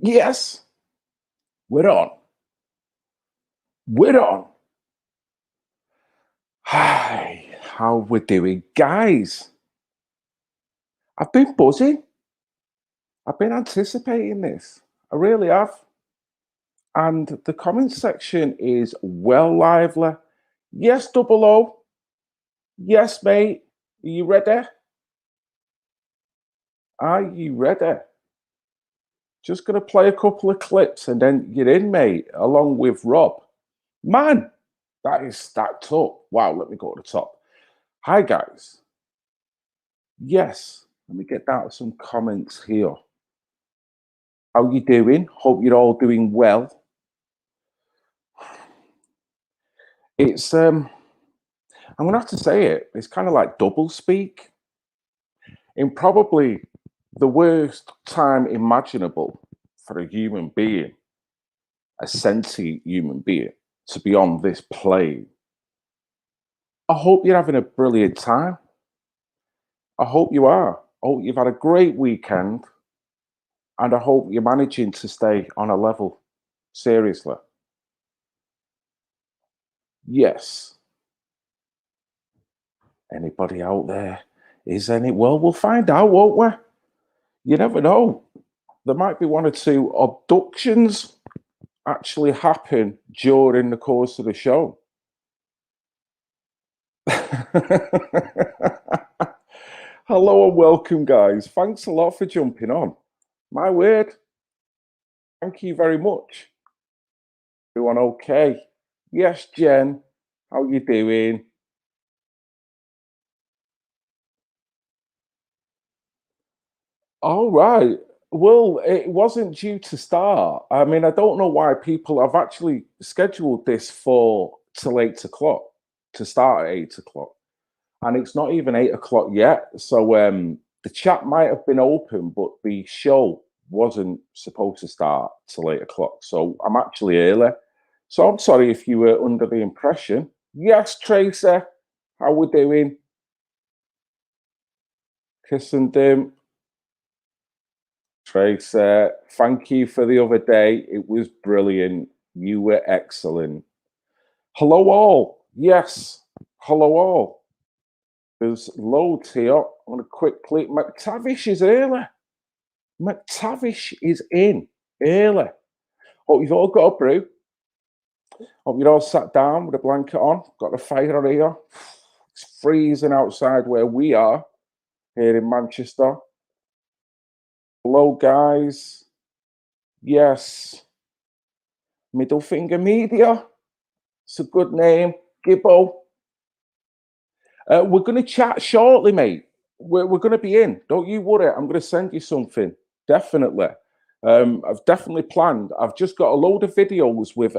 Yes, we're on. We're on. Hi, how we doing, guys? I've been buzzing. I've been anticipating this. I really have. And the comment section is well lively. Yes, double O. Yes, mate. Are you ready? Are you ready? Just gonna play a couple of clips and then you're in, mate, along with Rob. Man, that is stacked up. Wow, let me go to the top. Hi, guys. Yes, let me get down to some comments here. How you doing? Hope you're all doing well. It's I'm gonna have to say it. It's kind of like double speak in probably the worst time imaginable for a human being, a sentient human being, to be on this plane. I hope you're having a brilliant time. I hope you are. I hope you've had a great weekend, and I hope you're managing to stay on a level. Seriously. Yes. Anybody out there? Is any? Well, we'll find out, won't we? You never know. There might be one or two abductions actually happen during the course of the show. Hello and welcome, guys. Thanks a lot for jumping on. My word. Thank you very much. Everyone okay? Yes, Jen. How you doing? All right. Well, it wasn't due to start. I mean, I don't know why people have actually scheduled this for till 8 o'clock to start at 8 o'clock, and it's not even 8 o'clock yet. So the chat might have been open, but the show wasn't supposed to start till 8 o'clock. So I'm actually early. So I'm sorry if you were under the impression. Yes, Tracer, how we doing? Kissing them. Tracer, thank you for the other day. It was brilliant. You were excellent. Hello, all. Yes. Hello, all. There's loads here. I'm going to quickly. McTavish is early. McTavish is in early. Hope you've all got a brew. Hope you're all sat down with a blanket on. Got the fire on here. It's freezing outside where we are here in Manchester. Hello, guys. Yes. Middle Finger Media. It's a good name. Gibbo. We're going to chat shortly, mate. We're going to be in. Don't you worry. I'm going to send you something. Definitely. I've definitely planned. I've just got a load of videos with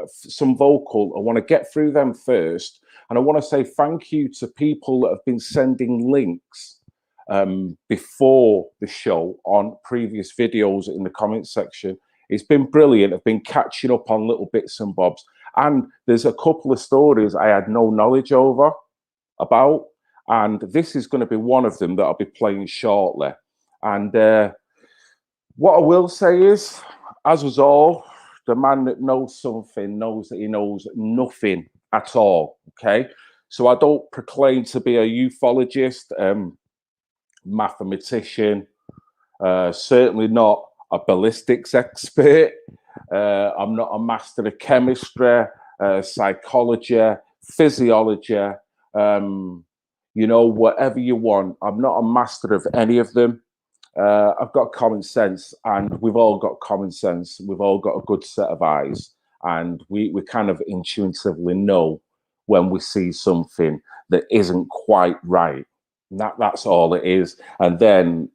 some vocal. I want to get through them first. And I want to say thank you to people that have been sending links before the show on previous videos in the comment section. It's been brilliant. I've been catching up on little bits and bobs. And there's a couple of stories I had no knowledge about. And this is going to be one of them that I'll be playing shortly. And what I will say is, as was all, the man that knows something knows that he knows nothing at all. Okay. So I don't proclaim to be a ufologist, mathematician, certainly not a ballistics expert. I'm not a master of chemistry, psychology, physiology, whatever you want. I'm not a master of any of them. I've got common sense, and we've all got common sense. We've all got a good set of eyes, and we kind of intuitively know when we see something that isn't quite right. That's all it is. And then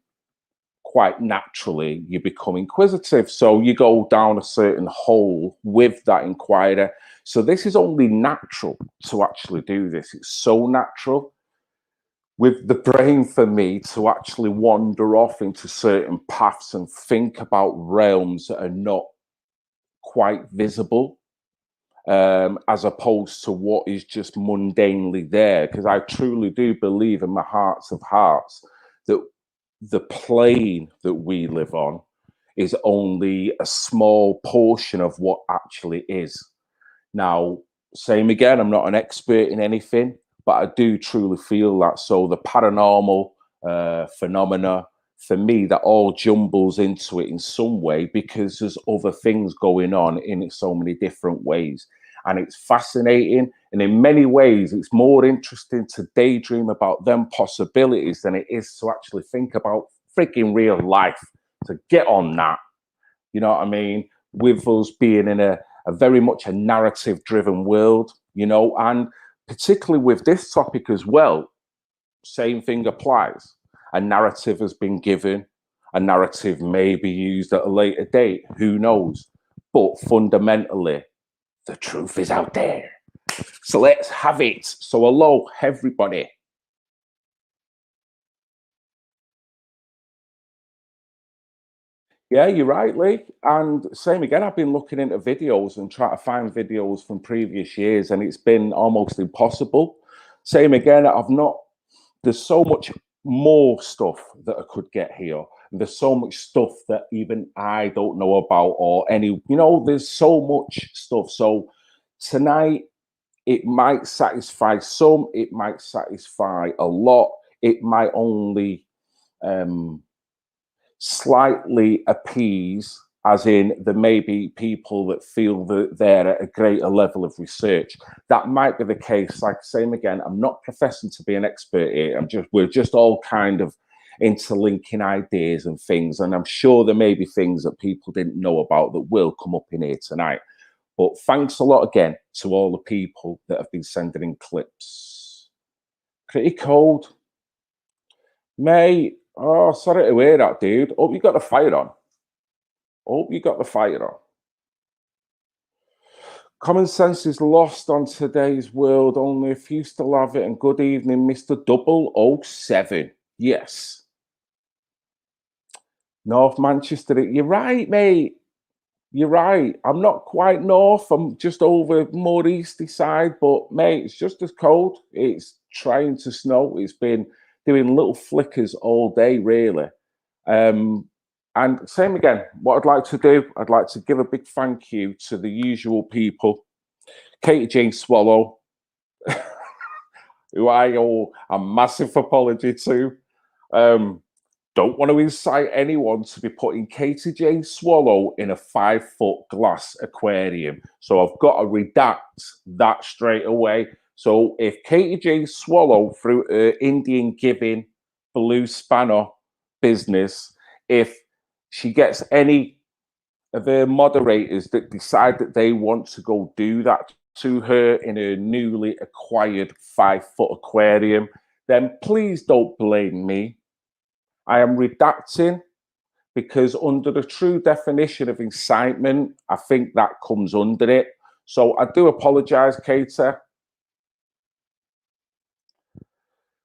quite naturally you become inquisitive, so you go down a certain hole with that inquiry. So this is only natural to actually do this. It's so natural with the brain for me to actually wander off into certain paths and think about realms that are not quite visible, as opposed to what is just mundanely there. Because I truly do believe in my hearts of hearts that the plane that we live on is only a small portion of what actually is. Now, same again, I'm not an expert in anything, but I do truly feel that. So the paranormal phenomena, for me, that all jumbles into it in some way because there's other things going on in so many different ways. And it's fascinating. And in many ways, it's more interesting to daydream about them possibilities than it is to actually think about freaking real life, to get on that. You know what I mean? With us being in a very much a narrative driven world, you know, and particularly with this topic as well, same thing applies. A narrative has been given, a narrative may be used at a later date, who knows? But fundamentally, the truth is out there. So let's have it. So hello, everybody. Yeah, you're right, Lee. And same again, I've been looking into videos and trying to find videos from previous years, and it's been almost impossible. Same again, there's so much more stuff that I could get here. There's so much stuff that even I don't know about, or there's so much stuff. So tonight, it might satisfy some, it might satisfy a lot, it might only slightly appease, as in there may be people that feel that they're at a greater level of research. That might be the case. Like same again, I'm not professing to be an expert here. We're just all kind of interlinking ideas and things, and I'm sure there may be things that people didn't know about that will come up in here tonight. But thanks a lot again to all the people that have been sending in clips. Pretty cold, mate. Oh, sorry to hear that, dude. Hope you got the fire on. Hope you got the fire on. Common sense is lost on today's world. Only a few still have it. And good evening, Mr. 007. Yes. North Manchester. You're right, mate. You're right. I'm not quite north. I'm just over more easty side. But, mate, it's just as cold. It's trying to snow. It's been doing little flickers all day, really. And same again, what I'd like to do, I'd like to give a big thank you to the usual people. Katie Jane Swallow, who I owe a massive apology to. Don't want to incite anyone to be putting Katie Jane Swallow in a 5-foot glass aquarium. So I've got to redact that straight away. So if Katie Jane Swallow, through her Indian giving blue spanner business, if she gets any of her moderators that decide that they want to go do that to her in her newly acquired 5-foot aquarium, then please don't blame me. I am redacting because under the true definition of incitement, I think that comes under it. So I do apologize, Katie.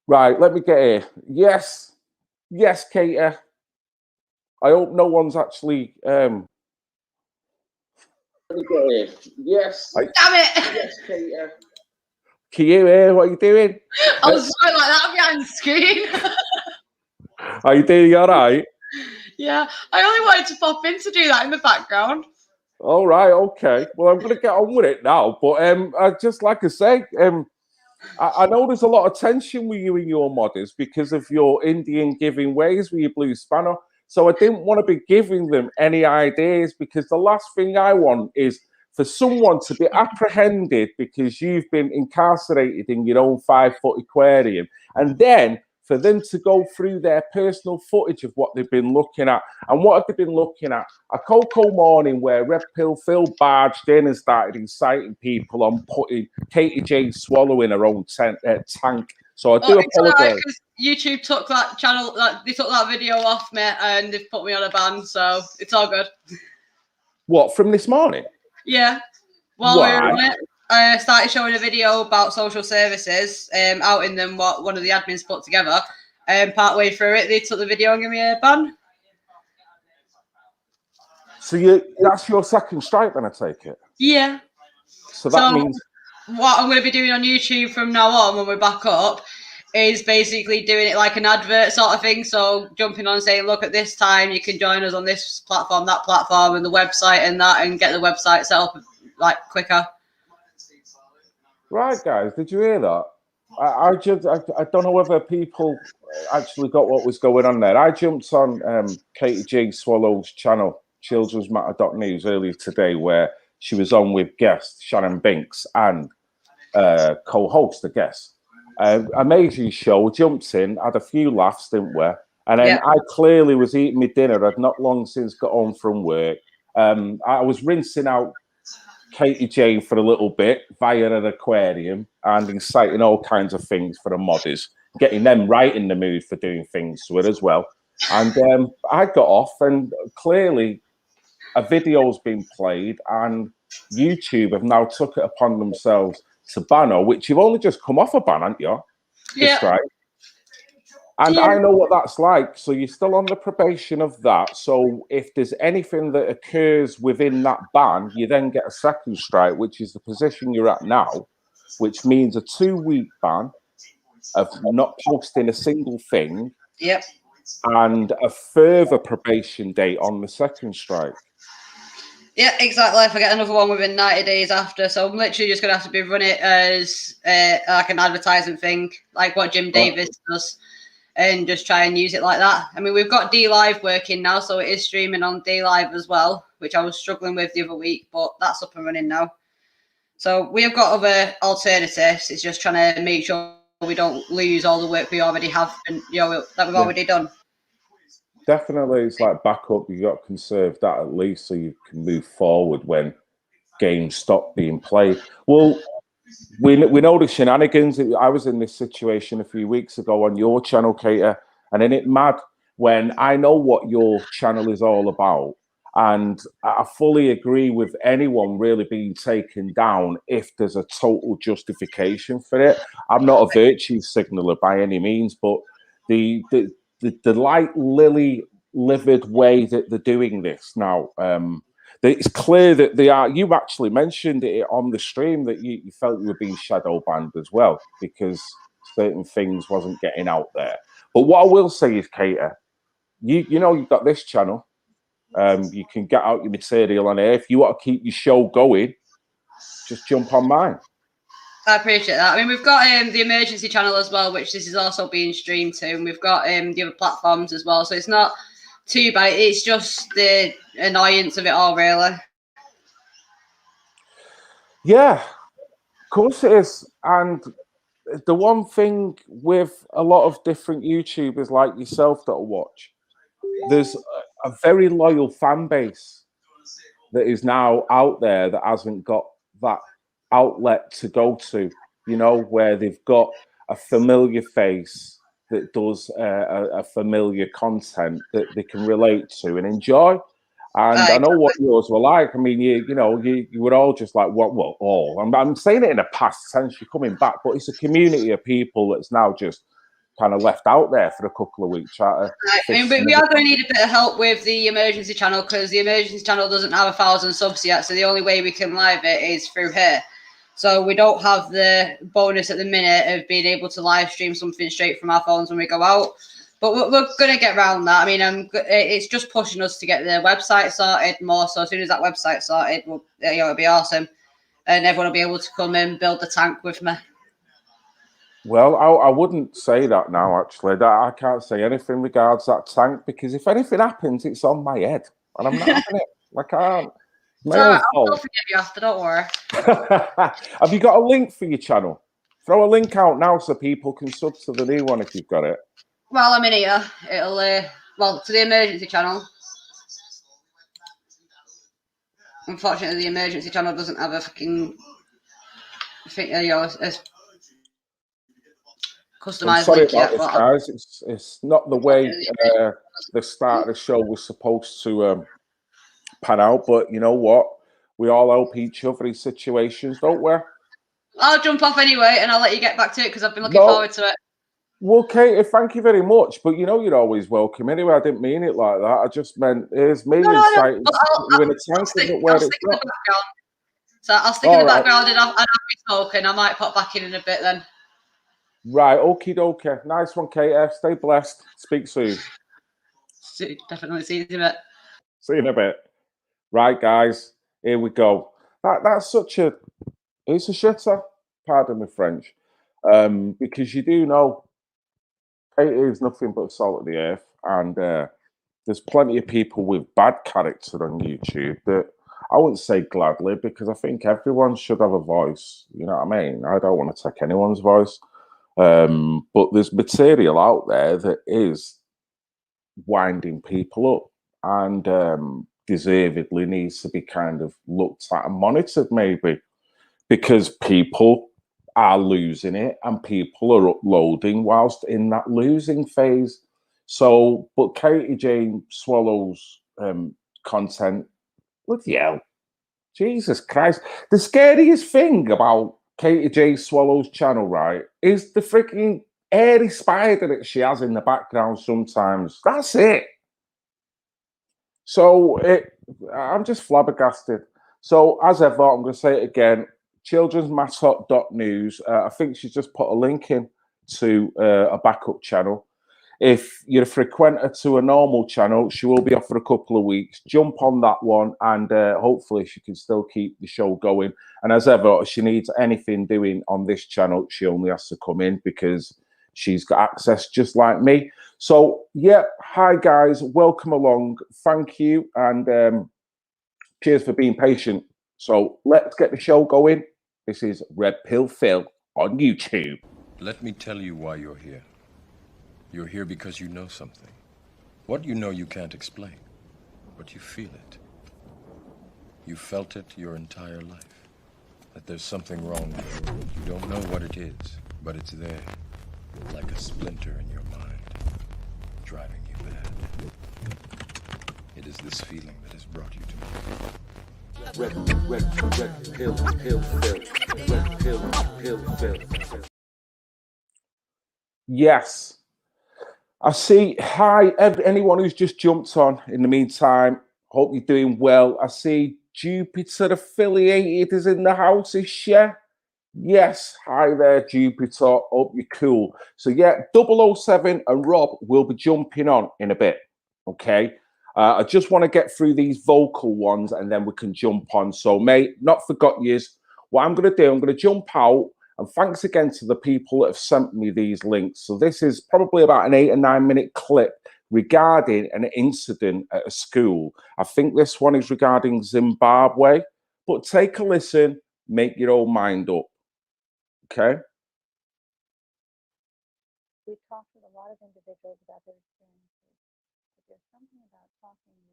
Right, let me get here. Yes, Katie. I hope no one's actually. Let me get here. Yes. Damn it! Yes, Katie. Can you hear what are you doing? I was like that behind the screen. Are you doing all right? Yeah, I only wanted to pop in to do that in the background. All right, okay. Well, I'm going to get on with it now. But I just like I say, I know there's a lot of tension with you and your modders because of your Indian giving ways with your blue spanner. So I didn't want to be giving them any ideas because the last thing I want is for someone to be apprehended because you've been incarcerated in your own 5-foot aquarium, and then for them to go through their personal footage of what they've been looking at. And what have they been looking at? A Cocoa Morning where Red Pill Phil barged in and started inciting people on putting Katie Jane Swallow in her own tank. So I do apologise. Right, YouTube took that channel, they took that video off, mate, and they've put me on a ban, so it's all good. What, from this morning? Yeah. While we were on it, I started showing a video about social services, outing them what one of the admins put together. Part way through it, they took the video and gave me a ban. So that's your second strike, then I take it? Yeah. So that means what I'm going to be doing on YouTube from now on when we're back up is basically doing it like an advert sort of thing. So jumping on and saying, look, at this time you can join us on this platform, that platform, and the website and that, and get the website set up like quicker. Right, guys, did you hear that? I don't know whether people actually got what was going on there. I jumped on Katie J Swallow's channel, childrensmatter.news, earlier today, where she was on with guest Shannon Binks and co-host, I guess. Amazing show. Jumped in, had a few laughs, didn't we? And then I clearly was eating my dinner. I'd not long since got home from work. I was rinsing out Katie Jane for a little bit via an aquarium and inciting all kinds of things for the modders, getting them right in the mood for doing things to it as well. And I got off, and clearly a video's been played, and YouTube have now took it upon themselves to ban her, which you've only just come off a ban, haven't you? Yeah. Right. And I know what that's like. So you're still on the probation of that. So if there's anything that occurs within that ban, you then get a second strike, which is the position you're at now, which means a 2-week ban of not posting a single thing. Yep. And a further probation date on the second strike. Yeah, exactly. If I get another one within 90 days after. So I'm literally just going to have to be run it as like an advertising thing, like what Jim Davis does, and just try and use it like that. I mean, we've got DLive working now, so it is streaming on DLive as well, which I was struggling with the other week, but that's up and running now. So we have got other alternatives. It's just trying to make sure we don't lose all the work we already have and that we've already done. Definitely, it's like backup. You got to conserve that at least so you can move forward when games stop being played. Well, we know the shenanigans. I was in this situation a few weeks ago on your channel, Kater, and then it mad when I know what your channel is all about, and I fully agree with anyone really being taken down if there's a total justification for it. I'm not a virtue signaler by any means, but the light lily livid way that they're doing this now, it's clear that they are. You actually mentioned it on the stream that you felt you were being shadow banned as well because certain things wasn't getting out there. But what I will say is, Kater, you know you've got this channel. You can get out your material on here. If you want to keep your show going, just jump on mine. I appreciate that. I mean, we've got the emergency channel as well, which this is also being streamed to, and we've got the other platforms as well. So it's not too bad. It's just the annoyance of it all, really. Yeah, of course it is. And the one thing with a lot of different YouTubers like yourself that I watch, there's a very loyal fan base that is now out there that hasn't got that outlet to go to, you know, where they've got a familiar face that does a familiar content that they can relate to and enjoy. And I know what yours were like. I mean, you were all just like, what, all? I'm saying it in a past tense, you're coming back, but it's a community of people that's now just kind of left out there for a couple of weeks. I mean, but we are going to need a bit of help with the emergency channel because the emergency channel doesn't have 1,000 subs yet. So the only way we can live it is through here. So we don't have the bonus at the minute of being able to live stream something straight from our phones when we go out. But we're going to get around that. I mean, it's just pushing us to get the website sorted more. So as soon as that website's sorted, it'll be awesome. And everyone will be able to come and build the tank with me. Well, I wouldn't say that now, actually. I can't say anything regards that tank because if anything happens, it's on my head. And I'm not having it. I can't. I'll forgive you after, don't worry. Have you got a link for your channel? Throw a link out now so people can sub to the new one if you've got it. Well, I'm in here. It'll, to the emergency channel. Unfortunately, the emergency channel doesn't have a fucking customized link yet. This, guys. It's not the way the start of the show was supposed to pan out, but you know what? We all help each other in situations, don't we? I'll jump off anyway, and I'll let you get back to it because I've been looking forward to it. Well, Katie, thank you very much. But you know you're always welcome. Anyway, I didn't mean it like that. I just meant here's me inciting you in a tank. So I'll stick in the background and I'll be talking. I might pop back in a bit then. Right, okie dokie. Nice one, KF. Stay blessed. Speak soon. Definitely see you in a bit. See you in a bit. Right, guys, here we go. That's such a, it's a shitter, pardon me French, because you do know Katie is nothing but salt of the earth, and there's plenty of people with bad character on YouTube that I wouldn't say gladly, because I think everyone should have a voice. You know what I mean? I don't want to take anyone's voice, but there's material out there that is winding people up, and deservedly needs to be kind of looked at and monitored, maybe, because people are losing it and people are uploading whilst in that losing phase. So, but Katie Jane Swallow's content, bloody hell, Jesus Christ. The scariest thing about Katie J Swallow's channel, right, is the freaking airy spider that she has in the background sometimes. That's it. So I'm just flabbergasted. So as ever, I'm going to say it again, childrensmascot.news. I think she's just put a link in to a backup channel. If you're a frequenter to a normal channel, she will be off for a couple of weeks. Jump on that one, and hopefully she can still keep the show going. And as ever, if she needs anything doing on this channel, she only has to come in because she's got access just like me. So, yeah, hi guys, welcome along. Thank you, and cheers for being patient. So let's get the show going. This is Red Pill Phil on YouTube. Let me tell you why you're here. You're here because you know something. What you know you can't explain, but you feel it. You felt it your entire life, that there's something wrong with you. You don't know what it is, but it's there, like a splinter in your mind, driving you mad. It is this feeling that has brought you to me. Red Pill Phil. Red Pill Phil. Yes. I see. Hi, anyone who's just jumped on in the meantime. Hope you're doing well. I see Jupiter Affiliated is in the house, is she? Yes. Hi there, Jupiter. Hope you're cool. So, yeah, 007 and Rob will be jumping on in a bit. Okay. I just want to get through these vocal ones and then we can jump on. So, mate, not forgot yous. What I'm going to do, I'm going to jump out. And thanks again to the people that have sent me these links. So this is probably about an 8 or 9 minute clip regarding an incident at a school. I think this one is regarding Zimbabwe, but take a listen, make your own mind up. Okay? We've talked with a lot of individuals about their experiences, but there's something about talking with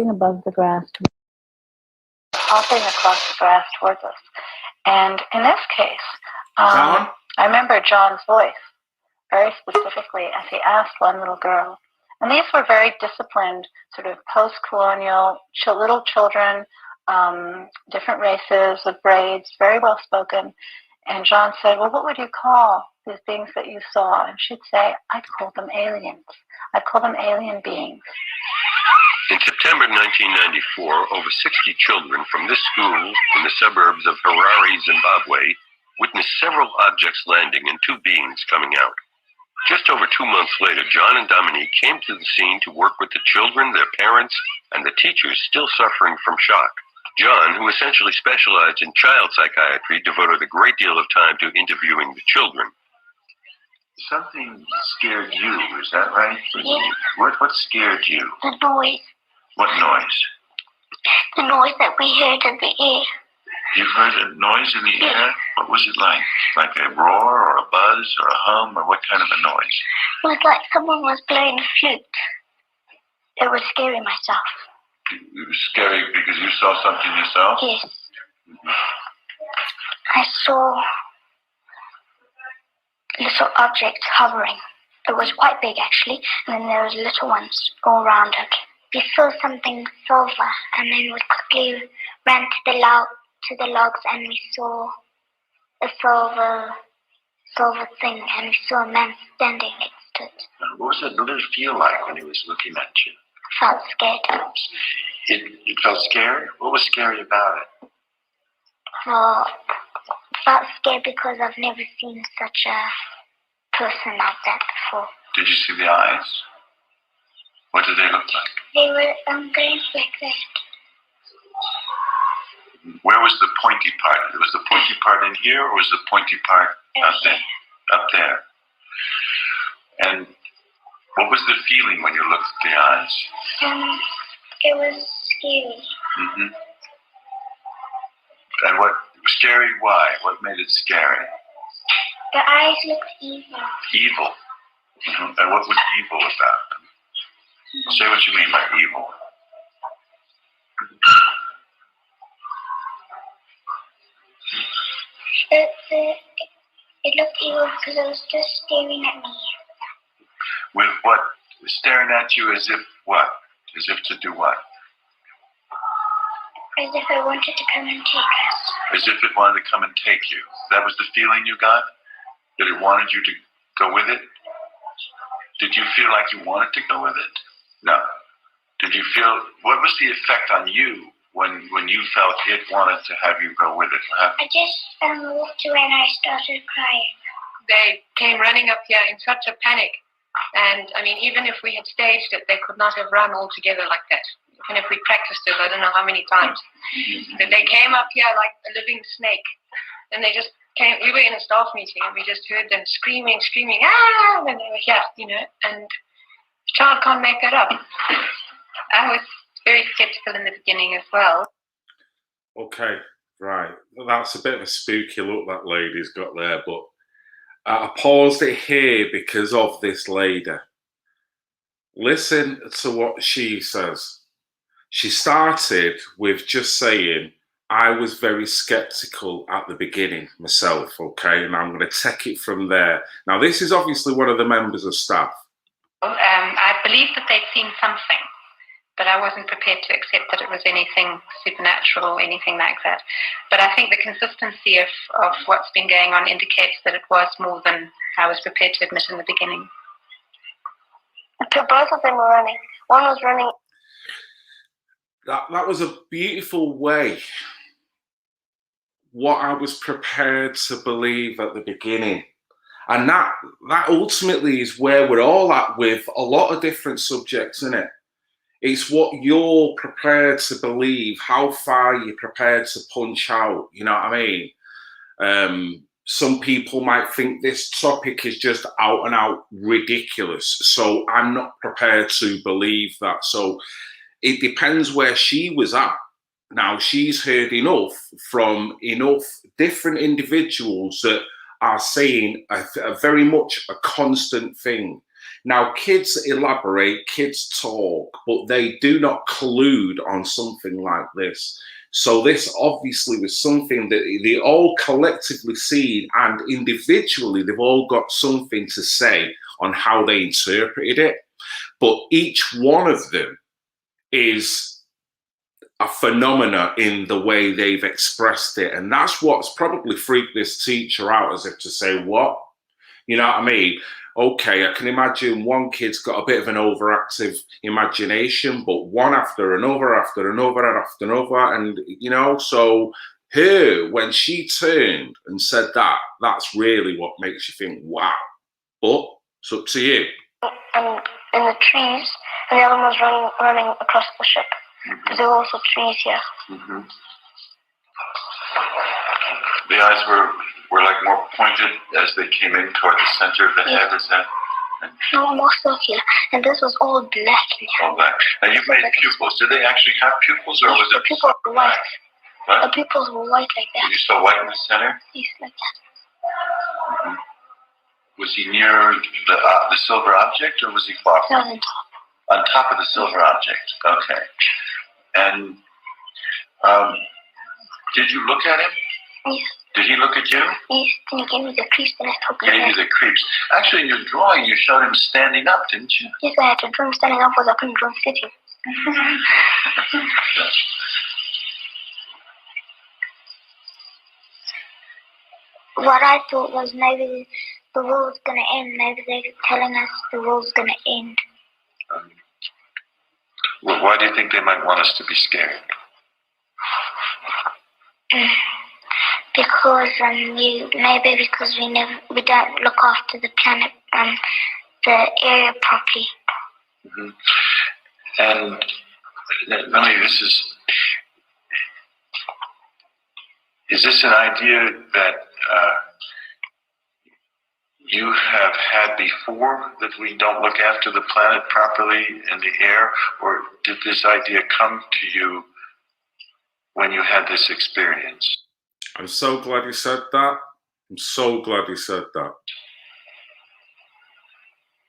above the grass, hopping across the grass towards us. And in this case, I remember John's voice very specifically as he asked one little girl. And these were very disciplined, sort of post-colonial little children, different races with braids, very well spoken. And John said, well, what would you call these beings that you saw? And she'd say, I'd call them aliens. I'd call them alien beings. In September 1994, over 60 children from this school in the suburbs of Harare, Zimbabwe, witnessed several objects landing and two beings coming out. Just over 2 months later, John and Dominique came to the scene to work with the children, their parents, and the teachers still suffering from shock. John, who essentially specialized in child psychiatry, devoted a great deal of time to interviewing the children. Something scared you, is that right? Yeah. What scared you? The noise. What noise? The noise that we heard in the air. You heard a noise in the air? What was it like? Like a roar or a buzz or a hum or what kind of a noise? It was like someone was blowing a flute. It was scary myself. It was scary because you saw something yourself? Yes. I saw little objects hovering. It was quite big actually, and then there was little ones all around it. We saw something silver, and then we quickly ran to the logs, and we saw a silver thing, and we saw a man standing next to it. What was it little feel like when he was looking at you? I felt scared. It felt scary? What was scary about it? I felt scared because I've never seen such a person like that before. Did you see the eyes? What did they look like? They were going like that. Where was the pointy part? Was the pointy part in here, or was the pointy part up there? Up there. And what was the feeling when you looked at the eyes? It was scary. Mm-hmm. And what scary? Why? What made it scary? The eyes looked evil. Evil. Mm-hmm. And what was evil about them? Say what you mean by evil. It looked evil because it was just staring at me. With what? Staring at you as if what? As if to do what? As if it wanted to come and take us. As if it wanted to come and take you. That was the feeling you got? That it wanted you to go with it? Did you feel like you wanted to go with it? No. Did you feel, what was the effect on you when you felt it wanted to have you go with it? I just walked away and I started crying. They came running up here in such a panic. And I mean, even if we had staged it, they could not have run all together like that. Even if we practiced it, I don't know how many times. But they came up here like a living snake. And they just came, we were in a staff meeting and we just heard them screaming, ah, and they were here, you know, and the child can't make that up. I was very skeptical in the beginning as well. Okay, right. That's a bit of a spooky look that lady's got there, but I paused it here because of this lady. Listen to what she says. She started with just saying, I was very skeptical at the beginning myself, okay? And I'm going to take it from there. Now, this is obviously one of the members of staff. I believed that they'd seen something, but I wasn't prepared to accept that it was anything supernatural or anything like that. But I think the consistency of what's been going on indicates that it was more than I was prepared to admit in the beginning. So both of them were running. One was running. That was a beautiful way. What I was prepared to believe at the beginning. And that ultimately is where we're all at with a lot of different subjects, isn't it? It's what you're prepared to believe, how far you're prepared to punch out, you know what I mean? Some people might think this topic is just out and out ridiculous. So I'm not prepared to believe that. So it depends where she was at. Now, she's heard enough from enough different individuals that are saying a very much a constant thing. Now, kids elaborate, kids talk, but they do not collude on something like this. So this obviously was something that they all collectively seen, and individually they've all got something to say on how they interpreted it. But each one of them is a phenomena in the way they've expressed it. And that's what's probably freaked this teacher out, as if to say, what? You know what I mean? Okay, I can imagine one kid's got a bit of an overactive imagination, but one after another, and, you know, so her, when she turned and said that, that's really what makes you think, wow. But it's up to you. And in the trees, and the other one was running across the ship. Because there were also trees here. Mm-hmm. The eyes were like more pointed as they came in toward the center of the head, is that? No, more circular. And this was all black. All black. Now you made pupils. Did they actually have pupils, or was it pupils were white? What? The pupils were white like that. You saw white in the center? Yes, like that. Mhm. Was he near the silver object, or was he far That from was it? On top of the silver object. Okay. And did you look at him? yes. Did he look at you? Yes, then he gave me the creeps and I took Gave you him. the creeps. Actually, in your drawing, you showed him standing up, didn't you? Yes, I had to draw him standing up because I couldn't draw him sitting. What I thought was maybe the world's gonna end. Maybe they're telling us the world's gonna end. Well, why do you think they might want us to be scared? Because maybe because we don't look after the planet, the area properly. Mm-hmm. And Melanie, is this an idea that you have had before, that we don't look after the planet properly and the air, or did this idea come to you when you had this experience? I'm so glad you said that. I'm so glad you said that.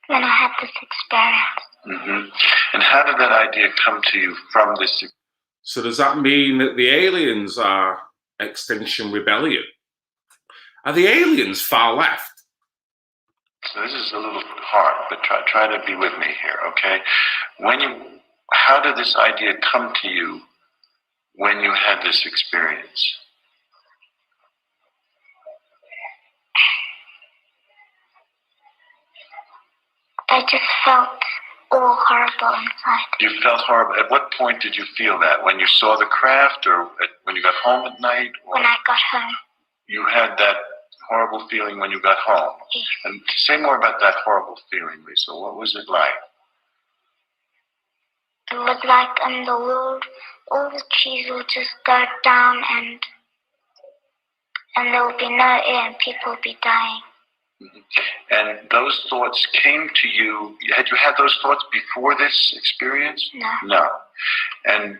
When I had this experience. Mm-hmm. And how did that idea come to you from this? So does that mean that the aliens are Extinction Rebellion? Are the aliens far left? So this is a little hard, but try to be with me here, okay? How did this idea come to you when you had this experience? I just felt all horrible inside. You felt horrible. At what point did you feel that? When you saw the craft, or when you got home at night? Or when I got home. You had that horrible feeling when you got home? Yes. And say more about that horrible feeling, Lisa. What was it like? It was like in the world, all the trees would just go down and there would be no air and people would be dying. Mm-hmm. And those thoughts came to you. Had you had those thoughts before this experience? No. No. And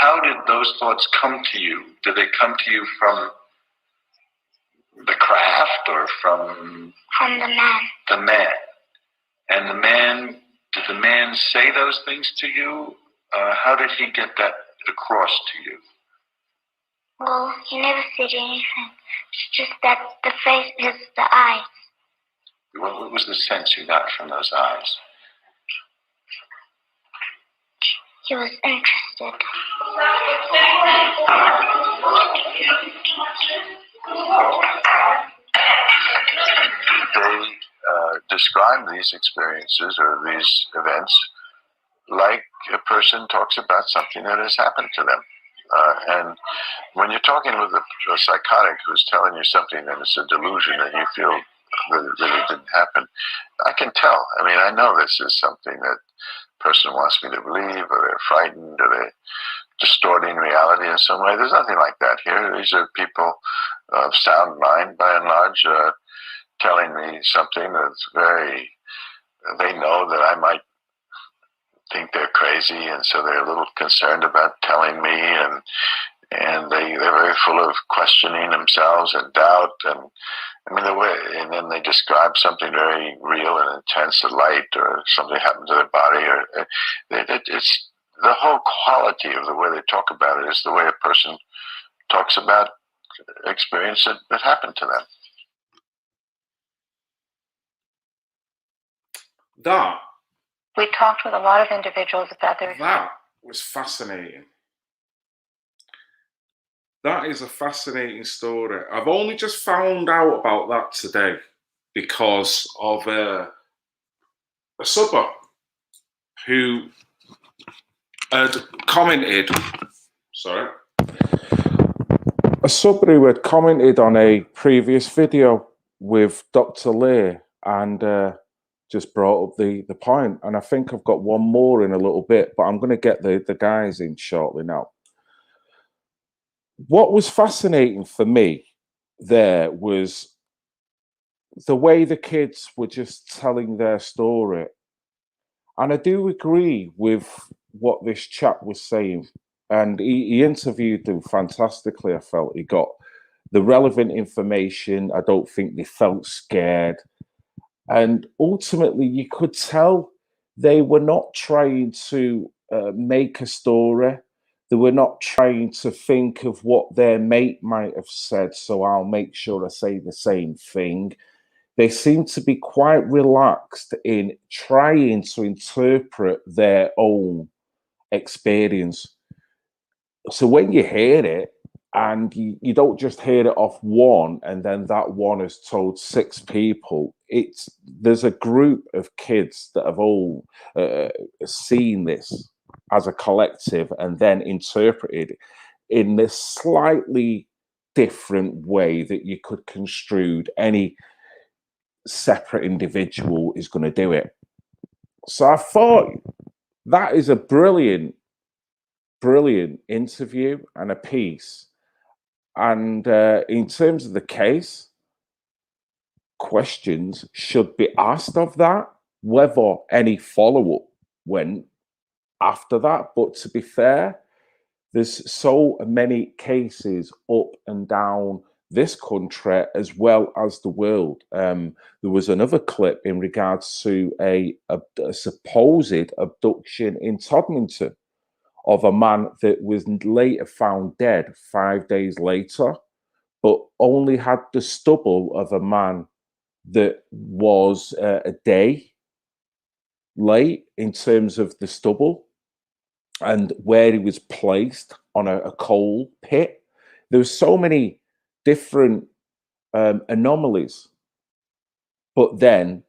how did those thoughts come to you? Did they come to you from the craft or from the man? The man. And did the man say those things to you? How did he get that across to you? Well, he never said anything. It's just that the face is the eyes. What was the sense you got from those eyes? He was interested. They describe these experiences or these events like a person talks about something that has happened to them. And when you're talking with a psychotic who's telling you something and it's a delusion and you feel that it really didn't happen, I can tell. I mean, I know this is something that person wants me to believe, or they're frightened, or they're distorting reality in some way. There's nothing like that here. These are people of sound mind, by and large, telling me something that's they know that I might think they're crazy, and so they're a little concerned about telling me, and they're very full of questioning themselves and doubt, and I mean and then they describe something very real and intense, a light or something happened to their body, or it's the whole quality of the way they talk about it is the way a person talks about experience that happened to them. We talked with a lot of individuals about their... That was fascinating. That is a fascinating story. I've only just found out about that today because of a subber who had commented, a subber who had commented on a previous video with Dr. Lee and just brought up the point. And I think I've got one more in a little bit, but I'm going to get the guys in shortly now. What was fascinating for me there was the way the kids were just telling their story. And I do agree with what this chap was saying. and he interviewed them fantastically. I felt he got the relevant information. I don't think they felt scared. And ultimately, you could tell they were not trying to make a story. They were not trying to think of what their mate might have said, so I'll make sure I say the same thing. They seem to be quite relaxed in trying to interpret their own experience. So when you hear it, and you don't just hear it off one, and then that one has told 6 people. There's a group of kids that have all seen this as a collective and then interpreted in this slightly different way that you could construe any separate individual is going to do it. So I thought that is a brilliant interview and a piece. And in terms of the case, questions should be asked of that, whether any follow-up went after that. But to be fair, there's so many cases up and down this country as well as the world. There was another clip in regards to a supposed abduction in Todmington of a man that was later found dead 5 days later, but only had the stubble of a man that was a day late in terms of the stubble and where he was placed on a coal pit. There were so many different anomalies, but then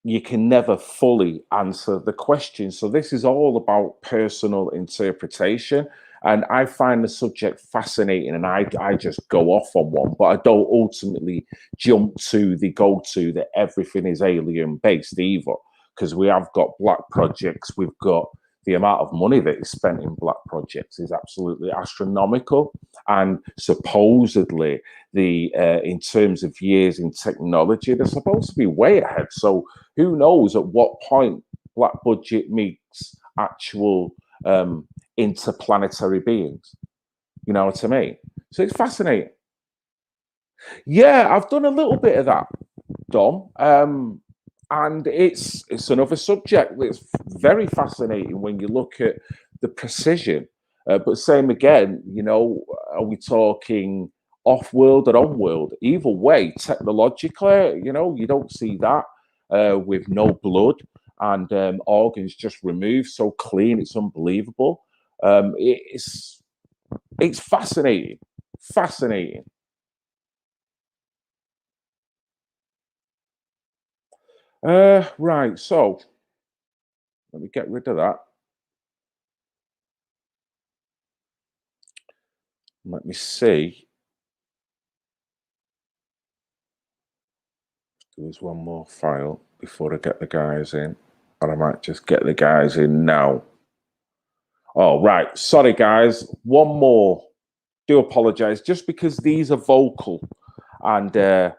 you can never fully answer the question. So this is all about personal interpretation. And I find the subject fascinating, and I just go off on one, but I don't ultimately jump to the go-to that everything is alien-based either, because we have got black projects. We've got the amount of money that is spent in black projects is absolutely astronomical. And supposedly, in terms of years in technology, they're supposed to be way ahead. So who knows at what point black budget meets actual interplanetary beings? You know what I mean? So it's fascinating. Yeah, I've done a little bit of that, Dom. And it's another subject that's very fascinating when you look at the precision. But same again, you know, are we talking off-world or on-world? Either way, technologically, you know, you don't see that with no blood and organs just removed, so clean, it's unbelievable. It's fascinating, fascinating. Right, so let me get rid of that. Let me see. There's one more file before I get the guys in, or I might just get the guys in now. Oh, right. Sorry, guys. One more. Do apologize, just because these are vocal, and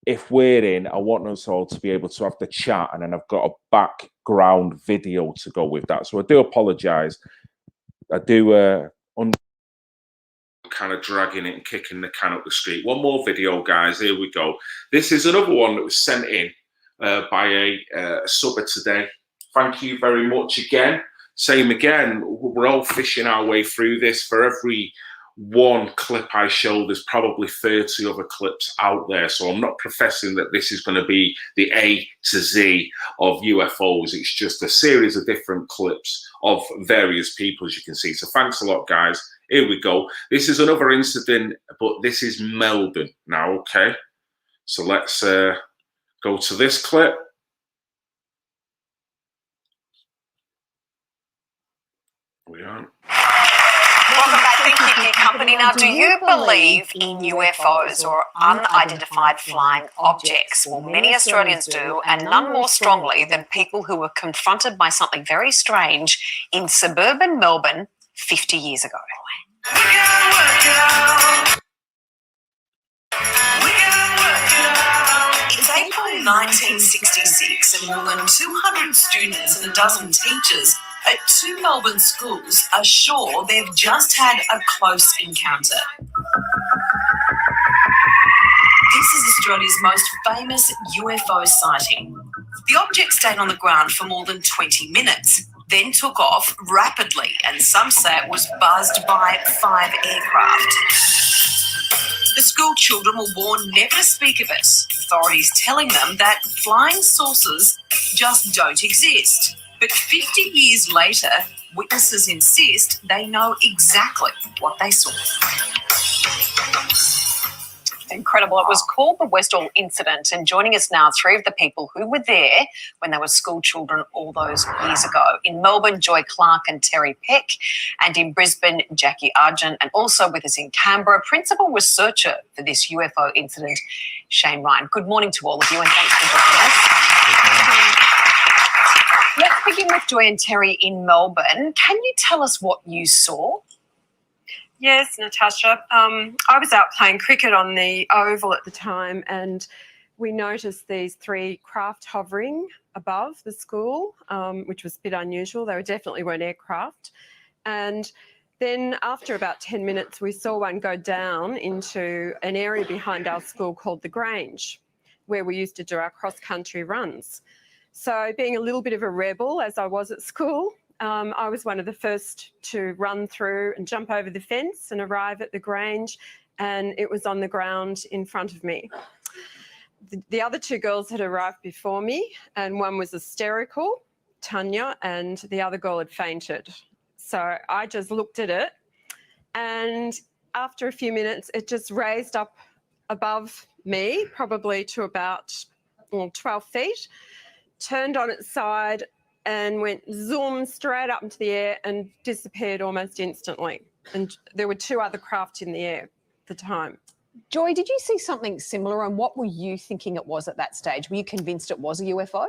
if we're in, I want us all to be able to have the chat, and then I've got a background video to go with that. So I do apologize. I do kind of dragging it and kicking the can up the street. One more video, guys. Here we go. This is another one that was sent in by a subber today. Thank you very much again. Same again. We're all fishing our way through this. For every one clip I show, there's probably 30 other clips out there. So I'm not professing that this is going to be the A to Z of UFOs. It's just a series of different clips of various people, as you can see. So thanks a lot, guys. Here we go. This is another incident, but this is Melbourne now, okay? So let's go to this clip. We are. Welcome back. Thank you for your company. Now, do you believe in UFOs or unidentified flying objects? Well, many Australians do, and none more strongly than people who were confronted by something very strange in suburban Melbourne 50 years ago. It's April 1966, and more than 200 students and a dozen teachers Two Melbourne schools are sure they've just had a close encounter. This is Australia's most famous UFO sighting. The object stayed on the ground for more than 20 minutes, then took off rapidly, and some say it was buzzed by 5 aircraft. The school children were warned never to speak of it, authorities telling them that flying saucers just don't exist. But 50 years later, witnesses insist they know exactly what they saw. Incredible. It was called the Westall Incident, and joining us now, 3 of the people who were there when they were school children all those years ago. In Melbourne, Joy Clark and Terry Peck, and in Brisbane, Jackie Argent, and also with us in Canberra, principal researcher for this UFO incident, Shane Ryan. Good morning to all of you, and thanks for joining us. Let's begin with Joy and Terry in Melbourne. Can you tell us what you saw? Yes, Natasha. I was out playing cricket on the oval at the time, and we noticed these 3 craft hovering above the school, which was a bit unusual. They definitely weren't aircraft. And then after about 10 minutes, we saw one go down into an area behind our school called the Grange, where we used to do our cross-country runs. So being a little bit of a rebel, as I was at school, I was one of the first to run through and jump over the fence and arrive at the Grange, and it was on the ground in front of me. The other 2 girls had arrived before me, and one was hysterical, Tanya, and the other girl had fainted. So I just looked at it, and after a few minutes, it just raised up above me, probably to about 12 feet, turned on its side, and went zoom straight up into the air and disappeared almost instantly. And there were 2 other craft in the air at the time. Joy, did you see something similar, and what were you thinking it was at that stage? Were you convinced it was a UFO?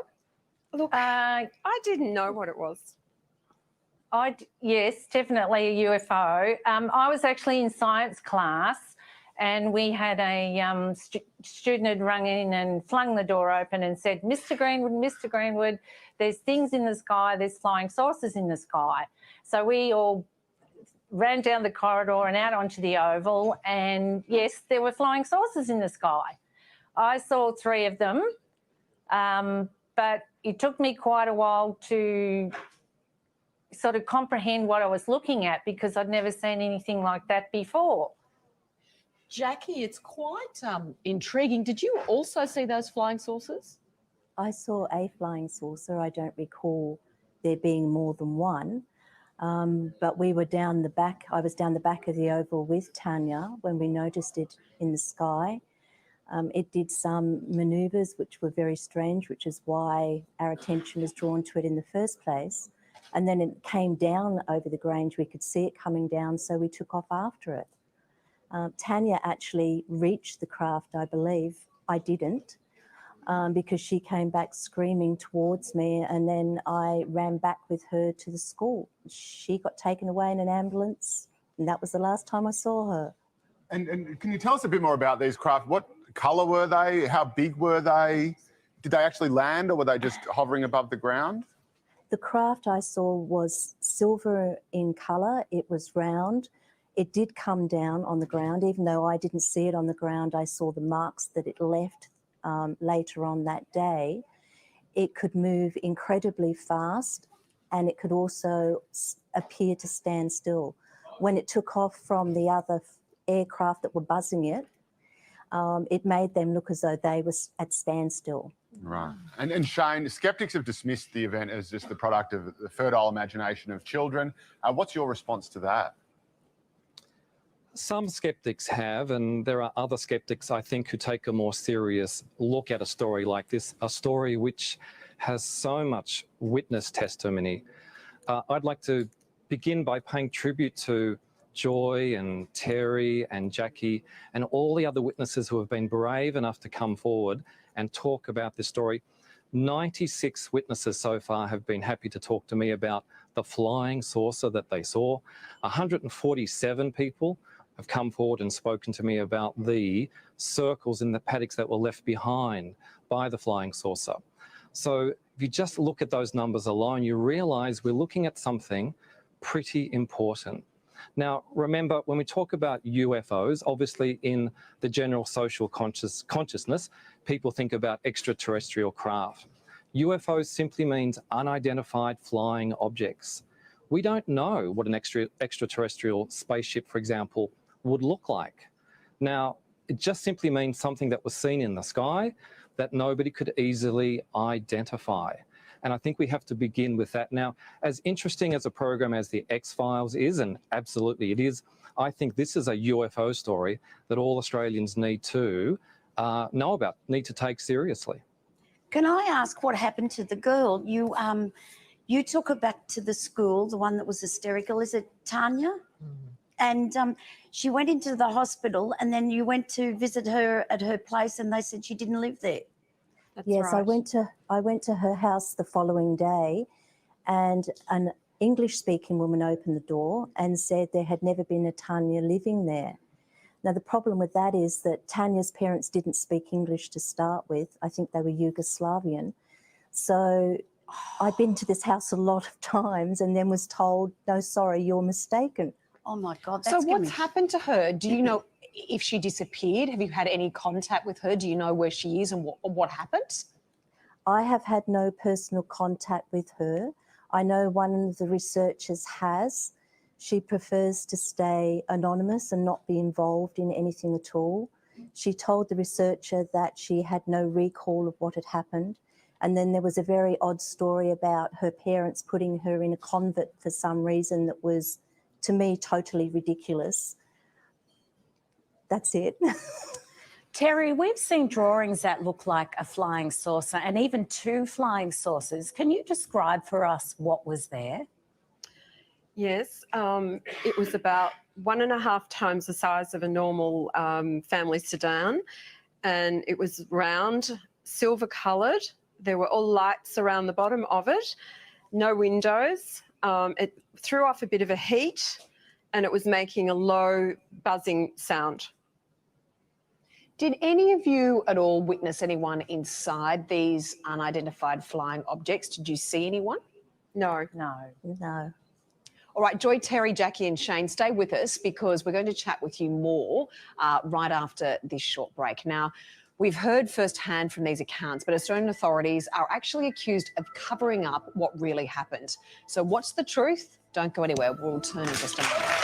Look, I didn't know what it was. Yes, definitely a UFO. I was actually in science class, and we had a student had rung in and flung the door open and said, Mr. Greenwood, there's things in the sky, there's flying saucers in the sky. So we all ran down the corridor and out onto the oval, and yes, there were flying saucers in the sky. I saw 3 of them, but it took me quite a while to sort of comprehend what I was looking at, because I'd never seen anything like that before. Jackie, it's quite intriguing. Did you also see those flying saucers? I saw a flying saucer. I don't recall there being more than one, but we were down the back. I was down the back of the oval with Tanya when we noticed it in the sky. It did some manoeuvres which were very strange, which is why our attention was drawn to it in the first place. And then it came down over the Grange. We could see it coming down, so we took off after it. Tanya actually reached the craft, I believe. I didn't, because she came back screaming towards me, and then I ran back with her to the school. She got taken away in an ambulance, and that was the last time I saw her. And can you tell us a bit more about these craft? What colour were they? How big were they? Did they actually land, or were they just hovering above the ground? The craft I saw was silver in colour. It was round. It did come down on the ground. Even though I didn't see it on the ground, I saw the marks that it left later on that day. It could move incredibly fast, and it could also appear to stand still. When it took off from the other aircraft that were buzzing it, it made them look as though they were at standstill. Right. And Shane, skeptics have dismissed the event as just the product of the fertile imagination of children. What's your response to that? Some skeptics have, and there are other skeptics, I think, who take a more serious look at a story like this, a story which has so much witness testimony. I'd like to begin by paying tribute to Joy and Terry and Jackie and all the other witnesses who have been brave enough to come forward and talk about this story. 96 witnesses so far have been happy to talk to me about the flying saucer that they saw. 147 people have come forward and spoken to me about the circles in the paddocks that were left behind by the flying saucer. So if you just look at those numbers alone, you realize we're looking at something pretty important. Now, remember, when we talk about UFOs, obviously in the general social consciousness, people think about extraterrestrial craft. UFOs simply means unidentified flying objects. We don't know what an extraterrestrial spaceship, for example, would look like. Now, it just simply means something that was seen in the sky that nobody could easily identify. And I think we have to begin with that. Now, as interesting as a program as the X-Files is, and absolutely it is, I think this is a UFO story that all Australians need to know about, need to take seriously. Can I ask what happened to the girl? You took her back to the school, the one that was hysterical. Is it Tanya? And she went into the hospital, and then you went to visit her at her place, and they said she didn't live there. Yes, I went to her house the following day, and an English-speaking woman opened the door and said there had never been a Tanya living there. Now, the problem with that is that Tanya's parents didn't speak English to start with. I think they were Yugoslavian. So I'd been to this house a lot of times and then was told, no, sorry, you're mistaken. Oh, my God. So what's happened to her? Do you know if she disappeared? Have you had any contact with her? Do you know where she is and what happened? I have had no personal contact with her. I know one of the researchers has. She prefers to stay anonymous and not be involved in anything at all. She told the researcher that she had no recall of what had happened. And then there was a very odd story about her parents putting her in a convent for some reason that was, to me, totally ridiculous. That's it. Terry, we've seen drawings that look like a flying saucer and even two flying saucers. Can you describe for us what was there? Yes, it was about 1.5 times the size of a normal family sedan, and it was round, silver coloured. There were all lights around the bottom of it, no windows. It threw off a bit of a heat, and it was making a low buzzing sound. Did any of you at all witness anyone inside these unidentified flying objects? Did you see anyone? No. No. All right, Joy, Terry, Jackie and Shane, stay with us because we're going to chat with you more right after this short break. Now, we've heard firsthand from these accounts, but Australian authorities are actually accused of covering up what really happened. So what's the truth? Don't go anywhere. We'll return in just a moment.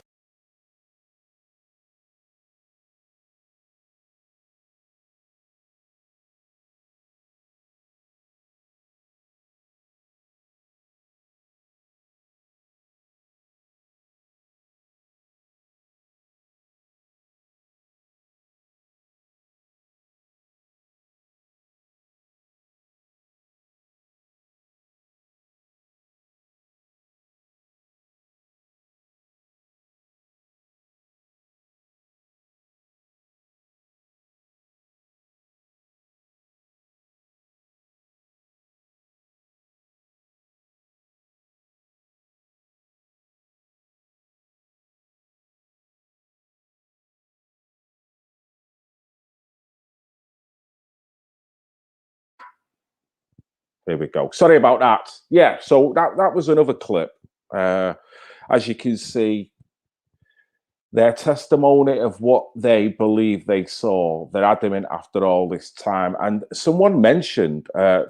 There we go. Sorry about that. Yeah, so that was another clip. As you can see, their testimony of what they believe they saw. They're adamant after all this time. And someone mentioned,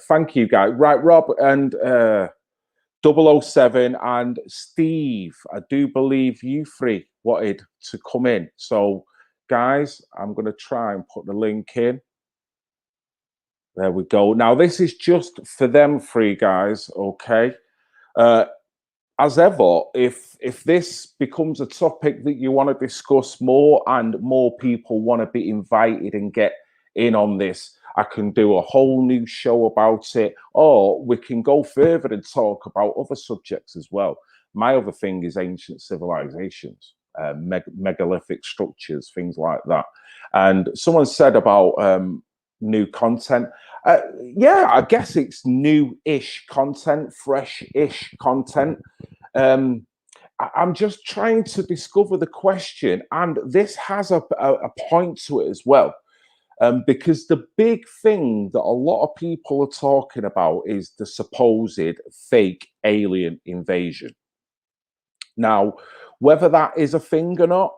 thank you, guys. Right, Rob and 007 and Steve, I do believe you three wanted to come in. So, guys, I'm going to try and put the link in. There we go. Now, this is just for them three guys, okay? As ever, if this becomes a topic that you want to discuss more and more people want to be invited and get in on this, I can do a whole new show about it, or we can go further and talk about other subjects as well. My other thing is ancient civilizations, megalithic structures, things like that. And someone said about new content. Yeah, I guess it's new-ish content, fresh-ish content. I'm just trying to discover the question, and this has a point to it as well. Because the big thing that a lot of people are talking about is the supposed fake alien invasion. Now, whether that is a thing or not,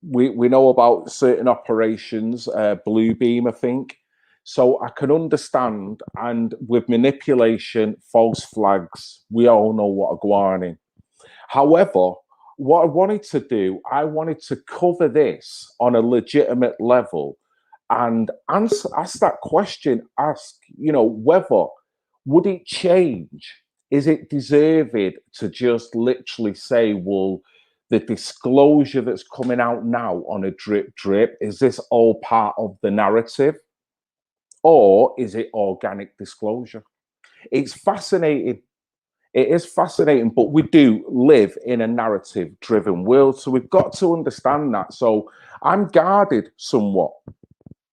we know about certain operations, Bluebeam, I think. So I can understand, and with manipulation, false flags, we all know what are going on. However, what I wanted to do, I wanted to cover this on a legitimate level and ask that question, whether would it change? Is it deserved to just literally say, well, the disclosure that's coming out now on a drip, is this all part of the narrative? Or is it organic disclosure? It's fascinating. It is fascinating, but we do live in a narrative-driven world, so we've got to understand that. So I'm guarded somewhat.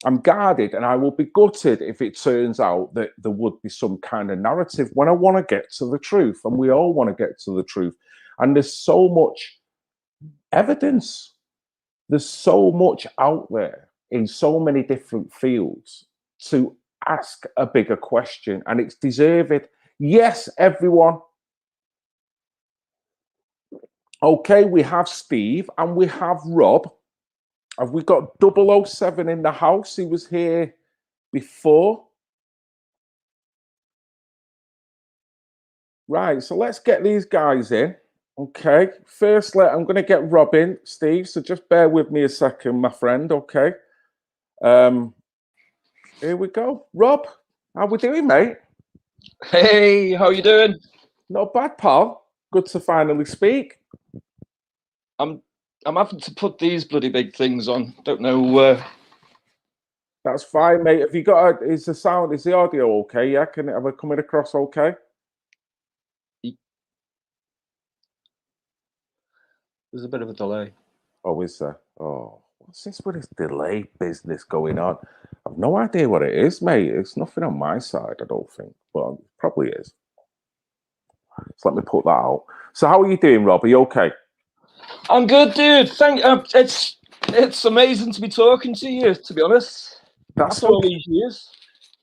I'm guarded, and I will be gutted if it turns out that there would be some kind of narrative when I want to get to the truth, and we all want to get to the truth. And there's so much evidence. There's so much out there in so many different fields to ask a bigger question, and it's deserved. Yes, everyone. Okay, we have Steve and we have Rob. Have we got 007 in the house? He was here before. Right, so let's get these guys in. Okay, firstly, I'm going to get Rob in, Steve, so just bear with me a second, my friend, okay? Here we go. Rob, how we doing, mate? Hey, how you doing? Not bad, pal. Good to finally speak. I'm having to put these bloody big things on. Don't know. That's fine, mate. Have you got is the audio okay? Yeah, am I coming across okay? There's a bit of a delay. Oh, is there? Oh, what's this with this delay business going on? I've no idea what it is, mate. It's nothing on my side, I don't think, but it probably is. So let me put that out. So how are you doing, Rob? Are you okay? I'm good, dude. It's amazing to be talking to you, to be honest. That's all okay. these years.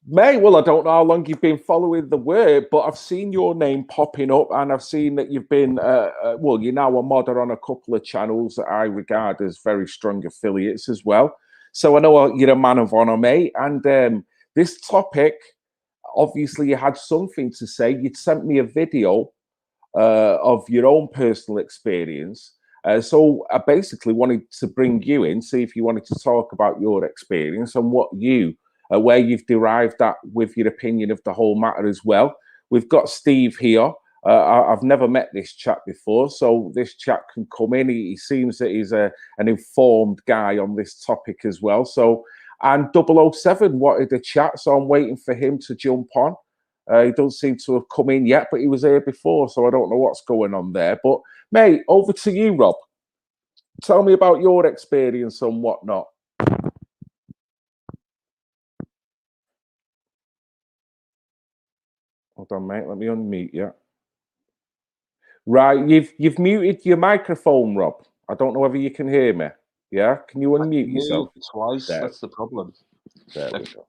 Mate, well, I don't know how long you've been following the work, but I've seen your name popping up, and I've seen that you've been, you're now a modder on a couple of channels that I regard as very strong affiliates as well. So I know you're a man of honor, mate. And this topic, obviously, you had something to say. You'd sent me a video of your own personal experience. So I basically wanted to bring you in, see if you wanted to talk about your experience and what you, where you've derived that with your opinion of the whole matter as well. We've got Steve here. I've never met this chap before, so this chap can come in. He seems that he's an informed guy on this topic as well. So, and 007 wanted a chat, so I'm waiting for him to jump on. He doesn't seem to have come in yet, but he was here before, so I don't know what's going on there. But, mate, over to you, Rob. Tell me about your experience and whatnot. Hold on, mate. Let me unmute you. Right, you've muted your microphone, Rob. I don't know whether you can hear me. Yeah, can you unmute yourself? Twice. There. That's the problem. There we go.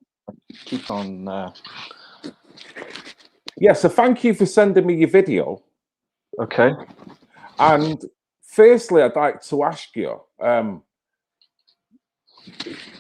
Keep on. Yeah, so thank you for sending me your video. Okay. And firstly, I'd like to ask you,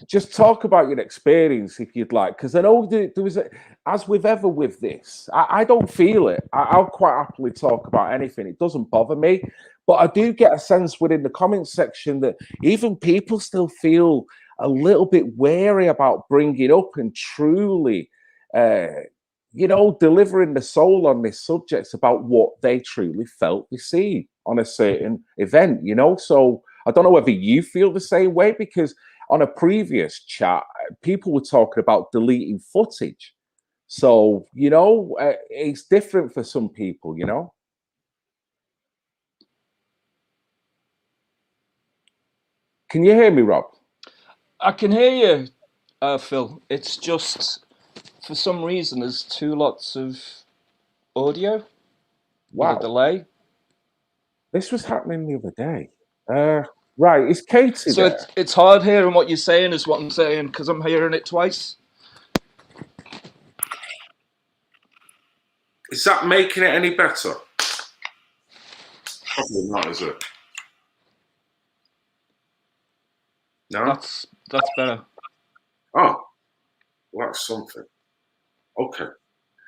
just talk about your experience if you'd like, because I know there was, as with ever with this, I don't feel it. I'll quite happily talk about anything. It doesn't bother me. But I do get a sense within the comments section that even people still feel a little bit wary about bringing up and truly, delivering the soul on this subject about what they truly felt they see on a certain event, So I don't know whether you feel the same way, because on a previous chat, people were talking about deleting footage. So, it's different for some people, Can you hear me, Rob? I can hear you, Phil. It's just, for some reason, there's two lots of audio. Wow. With a delay. This was happening the other day. Right, is Katie So there? it's hard hearing what you're saying, is what I'm saying, because I'm hearing it twice. Is that making it any better? Probably not, is it? No? That's better. Oh, well, that's something. Okay.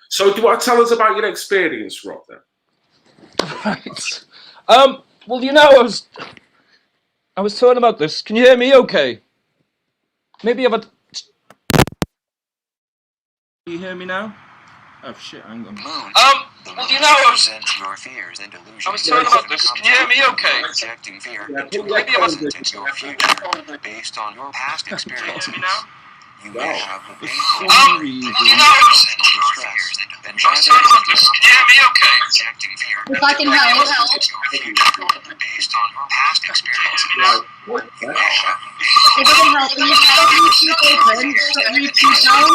So do you want to tell us about your experience, Rob, then? Right. Well, you know, I was talking about this. Can you hear me okay? Maybe have a... Can you hear me now? Oh, shit, hang on. Well, you know, I was talking about this. Can you hear me okay? Projecting fear into your future based on your past experiences. You may have a painful distress. Then Can you hear me okay? Projecting fear If I can help. based on your past experiences. You may have It doesn't help. When you have YouTube open, shut YouTube down.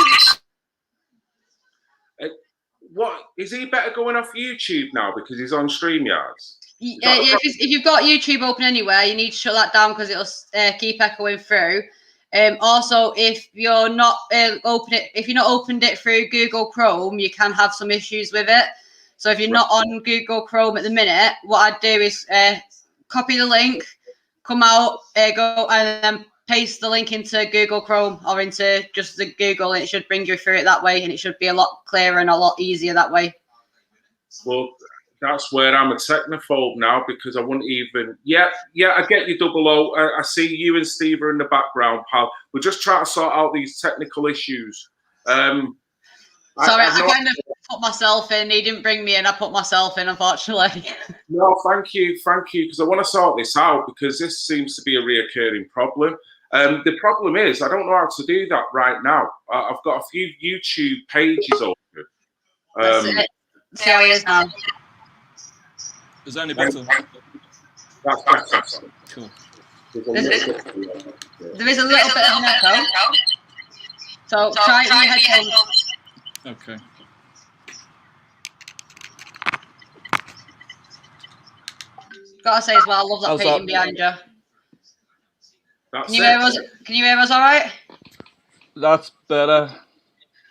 What is he better going off YouTube now because he's on StreamYards? If you've got YouTube open anywhere, you need to shut that down because it'll keep echoing through. Also, if you're not opened it through Google Chrome, you can have some issues with it. So if you're not on Google Chrome at the minute, what I'd do is copy the link, come out, go and then paste the link into Google Chrome or into just the Google, and it should bring you through it that way, and it should be a lot clearer and a lot easier that way. Well, that's where I'm a technophobe now because I wouldn't even. Yeah, I get you, Double O. I see you and Steve are in the background, pal. We're just trying to sort out these technical issues. Sorry, I kind of put myself in. He didn't bring me in. I put myself in, unfortunately. No, thank you, because I want to sort this out because this seems to be a reoccurring problem. The problem is I don't know how to do that right now. I've got a few YouTube pages open. See how he is now. Is that any better? That's better. Cool. There is a little bit of an echo. So try your headphones. Okay. Gotta say as well, I love that How's painting that? behind you. That's Can you hear us all right? That's better.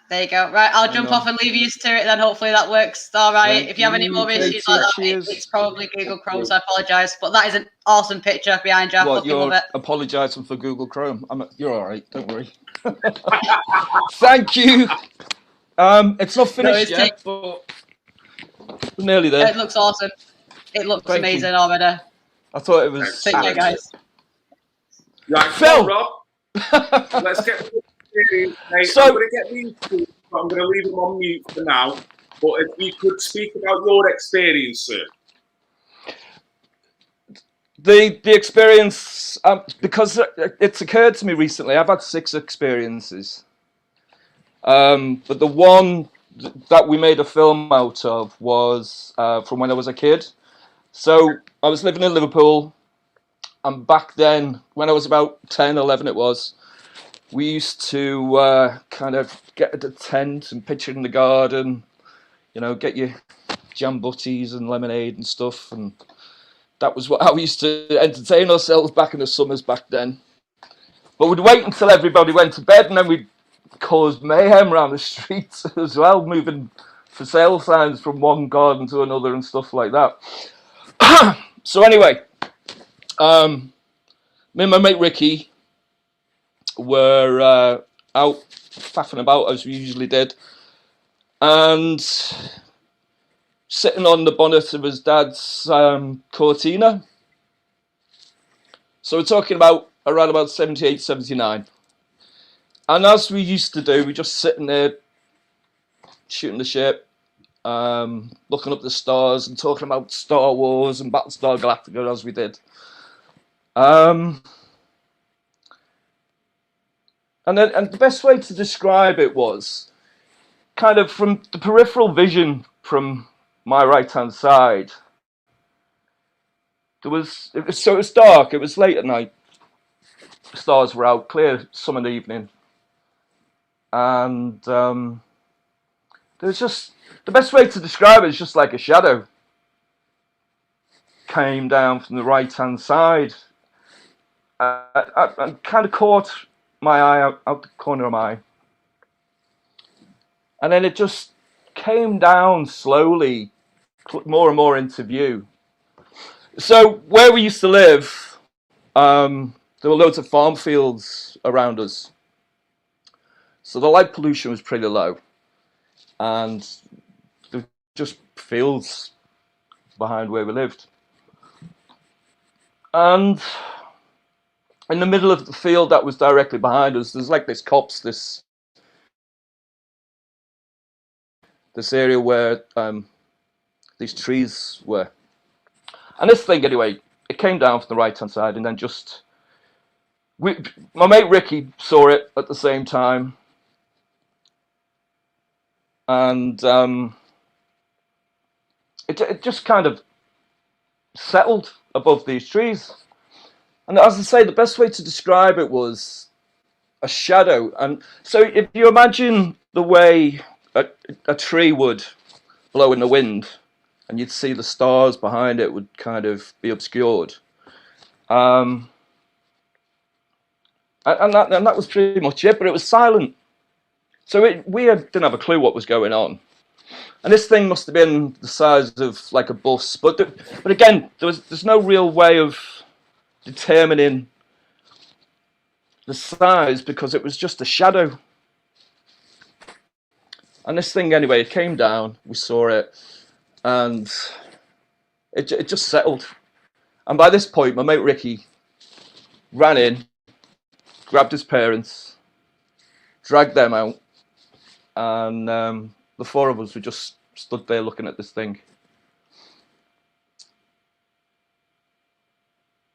There you go. Right, I'll jump off and leave you to it then. Hopefully that works all right. Thank If you have any you, more issues Katie. like that, Cheers. it's probably Google Chrome, so I apologise. But that is an awesome picture behind you. I What, fucking love you're it. apologising for Google Chrome? You're all right. Don't worry. Thank you. It's not finished yet, but we're nearly there. It looks awesome. It looks Thank amazing you. already. I thought it was. Thank you, guys. Right, Phil! Rob. Let's get mate. So- I'm going to get these two, but I'm going to leave them on mute for now. But if you could speak about your experience, sir. The experience, because it's occurred to me recently, I've had 6 experiences. But the one that we made a film out of was from when I was a kid. So I was living in Liverpool, and back then, when I was about 10, 11 it was, we used to kind of get a tent and pitch it in the garden, you know, get your jam butties and lemonade and stuff, and that was how we used to entertain ourselves back in the summers back then. But we'd wait until everybody went to bed, and then we'd cause mayhem around the streets as well, moving for sale signs from one garden to another and stuff like that. So anyway, me and my mate Ricky were out faffing about as we usually did, and sitting on the bonnet of his dad's Cortina. So we're talking about around about 78, 79. And as we used to do, we're just sitting there shooting the shit, looking up the stars and talking about Star Wars and Battlestar Galactica as we did. And the best way to describe it was kind of from the peripheral vision from my right-hand side. It was dark. It was late at night. The stars were out, clear summer evening, and there was just, the best way to describe it is just like a shadow came down from the right-hand side, I kind of caught my eye out the corner of my eye. And then it just came down slowly, more and more into view. So where we used to live, there were loads of farm fields around us. So the light pollution was pretty low. And there were just fields behind where we lived. And in the middle of the field that was directly behind us, there's like this copse, this area where these trees were. And this thing, anyway, it came down from the right-hand side, and then just... my mate Ricky saw it at the same time. And it just kind of settled above these trees. And as I say, the best way to describe it was a shadow. And so if you imagine the way a tree would blow in the wind, and you'd see the stars behind it would kind of be obscured. And that was pretty much it, but it was silent. So we didn't have a clue what was going on. And this thing must have been the size of like a bus. But again, there's no real way of determining the size because it was just a shadow. And this thing, anyway, it came down, we saw it, and it just settled. And by this point, my mate Ricky ran in, grabbed his parents, dragged them out, and the four of us were just stood there looking at this thing.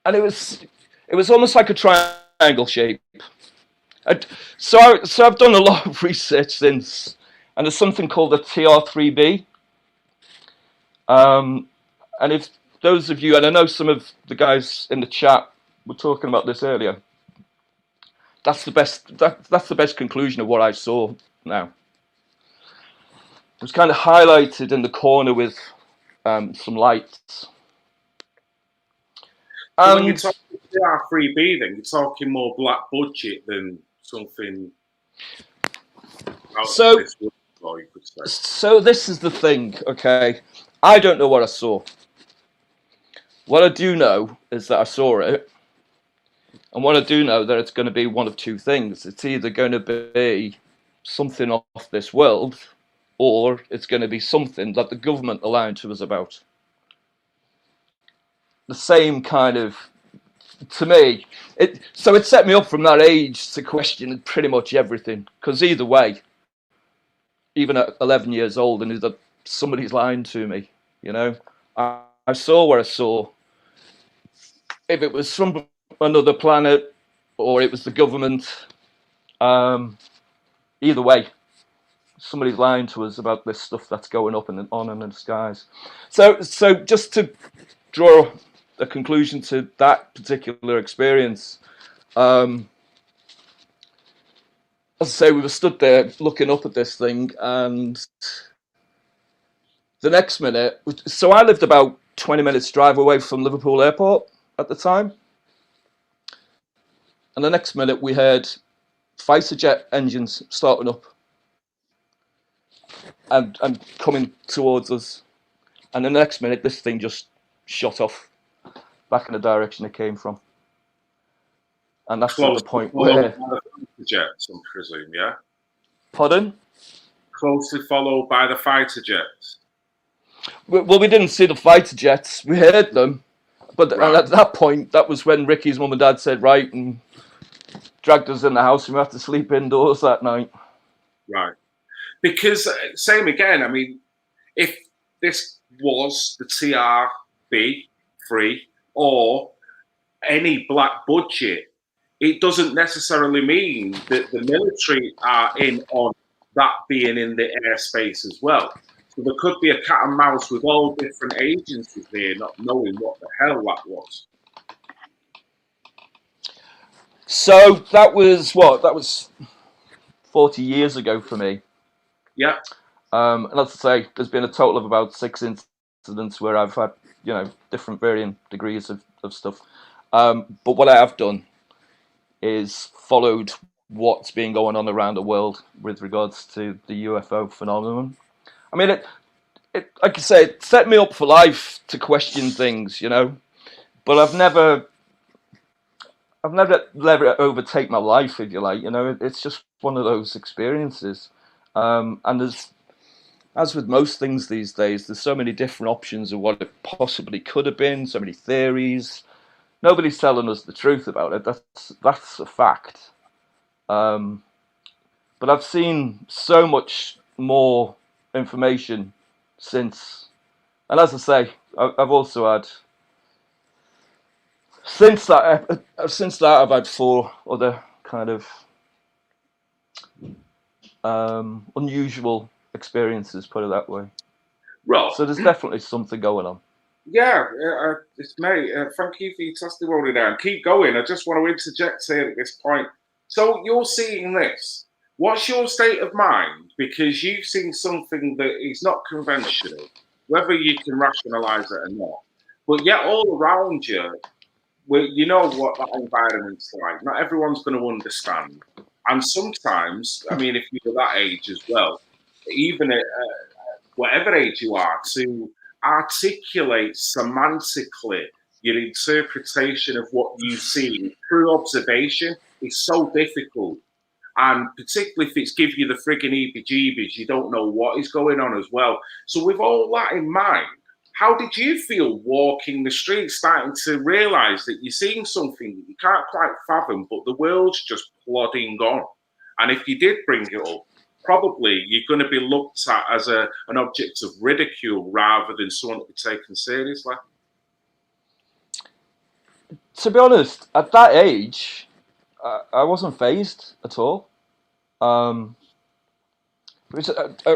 And it was almost like a triangle shape. So I've done a lot of research since, and there's something called a TR3B. And if those of you, and I know some of the guys in the chat were talking about this earlier, that's the best conclusion of what I saw now. It was kind of highlighted in the corner with some lights. So when you're talking TR3B, then you're talking more black budget than something out of this world, you could say. So this is the thing, okay? I don't know what I saw. What I do know is that I saw it, and what I do know that it's going to be one of two things. It's either going to be something off this world, or it's going to be something that the government are lying to us about. The same kind of, to me, so it set me up from that age to question pretty much everything. Because either way, even at 11 years old, I knew that somebody's lying to me, you know. I saw what I saw. If it was from another planet or it was the government, either way, somebody's lying to us about this stuff that's going up and on in the skies. So just to draw a conclusion to that particular experience, as I say, we were stood there looking up at this thing, and the next minute, so I lived about 20 minutes drive away from Liverpool Airport at the time, and the next minute we heard fighter jet engines starting up and coming towards us, and the next minute this thing just shot off back in the direction it came from. And that's at the point where... The jets, I presume, yeah? Pardon? Closely followed by the fighter jets. Well, we didn't see the fighter jets. We heard them. But and at that point, that was when Ricky's mum and dad said, right, and dragged us in the house, and we had to sleep indoors that night. Right. Because, same again, I mean, if this was the TR3 or any black budget, it doesn't necessarily mean that the military are in on that being in the airspace as well. So there could be a cat and mouse with all different agencies there not knowing what the hell that was. So that was what? That was 40 years ago for me. Yeah. And as I say, there's been a total of about 6 incidents where I've had, you know, different varying degrees of stuff. But what I have done is followed what's been going on around the world with regards to the UFO phenomenon. I mean, it like I say, it set me up for life to question things, you know. But I've never let it overtake my life, if you like. You know, it's just one of those experiences. And as with most things these days, there's so many different options of what it possibly could have been. So many theories. Nobody's telling us the truth about it. That's a fact. But I've seen so much more information since, and as I say, I've also had since that I've had 4 other kind of unusual experiences, put it that way. Right. So there's definitely something going on. Yeah, it's mate. Thank you for your testimony there. And keep going. I just want to interject here at this point. So you're seeing this. What's your state of mind? Because you've seen something that is not conventional, whether you can rationalise it or not. But yet all around you, you know what that environment's like. Not everyone's going to understand. And sometimes, I mean, if you're that age as well, even at whatever age you are, to articulate semantically your interpretation of what you see through observation is so difficult. And particularly if it's give you the frigging heebie-jeebies, you don't know what is going on as well. So with all that in mind, how did you feel walking the streets, starting to realise that you're seeing something that you can't quite fathom, but the world's just plodding on? And if you did bring it up, probably you're going to be looked at as an object of ridicule rather than someone to be taken seriously. To be honest, at that age, I wasn't fazed at all. I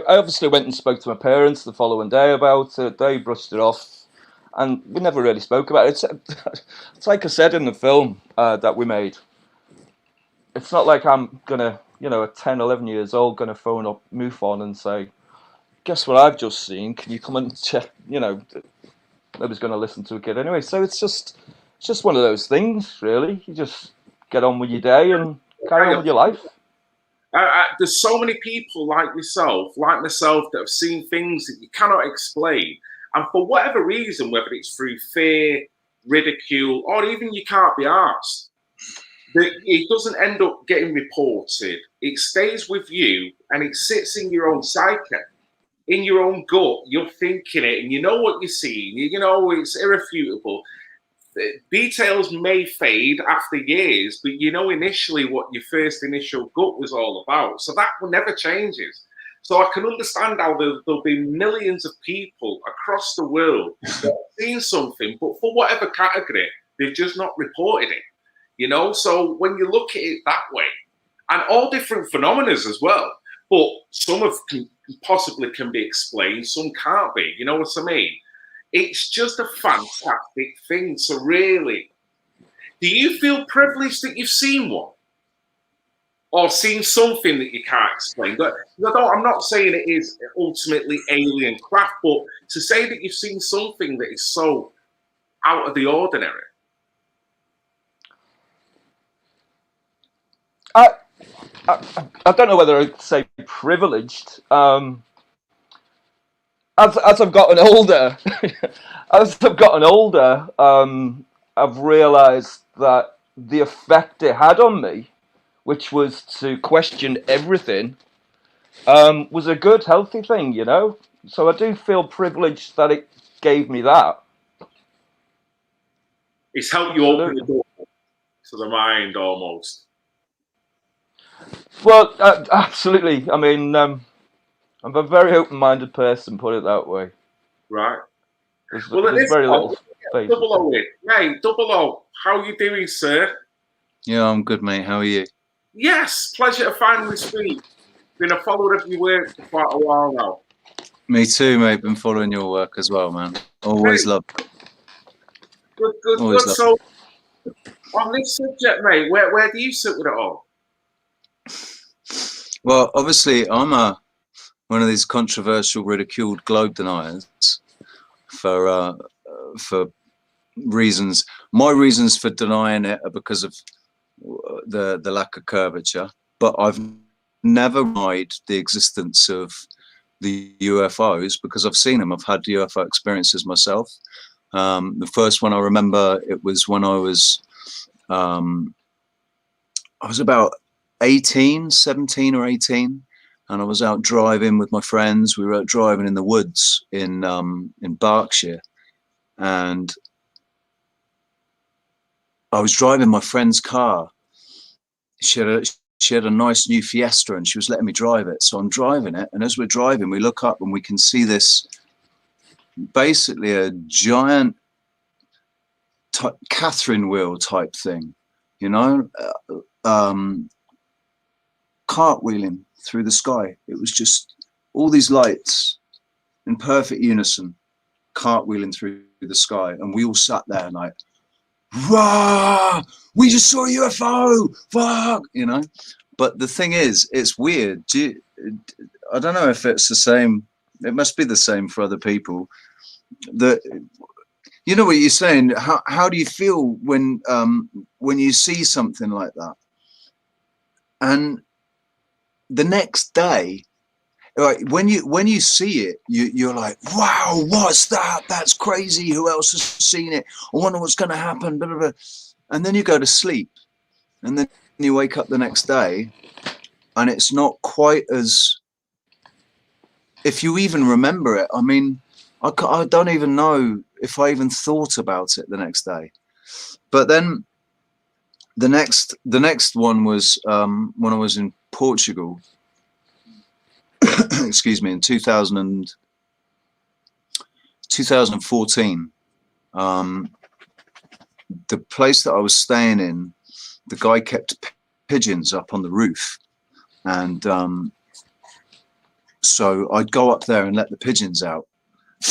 obviously went and spoke to my parents the following day about it. They brushed it off, and we never really spoke about it. It's like I said in the film that we made. It's not like I'm gonna, you know, at 10, 11 years old, gonna phone up MUFON and say, "Guess what I've just seen? Can you come and check?" You know, nobody's gonna listen to a kid anyway. So it's just one of those things, really. You just get on with your day and carry on with your life. There's so many people like yourself, like myself, that have seen things that you cannot explain. And for whatever reason, whether it's through fear, ridicule, or even you can't be asked, it doesn't end up getting reported. It stays with you and it sits in your own psyche, in your own gut. You're thinking it and you know what you're seeing. You know it's irrefutable. Details may fade after years, but you know initially what your first initial gut was all about. So that never changes. So I can understand how there'll be millions of people across the world that have seen something, but for whatever category, they've just not reported it. You know, so when you look at it that way, and all different phenomena as well, but some of possibly can be explained, some can't be. You know what I mean? It's just a fantastic thing. So really, do you feel privileged that you've seen one? Or seen something that you can't explain? I'm not saying it is ultimately alien craft, but to say that you've seen something that is so out of the ordinary. I don't know whether I'd say privileged. As I've gotten older, I've realised that the effect it had on me, which was to question everything, was a good, healthy thing, you know? So I do feel privileged that it gave me that. It's helped you open the door to the mind, almost. Well, absolutely. I mean, I'm a very open-minded person, put it that way. Right. There's very little space. Double O in. Right, Double O. How are you doing, sir? Yeah, I'm good, mate. How are you? Yes, pleasure to finally speak. Been a follower of your work for quite a while now. Me too, mate. Been following your work as well, man. Always love. Good. So, on this subject, mate, where do you sit with it all? Well, obviously, I'm one of these controversial, ridiculed globe deniers for reasons. My reasons for denying it are because of the lack of curvature, but I've never denied the existence of the UFOs because I've seen them. I've had UFO experiences myself. The first one I remember, it was when I was about 17 or 18, and I was out driving with my friends. We were out driving in the woods in Berkshire, and I was driving my friend's car. She had a nice new Fiesta, and she was letting me drive it. So I'm driving it, and as we're driving, we look up and we can see this, basically a giant Catherine wheel type thing, you know, cartwheeling through the sky. It was just all these lights in perfect unison, cartwheeling through the sky, and we all sat there like, "Rah! We just saw a UFO! Fuck!" You know. But the thing is, it's weird. I don't know if it's the same. It must be the same for other people. That, you know what you're saying. How do you feel when you see something like that? And the next day, like when you see it, you're like, "Wow, what's that? That's crazy. Who else has seen it? I wonder what's going to happen." Blah, blah, blah. And then you go to sleep, and then you wake up the next day, and it's not quite as, if you even remember it. I mean, I don't even know if I even thought about it the next day. But then the next one was when I was in Portugal. Excuse me, in 2014. The place that I was staying in, the guy kept pigeons up on the roof, and so I'd go up there and let the pigeons out,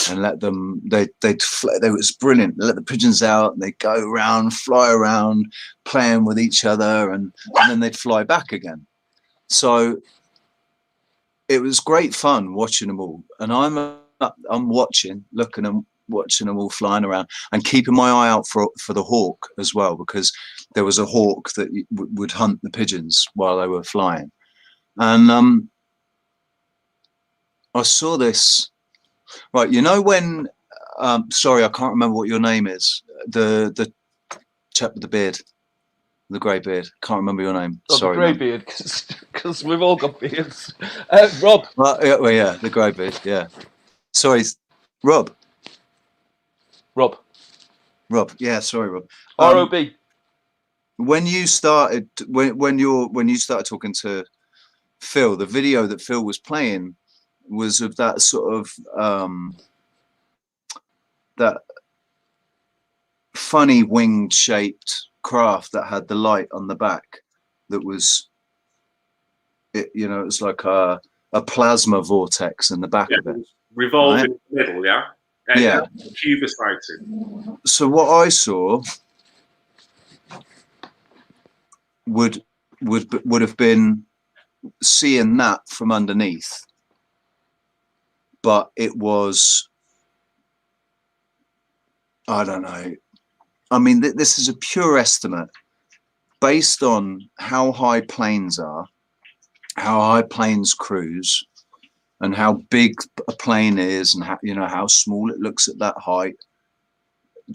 and let them. They was brilliant. They let the pigeons out, and they go around, fly around, playing with each other, and then they'd fly back again. So it was great fun watching them all, and I'm watching, looking and watching them all flying around, and keeping my eye out for the hawk as well, because there was a hawk that would hunt the pigeons while they were flying. And I saw this, right, you know when, sorry, I can't remember what your name is, the chap with the beard, the grey beard, can't remember your name. Oh, sorry, the grey beard, because we've all got beards. Rob. Well, yeah, the grey beard, yeah. Sorry, Rob. Yeah, sorry, Rob. R-O-B. When you started, when you started talking to Phil, the video that Phil was playing was of that sort of that funny winged shaped craft that had the light on the back. That was, it, you know, it was like a plasma vortex in the back of it. Revolving right? in the middle, yeah? And Yeah. Cuba sighting. So what I saw would have been seeing that from underneath, but it was, I don't know. I mean, this is a pure estimate based on how high planes are, how high planes cruise, and how big a plane is, and how, you know, how small it looks at that height.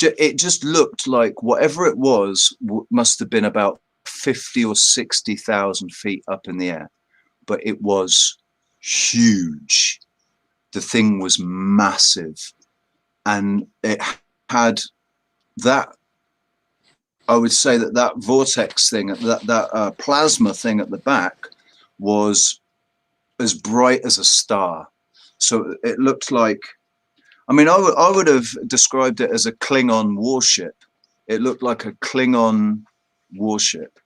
It just looked like whatever it was must have been about 50 or 60,000 feet up in the air, but it was huge. The thing was massive, and it had that, I would say that vortex thing, that plasma thing at the back was as bright as a star. So it looked like, I mean, I would have described it as a Klingon warship. It looked like a Klingon warship.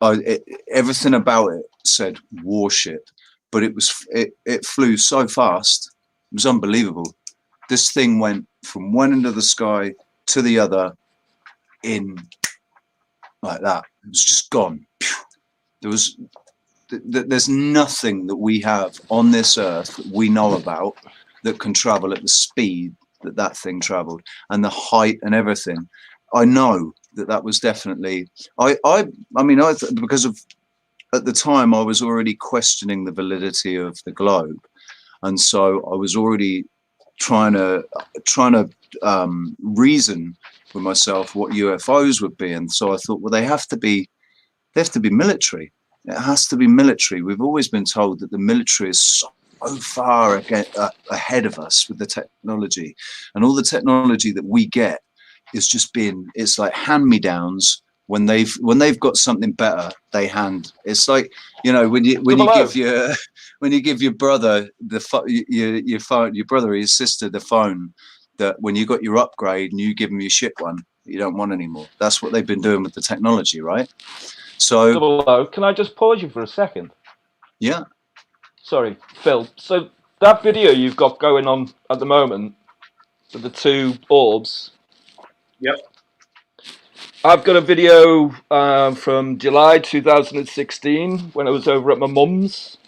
Everything about it said warship, but it flew so fast. It was unbelievable. This thing went from one end of the sky to the other in like that. It was just gone. There's nothing that we have on this earth that we know about that can travel at the speed that thing traveled, and the height and everything. I know that was definitely. Because of at the time I was already questioning the validity of the globe, and so I was already trying to reason with myself what UFOs would be, and so I thought, well, they have to be military. It has to be military. We've always been told that the military is so far ahead of us with the technology, and all the technology that we get is just it's like hand-me-downs. When they've got something better, they hand. It's like, you know, when you give your brother your phone, your brother or your sister the phone, that when you got your upgrade and you give them your shit one that you don't want anymore. That's what they've been doing with the technology, right? So, Double O, can I just pause you for a second? Yeah. Sorry, Phil. So that video you've got going on at the moment with the two orbs. Yep. I've got a video from July 2016 when I was over at my mum's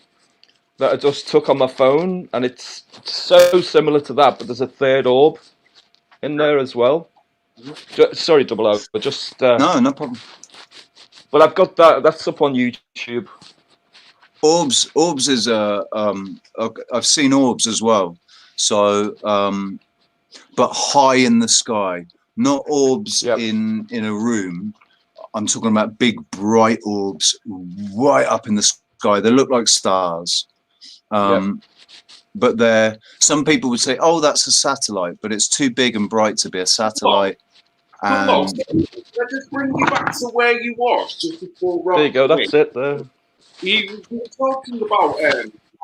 that I just took on my phone, and it's so similar to that, but there's a third orb in there as well. Sorry, Double O, but just no problem. But I've got that's up on YouTube. Orbs is I've seen orbs as well. So, but high in the sky, not orbs in a room. I'm talking about big bright orbs right up in the sky. They look like stars. But some people would say, oh, that's a satellite, but it's too big and bright to be a satellite. Let's just bring you back to where you was just before Rob. There you go, that's it there. You were talking about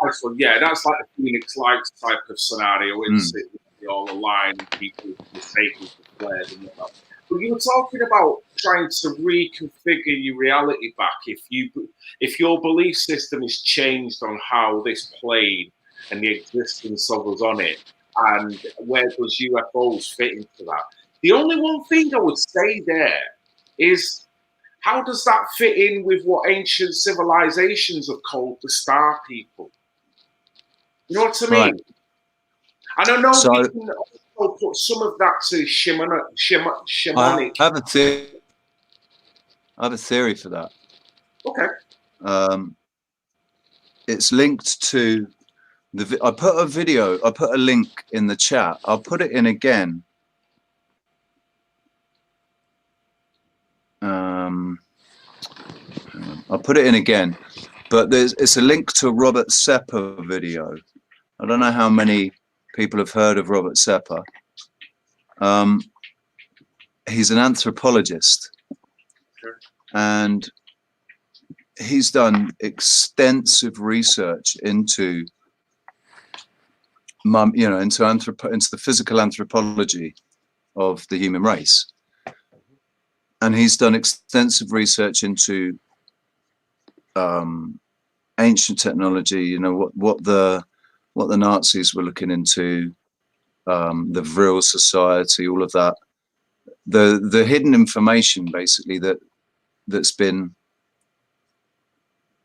that's like a Phoenix Lights type of scenario, isn't it? They all align and people mistaken for flares and whatnot. But you were talking about trying to reconfigure your reality back if your belief system is changed on how this played and the existence of us on it, and where does UFOs fit into that? The only one thing I would say there is, how does that fit in with what ancient civilizations have called the star people? You know what I mean? Right. And I know we can also put some of that to shamanic. I have a theory for that. Okay. It's linked to I put a link in the chat. I'll put it in again. I'll put it in again, but it's a link to a Robert Sepper video. I don't know how many people have heard of Robert Sepper. He's an anthropologist, and he's done extensive research into into the physical anthropology of the human race. And he's done extensive research into ancient technology. You know what the Nazis were looking into, the Vril Society, all of that. The hidden information, basically,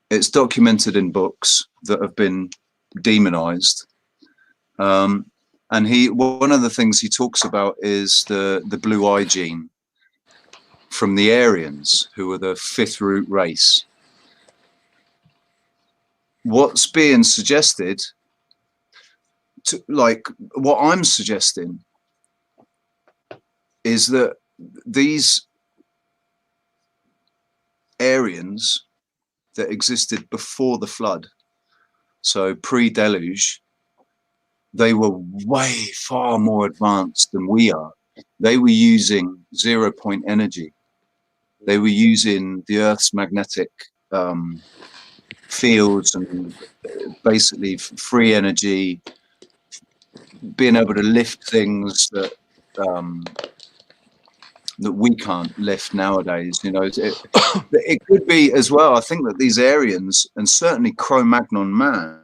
it's documented in books that have been demonized. And one of the things he talks about is the blue eye gene from the Aryans, who were the fifth root race. What's being suggested, what I'm suggesting, is that these Aryans that existed before the flood, so pre-deluge, they were way far more advanced than we are. They were using 0-point energy. They were using the Earth's magnetic fields and basically free energy, being able to lift things that we can't lift nowadays. You know, it could be as well. I think that these Aryans, and certainly Cro-Magnon man,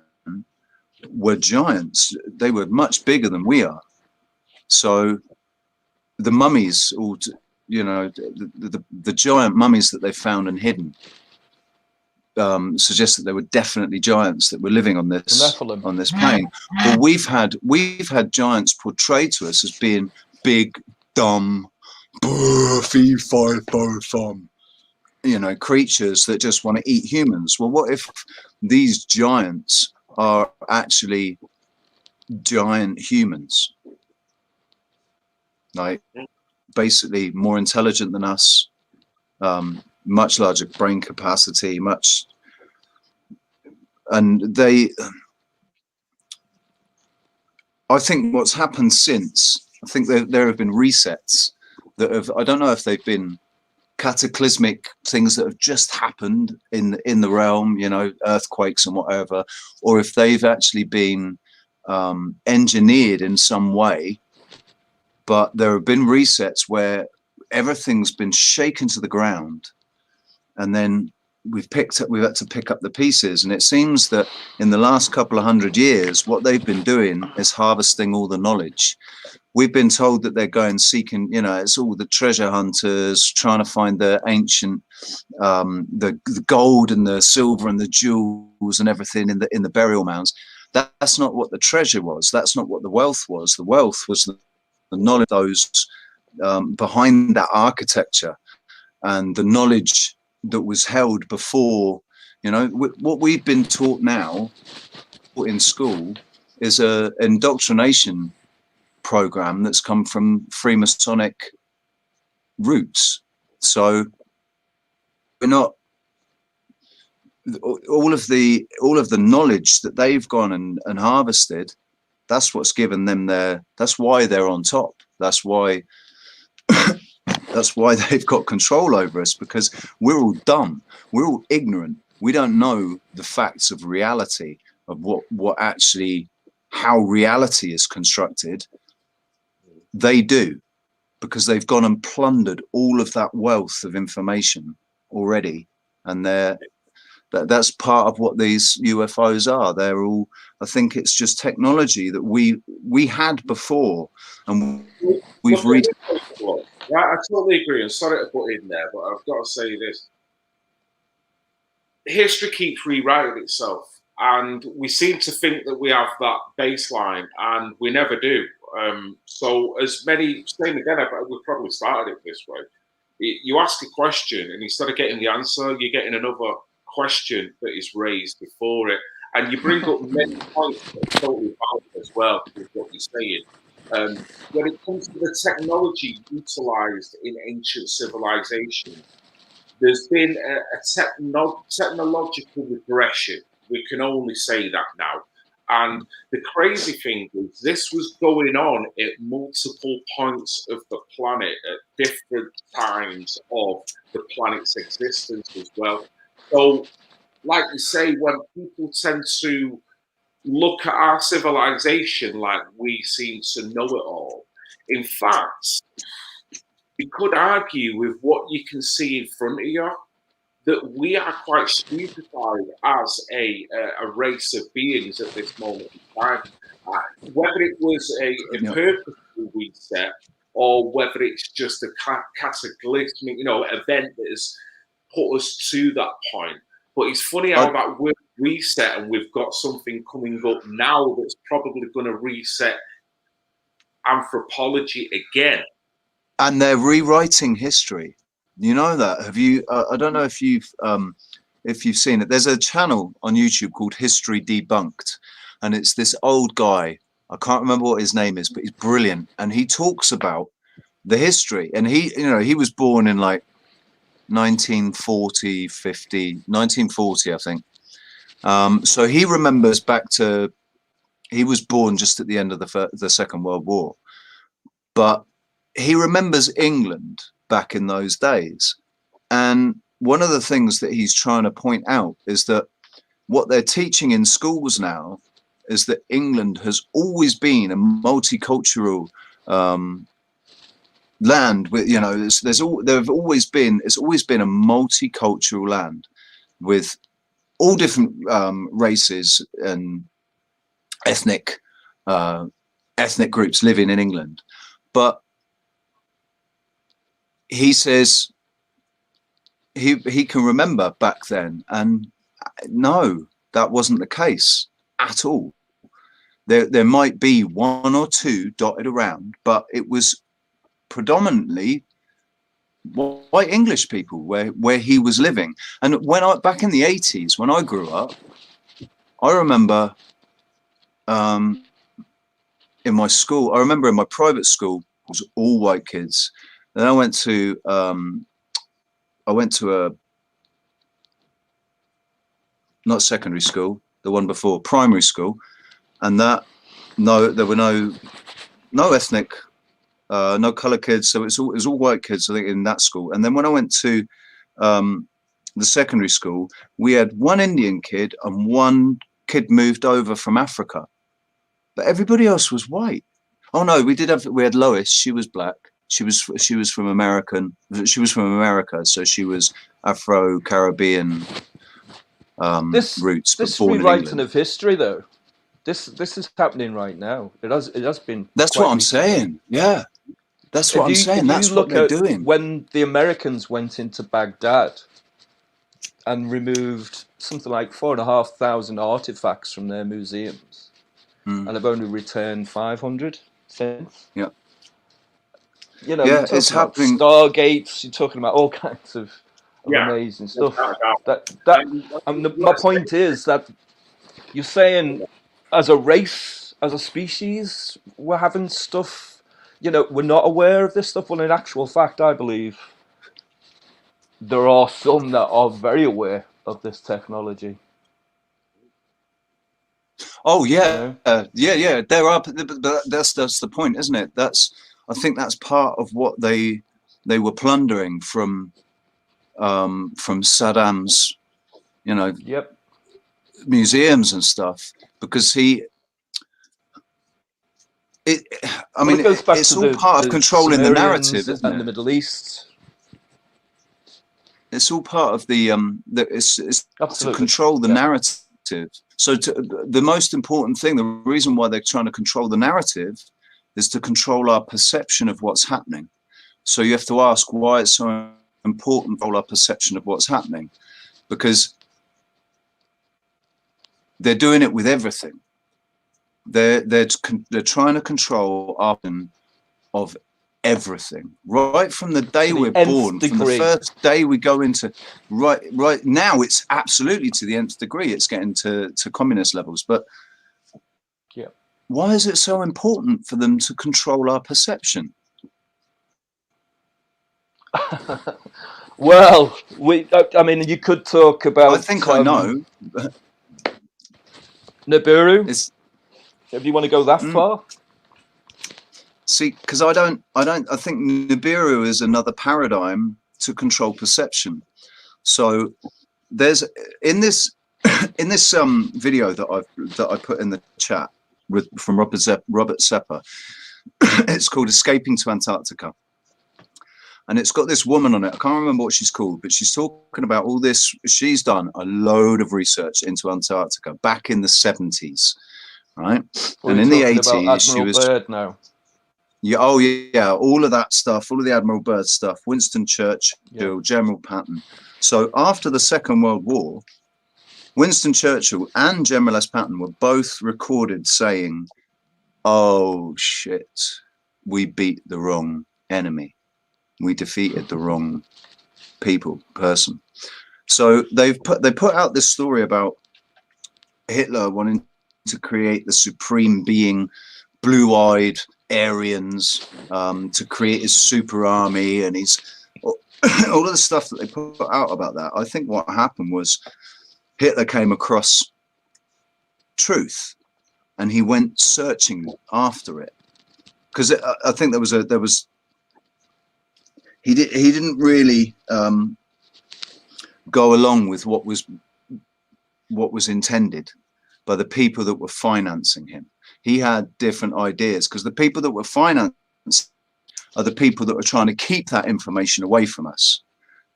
were giants. They were much bigger than we are. So the mummies, the giant mummies that they found and hidden, suggest that they were definitely giants that were living on this plane. But we've had giants portrayed to us as being big, dumb, fee, fi, fo, fum, you know, creatures that just want to eat humans. Well, what if these giants are actually giant humans? Like, basically more intelligent than us, much larger brain capacity, and I think what's happened since, I think there have been resets that have, I don't know if they've been cataclysmic things that have just happened in the realm, you know, earthquakes and whatever, or if they've actually been engineered in some way. But there have been resets where everything's been shaken to the ground, and then we've had to pick up the pieces. And it seems that in the last couple of 100 years, what they've been doing is harvesting all the knowledge. We've been told that they're going seeking, you know, it's all the treasure hunters trying to find the ancient, the gold and the silver and the jewels and everything in the burial mounds. That's not what the treasure was. That's not what the wealth was. The wealth was the knowledge of those behind that architecture, and the knowledge that was held before. You know, what we've been taught now in school is a indoctrination program that's come from Freemasonic roots. So we're not, all of the knowledge that they've gone and harvested, that's what's given them that's why they're on top. That's why they've got control over us, because we're all dumb. We're all ignorant. We don't know the facts of reality, of what actually, how reality is constructed. They do, because they've gone and plundered all of that wealth of information already. And that's part of what these UFOs are. They're all, I think it's just technology that we had before, and we've read. Yeah, I totally agree. I'm sorry to put in there, but I've got to say this. History keeps rewriting itself, and we seem to think that we have that baseline, and we never do. So as many, same again, we probably started it this way. You ask a question, and instead of getting the answer, you're getting another question that is raised before it. And you bring up many points that are totally valid as well with what you're saying. When it comes to the technology utilized in ancient civilization, there's been a technological regression. We can only say that now. And the crazy thing is, this was going on at multiple points of the planet at different times of the planet's existence as well. So, like you say, when people tend to look at our civilization like we seem to know it all, in fact, we could argue with what you can see in front of you that we are quite stupefied as a race of beings at this moment in time. Whether it was a purposeful reset, or whether it's just a cataclysmic, event that has put us to that point. But it's funny how that word reset, and we've got something coming up now that's probably going to reset anthropology again. And they're rewriting history. You know that? Have you? I don't know if you've seen it. There's a channel on YouTube called History Debunked, and it's this old guy. I can't remember what his name is, but he's brilliant, and he talks about the history. And he was born in like 1940, I think. So he remembers back to, he was born just at the end of the Second World War, but he remembers England back in those days. And one of the things that he's trying to point out is that what they're teaching in schools now is that England has always been a multicultural land. With it's always been a multicultural land with all different races and ethnic groups living in England. But he says he can remember back then, and no, that wasn't the case at all. There might be one or two dotted around, but it was predominantly white English people where he was living. And back in the 80s, when I grew up, I remember in my school, I remember in my private school, it was all white kids. Then I went to a, not secondary school, the one before, primary school, and there were no ethnic, no color kids, so it was all white kids, I think, in that school. And then when I went to the secondary school, we had one Indian kid and one kid moved over from Africa, but everybody else was white. Oh no, we had Lois. She was black. She was from America, so she was Afro-Caribbean roots. This rewriting of history, though, this is happening right now. It has been. That's what I'm saying. Yeah, that's what I'm saying. That's what they're doing. When the Americans went into Baghdad and removed something like 4,500 artifacts from their museums, and have only returned 500 since. Yeah. You know, yeah, it's happening. Stargates. You're talking about all kinds of amazing stuff. My point is that you're saying, as a race, as a species, we're having stuff. You know, we're not aware of this stuff. Well, in actual fact, I believe there are some that are very aware of this technology. Oh yeah, yeah. There are, but that's the point, isn't it? I think that's part of what they were plundering from Saddam's, museums and stuff, because it's all part of controlling the narrative, isn't it? And the Middle East. It's all part of it's to control the narrative. So the most important thing, the reason why they're trying to control the narrative, is to control our perception of what's happening. So you have to ask why it's so important to control our perception of what's happening, because they're doing it with everything. They're trying to control our perception of everything, right from the day we're born, from the first day we go into right now. It's absolutely to the nth degree. It's getting to communist levels, but why is it so important for them to control our perception? Well, I mean, you could talk about. I think I know. Nibiru. If you want to go that far. See, because I think Nibiru is another paradigm to control perception. So there's in this video that I put in the chat from Robert Sepper. It's called Escaping to Antarctica, and it's got this woman on it. I can't remember what she's called, but she's talking about all this. She's done a load of research into Antarctica back in the 70s, right? And in the 80s, she was. Byrd now. Yeah, oh yeah, all of that stuff, all of the Admiral Byrd stuff, Winston Churchill, General Patton. So after the Second World War, Winston Churchill and General S. Patton were both recorded saying, "Oh shit, we beat the wrong enemy. We defeated the wrong person." So they put out this story about Hitler wanting to create the supreme being, blue-eyed Aryans, to create his super army, and all of the stuff that they put out about that. I think what happened was Hitler came across truth, and he went searching after it, because I think he didn't really go along with what was intended by the people that were financing him. He had different ideas, because the people that were financed are the people that were trying to keep that information away from us.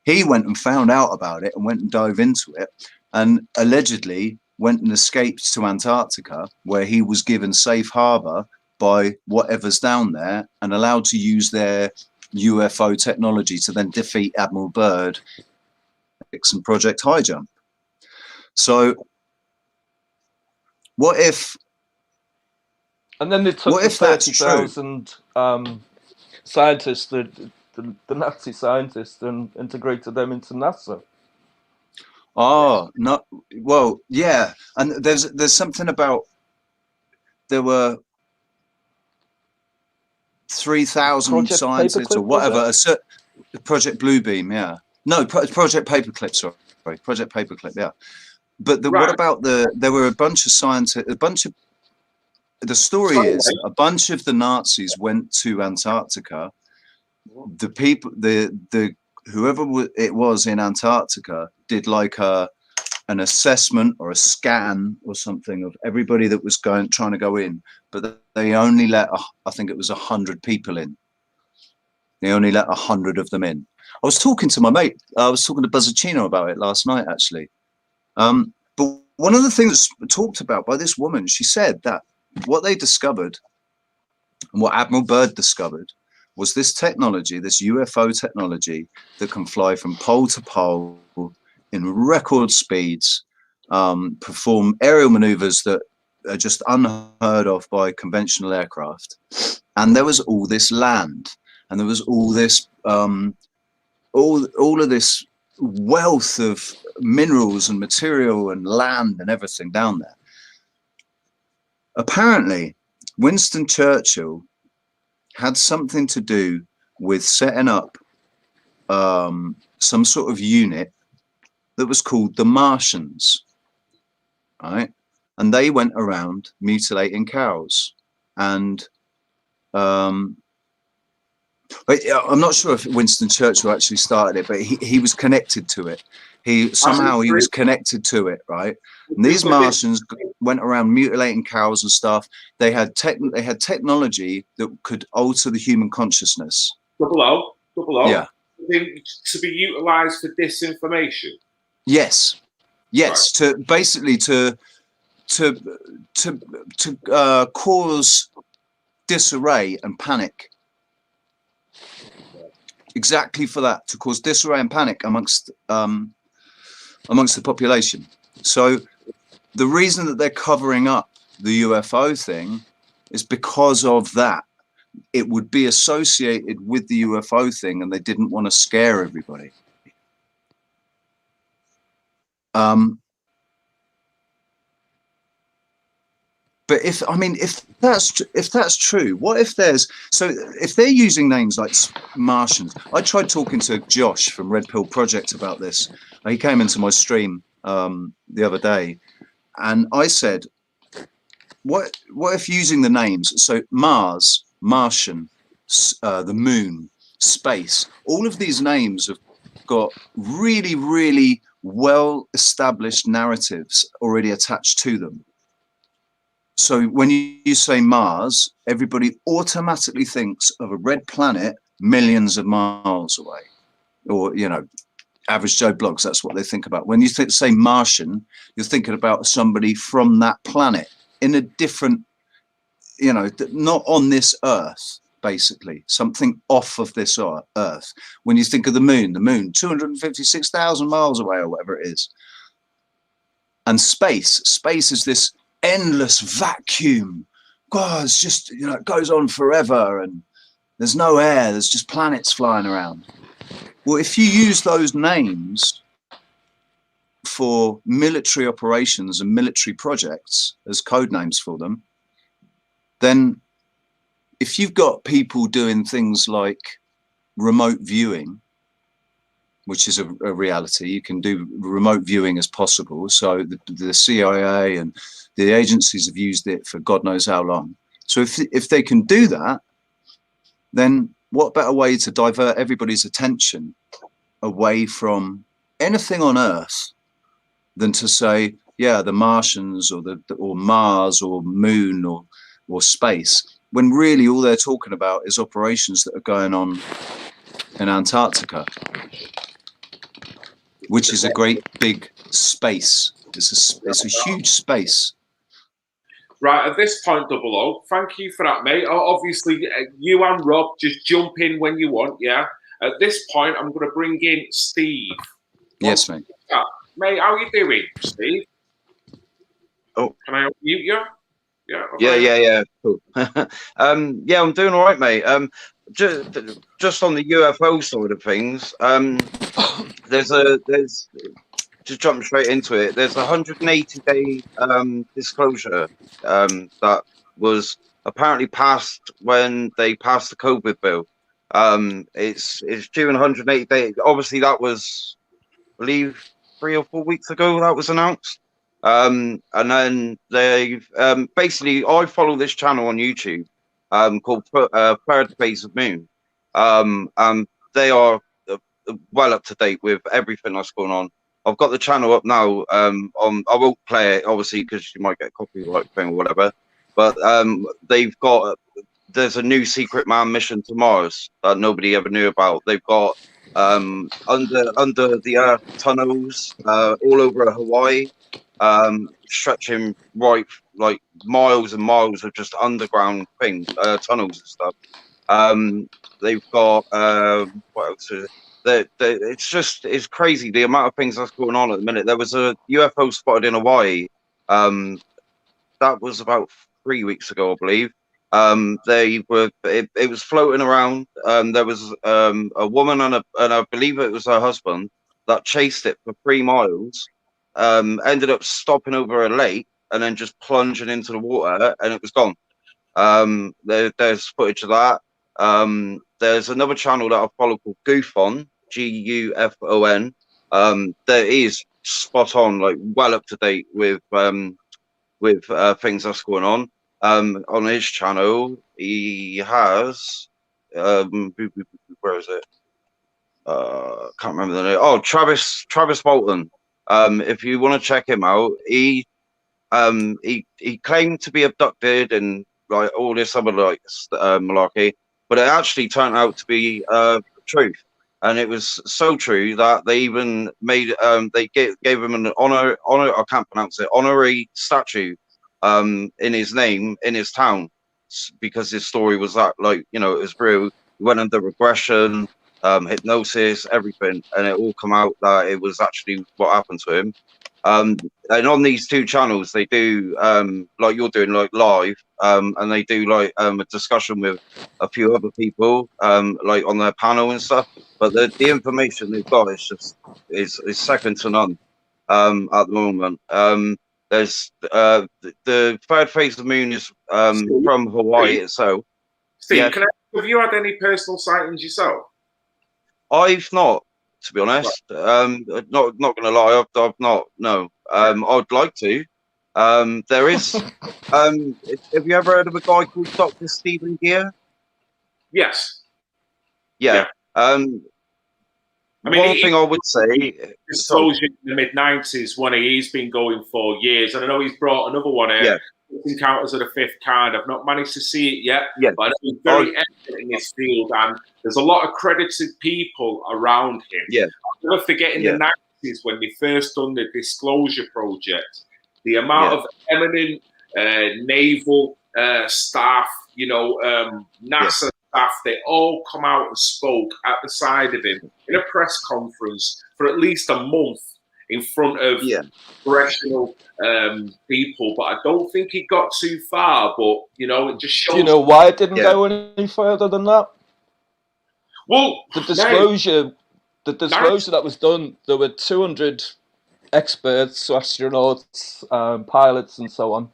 He went and found out about it and went and dove into it, and allegedly went and escaped to Antarctica, where he was given safe harbor by whatever's down there and allowed to use their UFO technology to then defeat Admiral Byrd and Project High Jump. So what if? And then they took the 30,000 scientists that the Nazi scientists and integrated them into NASA. Oh, no. Well, yeah. And there's something about, there were 3,000 Project scientists or Paperclip, whatever. was Project Bluebeam, yeah. No, Project Paperclip, sorry. Project Paperclip, yeah. But what about there were a bunch of scientists, the story is a bunch of the Nazis went to Antarctica. The people, whoever it was in Antarctica did like an assessment or a scan or something of everybody that was trying to go in, but they only let, I think it was 100 people in. They only let 100 of them in. I was talking to my mate, I was talking to Buzzacino about it last night, actually. But one of the things talked about by this woman, she said that what they discovered and what Admiral Byrd discovered was this technology, this UFO technology that can fly from pole to pole in record speeds, perform aerial maneuvers that are just unheard of by conventional aircraft. And there was all this land, and there was all this, all of this wealth of minerals and material and land and everything down there. Apparently, Winston Churchill had something to do with setting up some sort of unit that was called the Martians, right? And they went around mutilating cows. And I'm not sure if Winston Churchill actually started it, but he was connected to it. He was connected to it, right? And these Martians went around mutilating cows and stuff. They had technology that could alter the human consciousness. Double O. Yeah. To be utilized for disinformation. Yes. Yes. Right. To basically to cause disarray and panic. Exactly for that, to cause disarray and panic amongst the population. So the reason that they're covering up the UFO thing is because of that. It would be associated with the UFO thing, and they didn't want to scare everybody. But if that's true, what if if they're using names like Martians? I tried talking to Josh from Red Pill Project about this. He came into my stream the other day, and I said, what if using the names, so Mars, Martian, the moon, space, all of these names have got really, really well established narratives already attached to them. So when you say Mars, everybody automatically thinks of a red planet millions of miles away, or, you know, average Joe blogs, that's what they think about. When you say Martian, you're thinking about somebody from that planet in a different, you know, not on this Earth, basically, something off of this Earth. When you think of the moon, 256,000 miles away or whatever it is. And space is this endless vacuum. God, it's just, you know, it goes on forever and there's no air, there's just planets flying around. Well, if you use those names for military operations and military projects as code names for them, then if you've got people doing things like remote viewing, which is a reality, you can do remote viewing as possible. So the CIA and the agencies have used it for God knows how long. So if they can do that, then what better way to divert everybody's attention away from anything on Earth than to say, yeah, the Martians or Mars or moon or space, when really all they're talking about is operations that are going on in Antarctica, which is a great big space. It's a huge space. Right, at this point, Double O, thank you for that, mate. Obviously, you and Rob, just jump in when you want, yeah? At this point, I'm going to bring in Steve. Yes, mate. Mate, how are you doing, Steve? Oh. Can I unmute you? Yeah. Yeah. Cool. Yeah, I'm doing all right, mate. Just on the UFO side of things, there's just jumping straight into it. There's a 180-day disclosure that was apparently passed when they passed the COVID bill. It's due in 180 days. Obviously, that was, I believe, 3 or 4 weeks ago that was announced. And then they've basically, I follow this channel on YouTube called Third Phase of Moon. And they are well up to date with everything that's going on. I've got the channel up now. I won't play it, obviously, because you might get a copyright thing or whatever. But there's a new secret man mission to Mars that nobody ever knew about. They've got under the earth tunnels all over Hawaii, stretching right like miles and miles of just underground things, tunnels and stuff. They've got what else is it? It's crazy the amount of things that's going on at the minute. There was a UFO spotted in Hawaii. That was about 3 weeks ago, I believe. It was floating around. There was a woman and I believe it was her husband that chased it for 3 miles. Ended up stopping over a lake and then just plunging into the water, and it was gone. There's footage of that. There's another channel that I follow called Gufon, Gufon. That is spot on, like well up to date with things that's going on. On his channel, he has where is it? Can't remember the name. Oh, Travis Bolton. If you want to check him out, he claimed to be abducted and like all this other like malarkey, but it actually turned out to be truth, and it was so true that they even made they gave him an honor I can't pronounce it, honorary statue in his name in his town, because his story was that, like, you know, it was real. He went under regression, hypnosis, everything, and it all come out that it was actually what happened to him. And on these 2 channels, they do like you're doing, like live, and they do like a discussion with a few other people, like on their panel and stuff. But the information they've got is second to none at the moment. There's the Third Phase of the Moon is from Hawaii itself. Steve, Yeah. have you had any personal sightings yourself? I've not, to be honest. Not gonna lie, I've not. No. I'd like to. There is. Have you ever heard of a guy called Dr. Stephen Gear? Yes. Yeah. I mean, one thing I would say, disclosure in the mid-90s, one he's been going for years, and I know he's brought another one here. Yeah. Encounters of the Fifth Kind. I've not managed to see it yet, Yeah. but I know he's very excellent in his field, and there's a lot of credited people around him. Yeah. I'll never forget in Yeah. the 90s when they first done the Disclosure Project, the amount of eminent naval staff, you know, NASA staff, they all come out and spoke at the side of him in a press conference for at least a month in front of congressional people. But I don't think he got too far. But, you know, it just shows. Do you know why it didn't go any further than that? Well, the disclosure that was done, there were 200 experts, astronauts, pilots, and so on.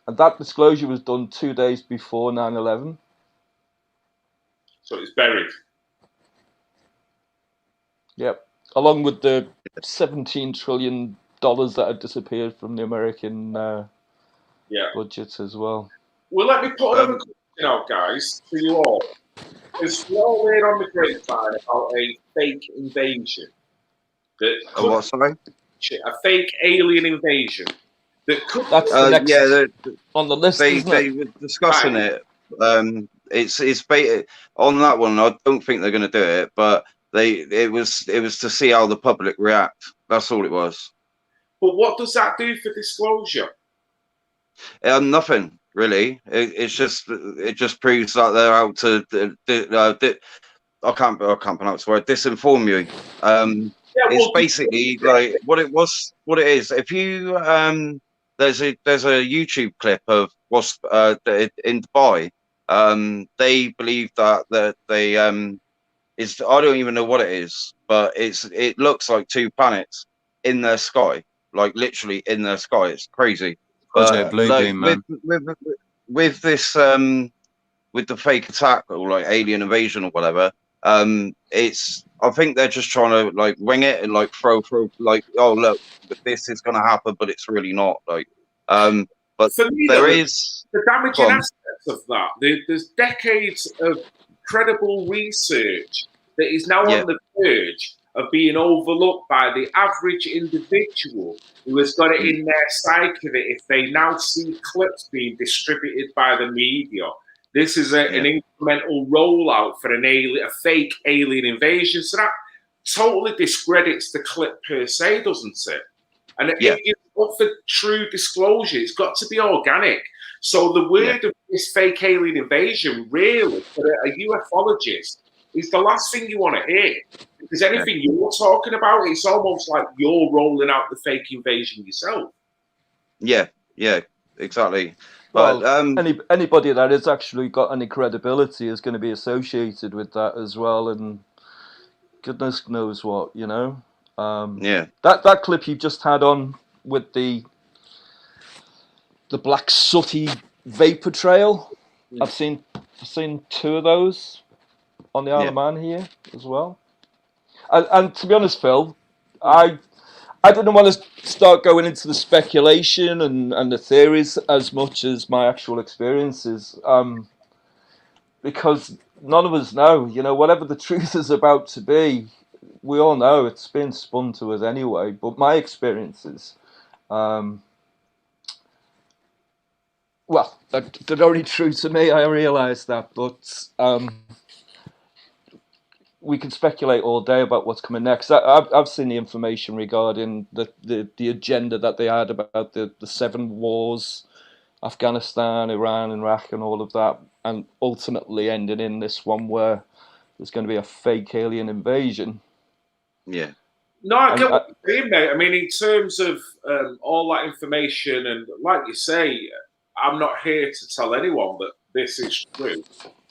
And that disclosure was done 2 days before 9/11. So it's buried. Yep. Along with the $17 trillion that had disappeared from the American budget as well. Well, let me put another question out, guys, to you all. There's no word on the grapevine about a fake invasion. What, sorry? A fake alien invasion. That could on the list. They were discussing it. It's on that one. I don't think they're going to do it, but it was to see how the public react. That's all it was. But what does that do for disclosure? Nothing really. It just proves that they're out to. I can't pronounce the word. Disinform you. It's basically like what it is. If you there's a YouTube clip of what's in Dubai. They believe that they is, I don't even know what it is, but it looks like two planets in their sky, like literally in their sky. It's crazy. Project Blue Beam, man. With this with the fake attack or like alien invasion or whatever, I think they're just trying to like wing it and like throw like, oh look, this is gonna happen, but it's really not. Like but for me, there though, is the damaging aspects of that. There's decades of credible research that is now on the verge of being overlooked by the average individual who has got it in their psyche that if they now see clips being distributed by the media, this is an incremental rollout for a fake alien invasion. So that totally discredits the clip per se, doesn't it? And if it's up for true disclosure, it's got to be organic. So the word of this fake alien invasion, really, for a ufologist, is the last thing you want to hear. Because anything you're talking about, it's almost like you're rolling out the fake invasion yourself. Yeah, exactly. Well, But anybody that has actually got any credibility is going to be associated with that as well, and goodness knows what, you know. That clip you just had on with the black sooty vapor trail, I've seen two of those on the Isle of Man here as well. And to be honest, Phil, I didn't want to start going into the speculation and the theories as much as my actual experiences, because none of us know, you know, whatever the truth is about to be, we all know it's been spun to us anyway. But my experiences, well, they're only true to me, I realise that, but we can speculate all day about what's coming next. I've seen the information regarding the agenda that they had about the 7 wars, Afghanistan, Iran, Iraq, and all of that, and ultimately ending in this one where there's going to be a fake alien invasion. No, I get what you're saying, mate. I mean, in terms of all that information, and like you say, I'm not here to tell anyone that this is true.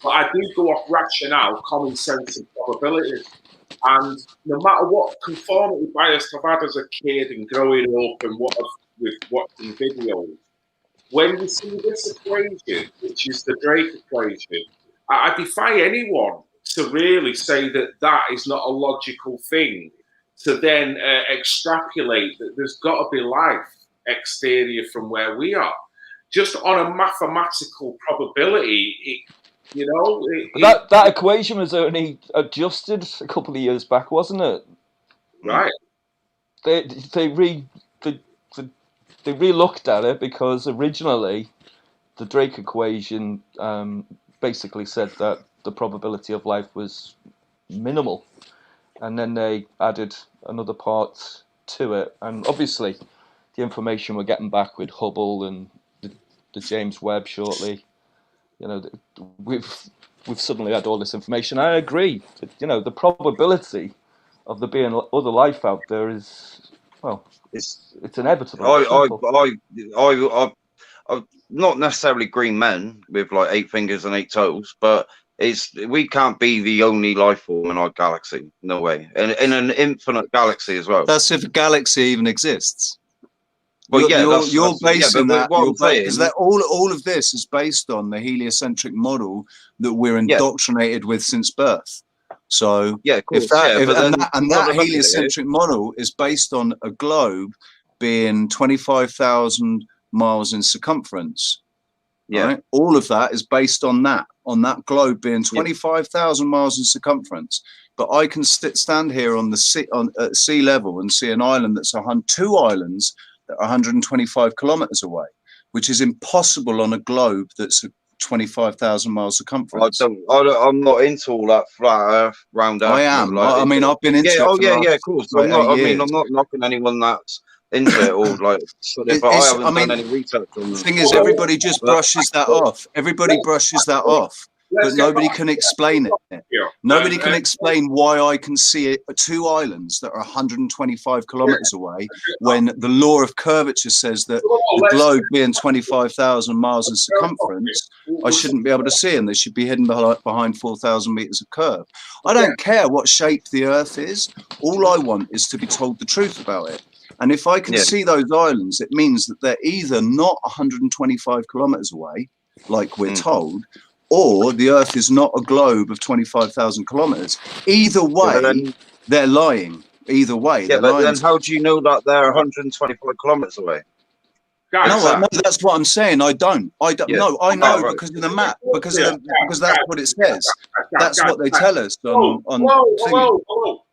But I do go off rationale, common sense, and probabilities. And no matter what conformity bias I've had as a kid and growing up and with watching videos, when you see this equation, which is the Drake equation, I defy anyone to really say that that is not a logical thing to then extrapolate that there's got to be life exterior from where we are. Just on a mathematical probability, you know, that equation was only adjusted a couple of years back, wasn't it? Right. They re-looked at it because originally the Drake equation basically said that the probability of life was minimal, and then they added another part to it, and obviously the information we're getting back with Hubble and the James Webb shortly, you know, we've suddenly had all this information. I agree that, you know, the probability of there being other life out there is, well, it's inevitable. I'm not necessarily green men with like 8 fingers and 8 toes, but we can't be the only life form in our galaxy. No way. And in an infinite galaxy as well. That's if a galaxy even exists. Well, you're basing that because that all of this is based on the heliocentric model that we're indoctrinated with since birth. So that heliocentric model is based on a globe being 25,000 miles in circumference. Right? All of that is based on that globe being 25,000 miles in circumference. But I can stand here on the at sea level and see an island that's 2 islands 125 kilometers away, which is impossible on a globe that's 25,000 miles circumference. I'm not into all that flat Earth round. I am. I mean, I've been into it. Of course. I'm not knocking anyone that's into it or like. But I haven't done any research on the thing is, everybody just brushes that off. Everybody brushes that off. but nobody can explain it. Nobody can explain why I can see two islands that are 125 kilometers away when the law of curvature says that the globe being 25,000 miles in circumference, I shouldn't be able to see them. They should be hidden behind 4,000 meters of curve. I don't care what shape the Earth is. All I want is to be told the truth about it. And if I can see those islands, it means that they're either not 125 kilometers away, like we're told, or the Earth is not a globe of 25,000 kilometers. Either way, they're lying. Either way, Yeah, but then how do you know that they're 125 kilometers away? No, that's what I'm saying. I don't. Yeah. No, I know Oh, right. because of the map. Because that's what it says. That's what they tell us on. Whoa.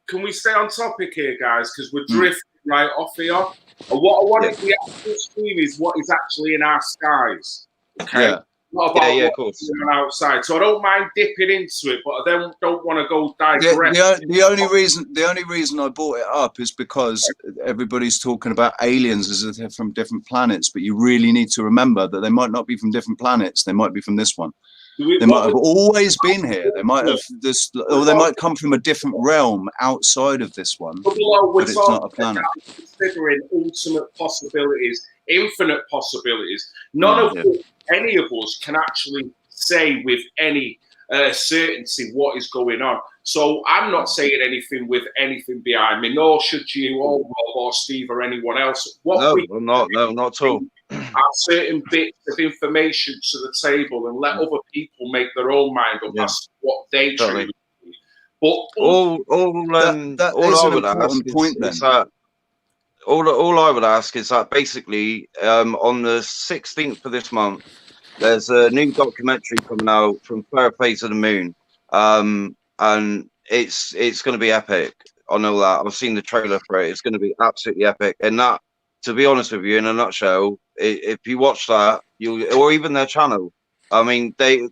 Can we stay on topic here, guys? Because we're drifting right off here. And what I wanted the actual stream is what is actually in our skies. Okay. Yeah. Not about of course. what's going on outside. So I don't mind dipping into it, but I don't want to go digress. The only reason I brought it up is because everybody's talking about aliens as if they're from different planets, but you really need to remember that they might not be from different planets. They might be from this one. They might have always been here. They might have this, or they might come from a different realm outside of this one. But it's not a planet. Considering ultimate possibilities, infinite possibilities. None of any of us can actually say with any certainty what is going on. So I'm not saying anything with anything behind me, nor should you or Rob or Steve or anyone else. Not at all. Add certain bits of information to the table and let other people make their own mind up as to what they truly believe. But all I would ask is that basically on the 16th of this month, there's a new documentary coming out from Third Phase of the Moon, and it's going to be epic. I know that. I've seen the trailer for it. It's going to be absolutely epic. And that, to be honest with you, in a nutshell, if you watch that, or even their channel, I mean, they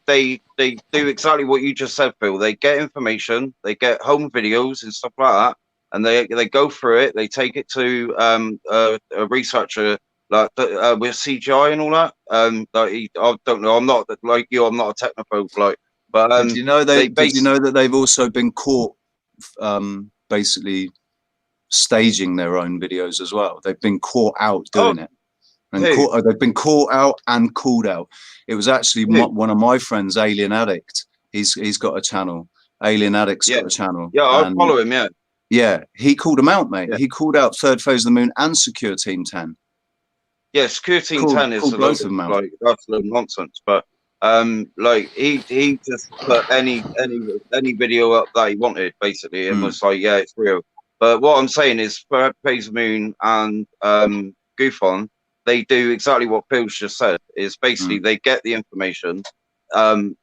do exactly what you just said, Phil. They get information, they get home videos and stuff like that, and they go through it. They take it to a researcher like with CGI and all that. I don't know. I'm not like you. I'm not a technophobe. Like, but did you know did you know that they've also been caught basically staging their own videos as well? They've been caught out doing it. And they've been caught out and called out. It was actually one of my friends, Alien Addict. He's got a channel. Alien Addict's got a channel. Yeah, I follow him. Yeah, he called them out, mate. He called out Third Phase of the Moon and Secure Team 10. Yeah, Secure Team 10 is a lot of like that's a little nonsense. But like he just put any video up that he wanted basically, and was like, yeah, it's real. But what I'm saying is, Third Phase of the Moon and Goofon, they do exactly what Phil's just said. Is basically they get the information,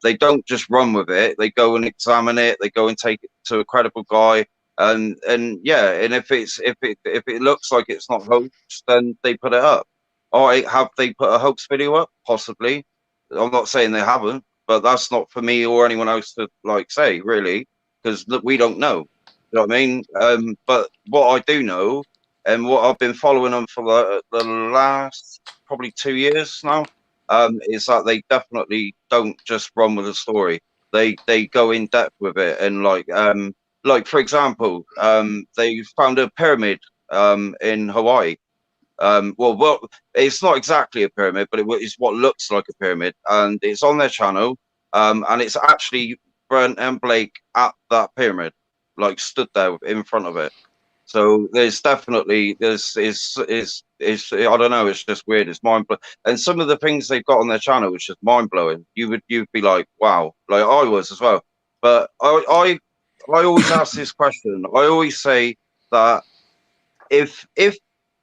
they don't just run with it. They go and examine it. They go and take it to a credible guy, and if it looks like it's not hoax, then they put it up. All right, have they put a hoax video up? Possibly. I'm not saying they haven't, but that's not for me or anyone else to like say really, because we don't know. You know what I mean? But what I do know, and what I've been following them for the last probably 2 years now, is that they definitely don't just run with a story. They go in depth with it, and like for example, they found a pyramid in Hawaii. Well, it's not exactly a pyramid, but it's what looks like a pyramid, and it's on their channel, and it's actually Brent and Blake at that pyramid, like stood there in front of it. So there's definitely is I don't know, it's just weird, it's mind blowing. And some of the things they've got on their channel is just mind blowing. You'd be like, wow, like I was as well. But I always ask this question. I always say that if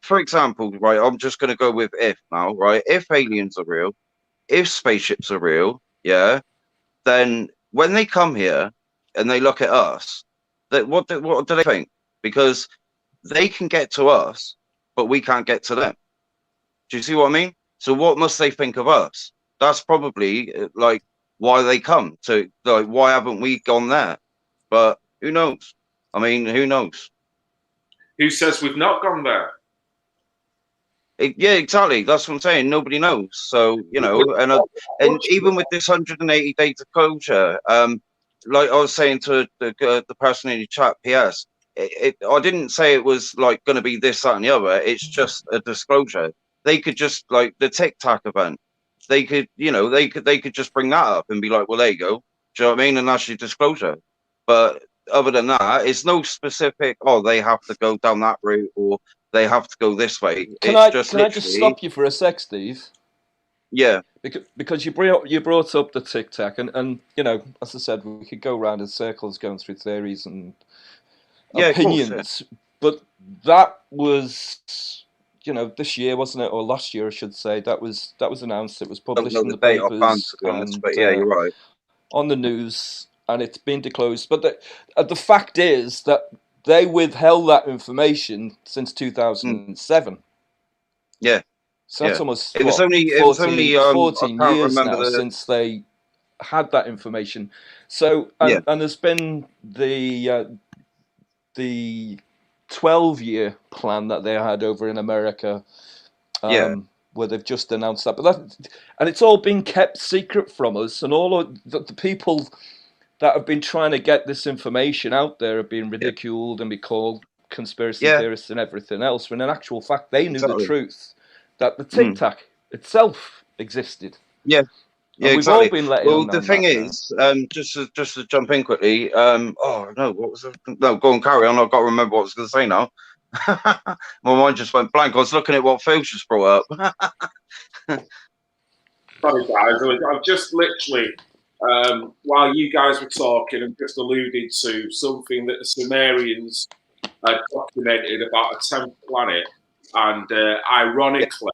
for example, right, I'm just going to go with if now, right? If aliens are real, if spaceships are real, yeah, then when they come here and they look at us, what do they think? Because they can get to us, but we can't get to them. Do you see what I mean? So what must they think of us? That's probably like why they come to, like, why haven't we gone there? But who knows? I mean, who knows? Who says we've not gone there? Yeah, exactly. That's what I'm saying. Nobody knows. So, you know, and even with this 180 day disclosure, like I was saying to the person in the chat, PS, I didn't say it was like going to be this, that, and the other. It's just a disclosure. They could just like the TikTok event. They could, you know, they could just bring that up and be like, well, there you go. Do you know what I mean? And that's your disclosure. But other than that, it's no specific. Oh, they have to go down that route or they have to go this way. Can I just stop you for a sec, Steve? Yeah. Because you brought up the Tic Tac, and you know, as I said, we could go round in circles going through theories and opinions. Course, yeah. But that was, you know, this year, wasn't it, or last year, I should say. That was announced. It was published in the papers, but yeah, you're right. On the news, and it's been disclosed. But the fact is that they withheld that information since 2007. Yeah. So that's almost it was only 14 years remember now since they had that information. So and there's been the 12-year plan that they had over in America, where they've just announced that. But and it's all been kept secret from us, and all of the people that have been trying to get this information out there have been ridiculed and be called conspiracy theorists and everything else, when in actual fact they knew the truth, that the Tic Tac itself existed. Yeah. Yeah, we've exactly. all been letting well, them the know thing that is, just to jump in quickly. Oh no, what was it? No, go on, carry on. I've got to remember what I was going to say now. My mind just went blank. I was looking at what Phil just brought up. Sorry, guys. I've just literally, while you guys were talking, I've just alluded to something that the Sumerians had documented about a 10th planet, and ironically,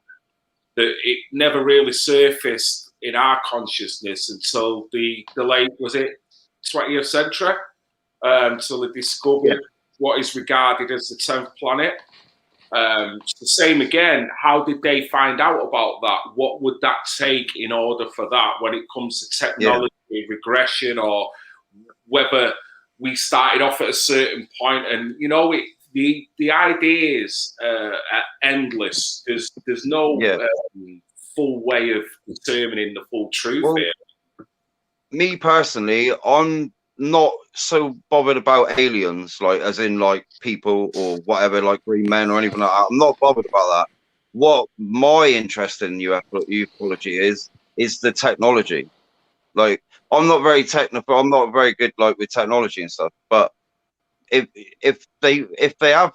that it never really surfaced in our consciousness until the late, was it 20th century? Until they discovered what is regarded as the 10th planet. It's the same again. How did they find out about that? What would that take in order for that when it comes to technology regression, or whether we started off at a certain point? And, you know, the ideas are endless. There's no full way of determining the full truth here. Me personally, I'm not so bothered about aliens, like as in like people or whatever, like green men or anything like that. I'm not bothered about that. What my interest in ufology is the technology. Like, I'm not very technical. I'm not very good like with technology and stuff. But if they have,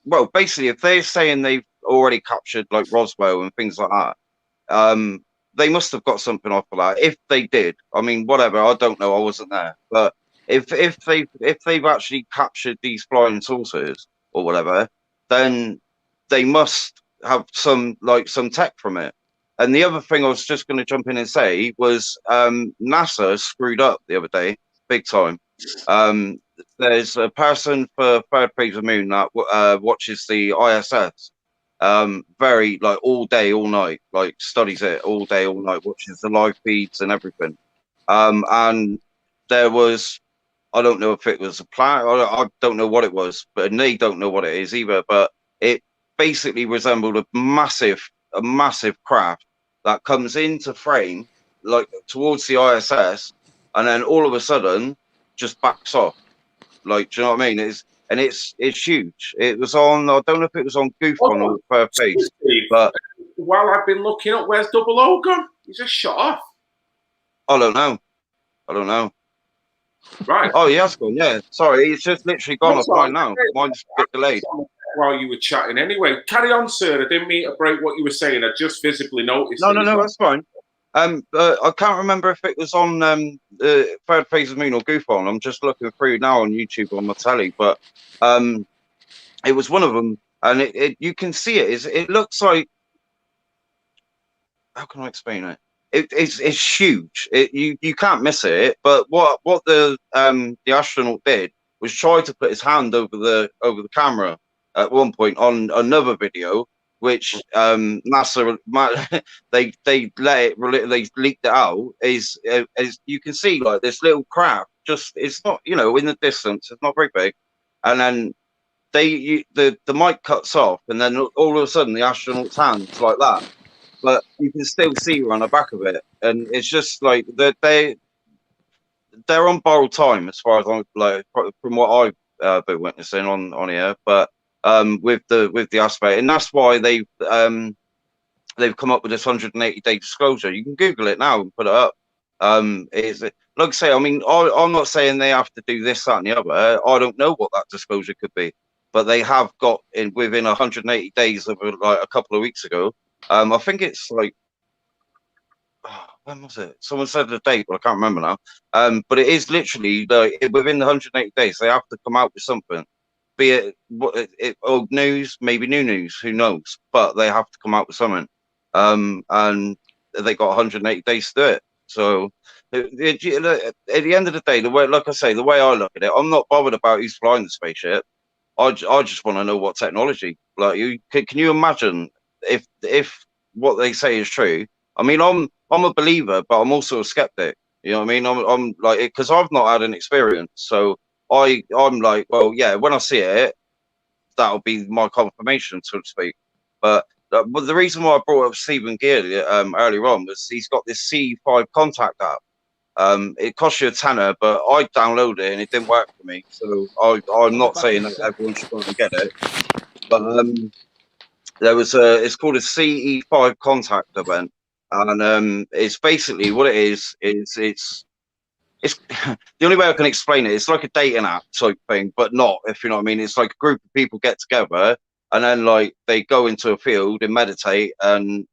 well, basically, if they're saying they've already captured like Roswell and things like that, they must have got something off of that. If they did, I mean, whatever. I don't know. I wasn't there. But if they've actually captured these flying saucers or whatever, then they must have some tech from it. And the other thing I was just going to jump in and say was NASA screwed up the other day, big time. There's a person for Third Phase of Moon that watches the ISS. Very like all day, all night, like studies it all day, all night, watches the live feeds and everything. And there was, I don't know if it was a planet, I don't know what it was, but they don't know what it is either. But it basically resembled a massive craft that comes into frame, like towards the ISS, and then all of a sudden just backs off. Like, do you know what I mean? It's huge. It was on, I don't know if it was on Goofon or Third Phase, but while I've been looking up, where's Double O gone? He's just shut off. I don't know. Right. Oh, he has gone, yeah. Sorry, he's just literally gone offline now. Mine's a bit delayed. While you were chatting anyway. Carry on, sir. I didn't mean to break what you were saying. I just visibly noticed. No, that's fine. I can't remember if it was on Third Phase of Moon or Goofon. I'm just looking through now on YouTube on my telly, but it was one of them, and it you can see it. It looks like, how can I explain it? It's huge. You can't miss it. But what the astronaut did was try to put his hand over the camera at one point on another video, which NASA they leaked it out. Is you can see like this little craft, just it's not, you know, in the distance, it's not very big, and then the mic cuts off, and then all of a sudden the astronaut's hands like that, but you can still see her on the back of it, and it's just like they're on borrowed time as far as I'm like from what I've been witnessing on here, but with the aspect, and that's why they've come up with this 180-day disclosure. You can Google it now and put it up. Is like I say, I mean, I'm not saying they have to do this, that, and the other. I don't know what that disclosure could be, but they have got in within 180 days of like a couple of weeks ago. I think it's like, when was it? Someone said the date, but I can't remember now. But it is literally like within the 180 days they have to come out with something, be it old news, maybe new news, who knows? But they have to come out with something, and they got 180 days to do it. So at the end of the day, the way, like I say, the way I look at it, I'm not bothered about who's flying the spaceship. I just want to know what technology. Like, can you imagine if what they say is true? I mean, I'm a believer, but I'm also a skeptic. You know what I mean? I'm like, because I've not had an experience, so I'm like, well, yeah, when I see it, that'll be my confirmation, so to speak. But the reason why I brought up Stephen Gear earlier on was he's got this C5 contact app. It costs you £10, but I downloaded it and it didn't work for me. So I'm not saying that everyone should go and get it, but there was it's called a CE5 contact event, and it's basically what it is. It's the only way I can explain it. It's like a dating app type thing, but not, if you know what I mean. It's like a group of people get together, and then like they go into a field and meditate, and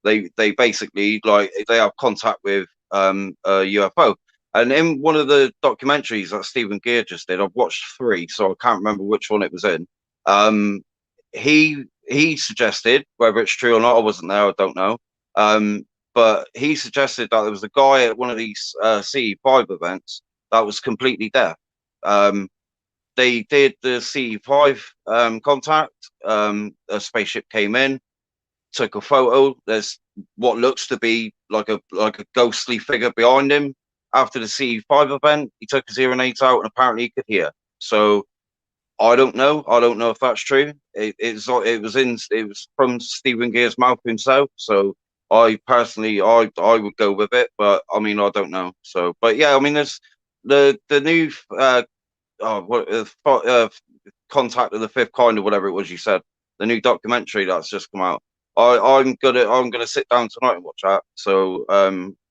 they basically like they have contact with a UFO. And in one of the documentaries that Stephen Gear just did, I've watched 3, so I can't remember which one it was in. He suggested, whether it's true or not, I wasn't there, I don't know. But he suggested that there was a guy at one of these CE5 events that was completely deaf. They did the CE5 contact. A spaceship came in, took a photo. There's what looks to be like a ghostly figure behind him. After the CE5 event, he took his hearing aids out and apparently he could hear. So I don't know. I don't know if that's true. It was from Stephen Gear's mouth himself. So I personally, I would go with it, but I mean, I don't know. So, but yeah, I mean, there's the new Contact of the Fifth Kind or whatever it was you said, the new documentary that's just come out. I'm gonna sit down tonight and watch that. So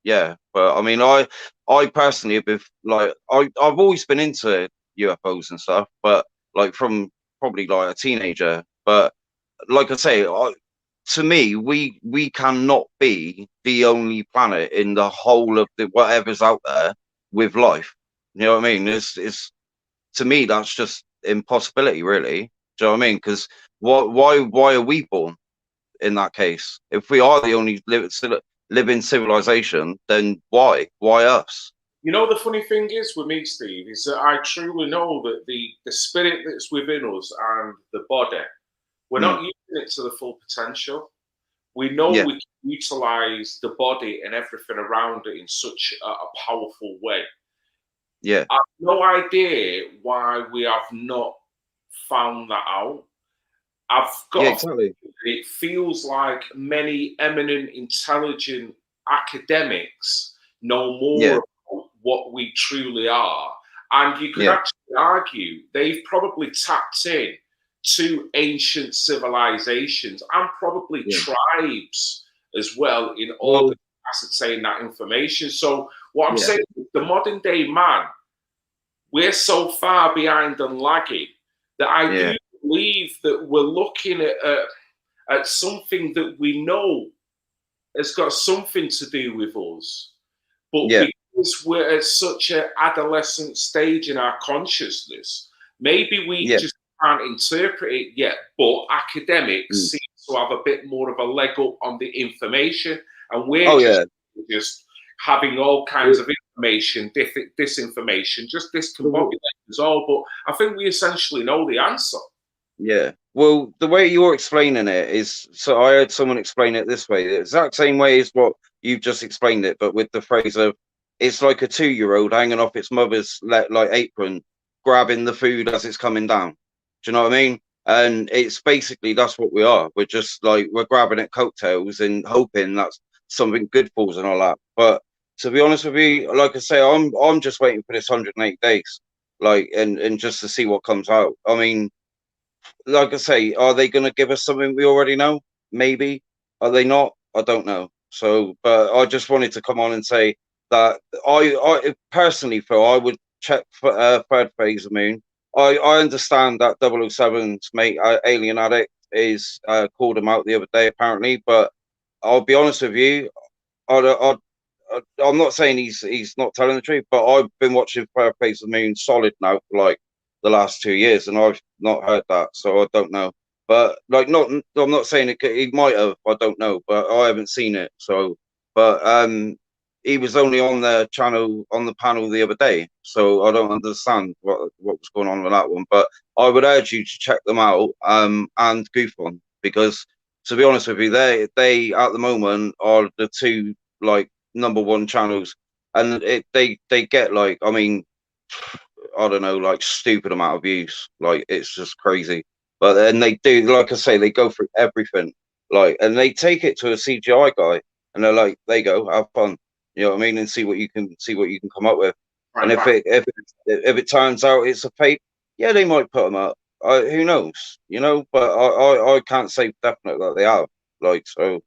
yeah, but I mean, I personally have been like, I've always been into UFOs and stuff, but like from probably like a teenager. But like I say, to me, we cannot be the only planet in the whole of the whatever's out there with life. You know what I mean? It's to me, that's just impossibility, really. Do you know what I mean? Because why are we born in that case? If we are the only living civilization, then why us? You know, the funny thing is with me, Steve, is that I truly know that the spirit that's within us and the body, we're not using it to the full potential. We know we can utilize the body and everything around it in such a powerful way. Yeah. I have no idea why we have not found that out. I've got it feels like many eminent, intelligent academics know more about what we truly are. And you could actually argue they've probably tapped in to ancient civilizations and probably tribes as well in order to ascertain that information. So what I'm saying is the modern day man, we're so far behind and lagging that I do believe that we're looking at something that we know has got something to do with us. But because we're at such an adolescent stage in our consciousness, maybe we just can't interpret it yet. But academics seem to have a bit more of a leg up on the information, and we're just having all kinds of information, disinformation, just discombobulated us all. But I think we essentially know the answer. Yeah. Well, the way you're explaining it is, so I heard someone explain it this way, the exact same way as what you've just explained it, but with the phrase of, it's like a 2-year-old hanging off its mother's like apron, grabbing the food as it's coming down. Do you know what I mean? And it's basically that's what we are. We're just like we're grabbing at coattails and hoping that something good falls in our lap. But to be honest with you, like I say, I'm just waiting for this 108 days, like and just to see what comes out. I mean, like I say, are they going to give us something we already know? Maybe. Are they not? I don't know. So, but I just wanted to come on and say that I personally feel I would check for third phase of Moon. I understand that 007's mate, Alien Addict, is called him out the other day apparently, but I'll be honest with you, I'm not saying he's not telling the truth, but I've been watching Third Phase of Moon solid now for like the last 2 years, and I've not heard that, so I don't know. But like, I'm not saying he might have, I don't know, but I haven't seen it. So, but he was only on the channel on the panel the other day, so I don't understand what was going on with that one. But I would urge you to check them out and Goof On, because to be honest with you, they at the moment are the two like #1 channels, and they get like, I mean, I don't know, like stupid amount of views. Like it's just crazy. But then they do, like I say, they go through everything, like, and they take it to a CGI guy, and they're like, "There you go, have fun," you know what I mean, and see what you can come up with. And if it turns out it's a fake, yeah, they might put them up. Who knows, you know? But I can't say definite that they have. Like, so.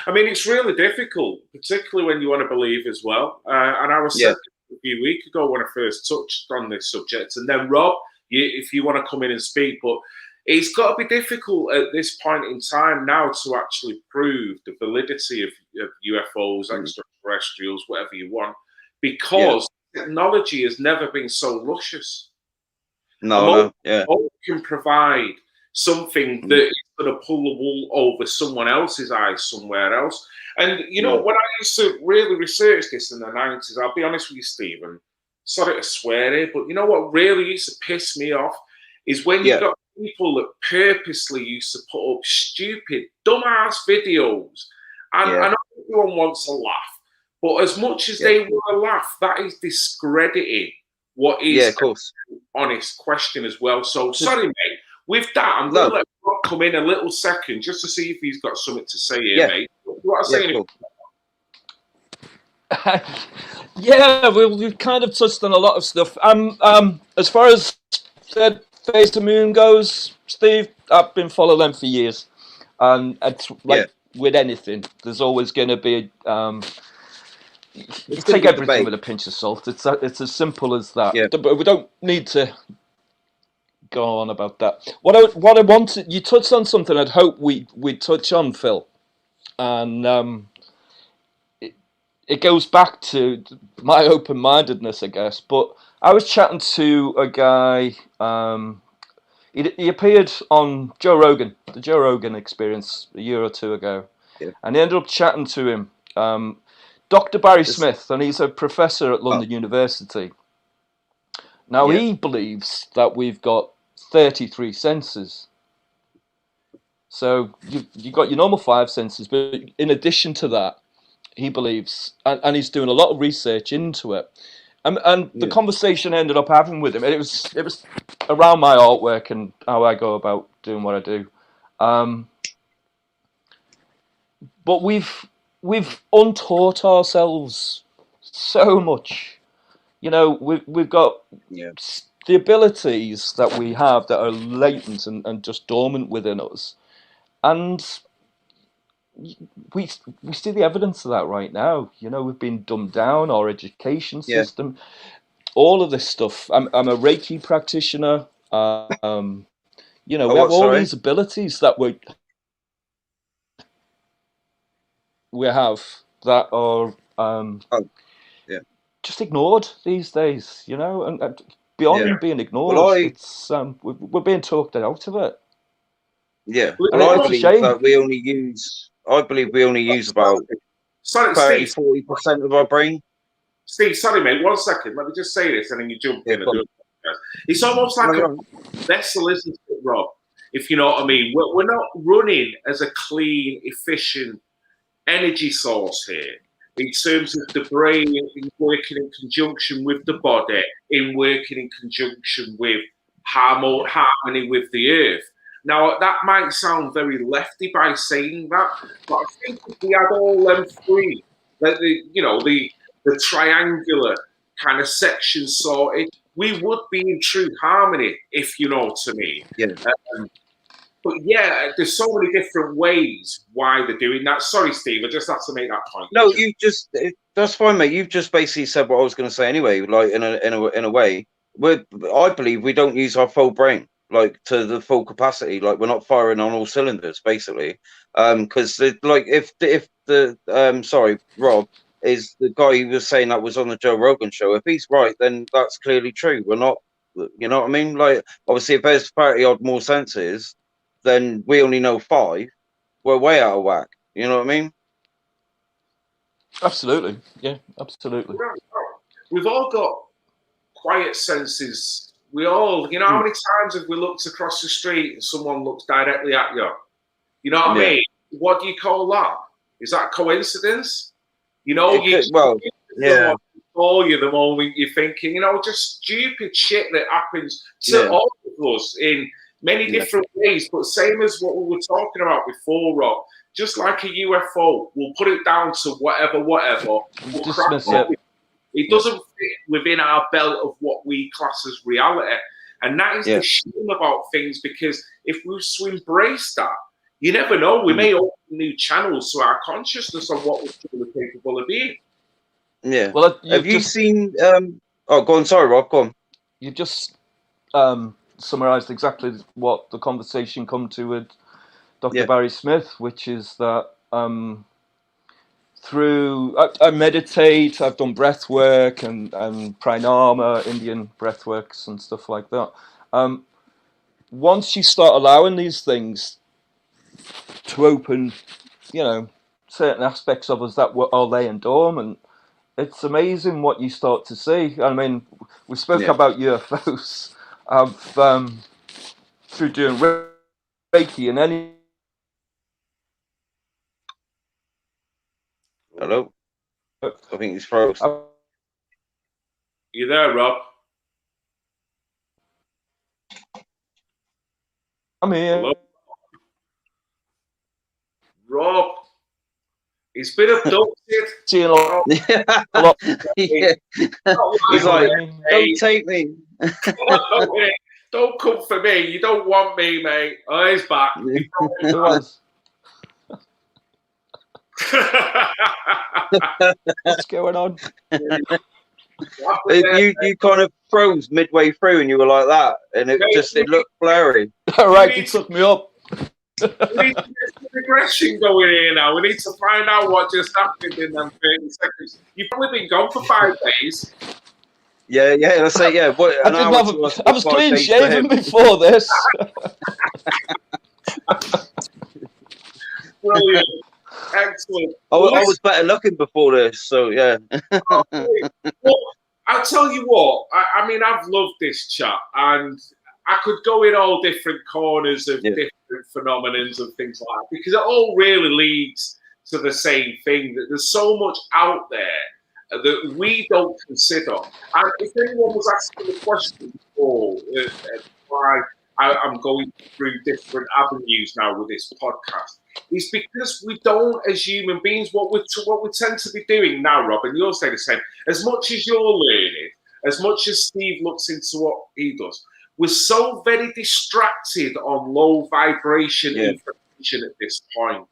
I mean, it's really difficult, particularly when you want to believe as well. And I was saying a few weeks ago when I first touched on this subject, and then Rob, if you want to come in and speak, but it's got to be difficult at this point in time now to actually prove the validity of UFOs, extraterrestrials, whatever you want, because technology has never been so luscious. No, All can provide something that is going to pull the wool over someone else's eyes somewhere else. And, you know, when I used to really research this in the 90s, I'll be honest with you, Stephen, sorry to swear here, but you know what really used to piss me off is when you got people that purposely used to put up stupid, dumbass videos. And I know everyone wants a laugh, but as much as they want a laugh, that is discrediting what is an honest question as well. So, sorry, mate. With that, I'm going to let Rob come in a little second just to see if he's got something to say here, mate. What I say? Yeah, we've kind of touched on a lot of stuff. As far as Third Phase of Moon goes, Steve, I've been following them for years, and it's like with anything, there's always going to be. You take everything with a pinch of salt. It's as simple as that. But we don't need to go on about that. What I wanted, you touched on something I'd hope we'd touch on, Phil, and it goes back to my open-mindedness, I guess. But I was chatting to a guy. He appeared on Joe Rogan, the Joe Rogan Experience, a year or two ago, and I ended up chatting to him. Dr. Barry Smith, and he's a professor at London University. Now, he believes that we've got 33 senses. So you've got your normal 5 senses, but in addition to that, he believes, and he's doing a lot of research into it. And the conversation I ended up having with him, it was around my artwork and how I go about doing what I do. But we've untaught ourselves so much. You know, we've got the abilities that we have that are latent and just dormant within us, and we see the evidence of that right now. You know, we've been dumbed down, our education system, all of this stuff. I'm a Reiki practitioner. You know, we have all these abilities that we have that are just ignored these days, you know, and beyond being ignored, it's we're being talked out of it. Yeah, and I believe that we only use. I believe we only use about 30-40% of our brain. Steve, sorry, mate. 1 second. Let me just say this, and then you jump in. It's almost like a vessel, isn't it, Rob? If you know what I mean. We're not running as a clean, efficient energy source here. In terms of the brain working in conjunction with the body, in working in conjunction with harmony with the earth. Now, that might sound very lefty by saying that, but I think if we had all them three, the triangular kind of sections sorted, we would be in true harmony, if you know what I mean. Yeah. But yeah, there's so many different ways why they're doing that. Sorry, Steve, I just have to make that point. No, that's fine, mate. You've just basically said what I was going to say anyway. Like in a way, I believe we don't use our full brain like to the full capacity. Like we're not firing on all cylinders, basically. Because like if the sorry, Rob is the guy who was saying that was on the Joe Rogan show. If he's right, then that's clearly true. We're not, you know what I mean? Like obviously, if there's 30 odd more senses, then we only know 5. We're way out of whack. You know what I mean? Absolutely. Yeah, absolutely. We've all got quiet senses. We all, how many times have we looked across the street and someone looks directly at you? You know what I mean? What do you call that? Is that coincidence? Call you the moment you're thinking, just stupid shit that happens to all of us in many different ways, but same as what we were talking about before, Rob. Just like a UFO, we'll put it down to whatever. We'll it doesn't fit within our belt of what we class as reality. And that is the shame about things, because if we was to embrace that, you never know, we may open new channels to our consciousness on what we're truly capable of being. Yeah. Well, have you seen... oh, go on. Sorry, Rob. Go on. You just summarised exactly what the conversation come to with Dr. Barry Smith, which is that I meditate, I've done breath work and pranayama, Indian breath works and stuff like that. Once you start allowing these things to open, certain aspects of us that are laying dormant, it's amazing what you start to see. I mean, we spoke about UFOs through doing Reiki and any. Hello? I think he's froze. You there, Rob? I'm here. Hello? Rob, he's been abducted. See you a lot. He's like, don't take me. Don't come for me. You don't want me, mate. Oh, he's back. What's going on? You kind of froze midway through, and you were like that, and it looked blurry. All right, you took me up. We need to get some regression going here now. We need to find out what just happened in them 30 seconds. You've probably been gone for 5 days. Yeah, let's say, yeah. I was clean shaven before this. Brilliant. Excellent. I was better looking before this, so yeah. Well, I'll tell you what, I mean, I've loved this chat, and I could go in all different corners of different phenomenons and things like that, because it all really leads to the same thing, that there's so much out there that we don't consider. And if anyone was asking the question before, why I'm going through different avenues now with this podcast, is because we don't, as human beings, what we tend to be doing now, Rob, and you'll say the same, as much as you're learning, as much as Steve looks into what he does, we're so very distracted on low vibration information at this point.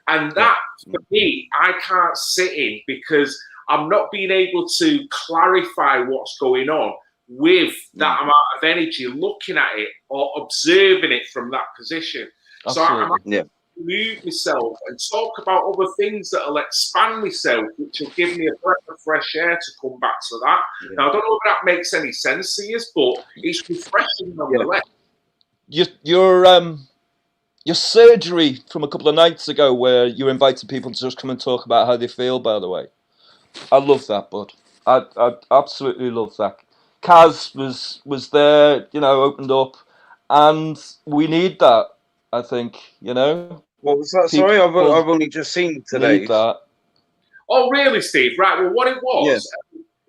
And that, for me, I can't sit in, because I'm not being able to clarify what's going on with that amount of energy, looking at it or observing it from that position. Absolutely. So I'm move myself and talk about other things that will expand myself, which will give me a breath of fresh air to come back to that. Now, I don't know if that makes any sense to you, but it's refreshing nonetheless. Your surgery from a couple of nights ago, where you invited people to just come and talk about how they feel, by the way, I love that, bud. I absolutely love that. Kaz was there, opened up, and we need that, I think, What was that? Sorry, I've only just seen today. Need that. Oh, really, Steve? Right, well, what it was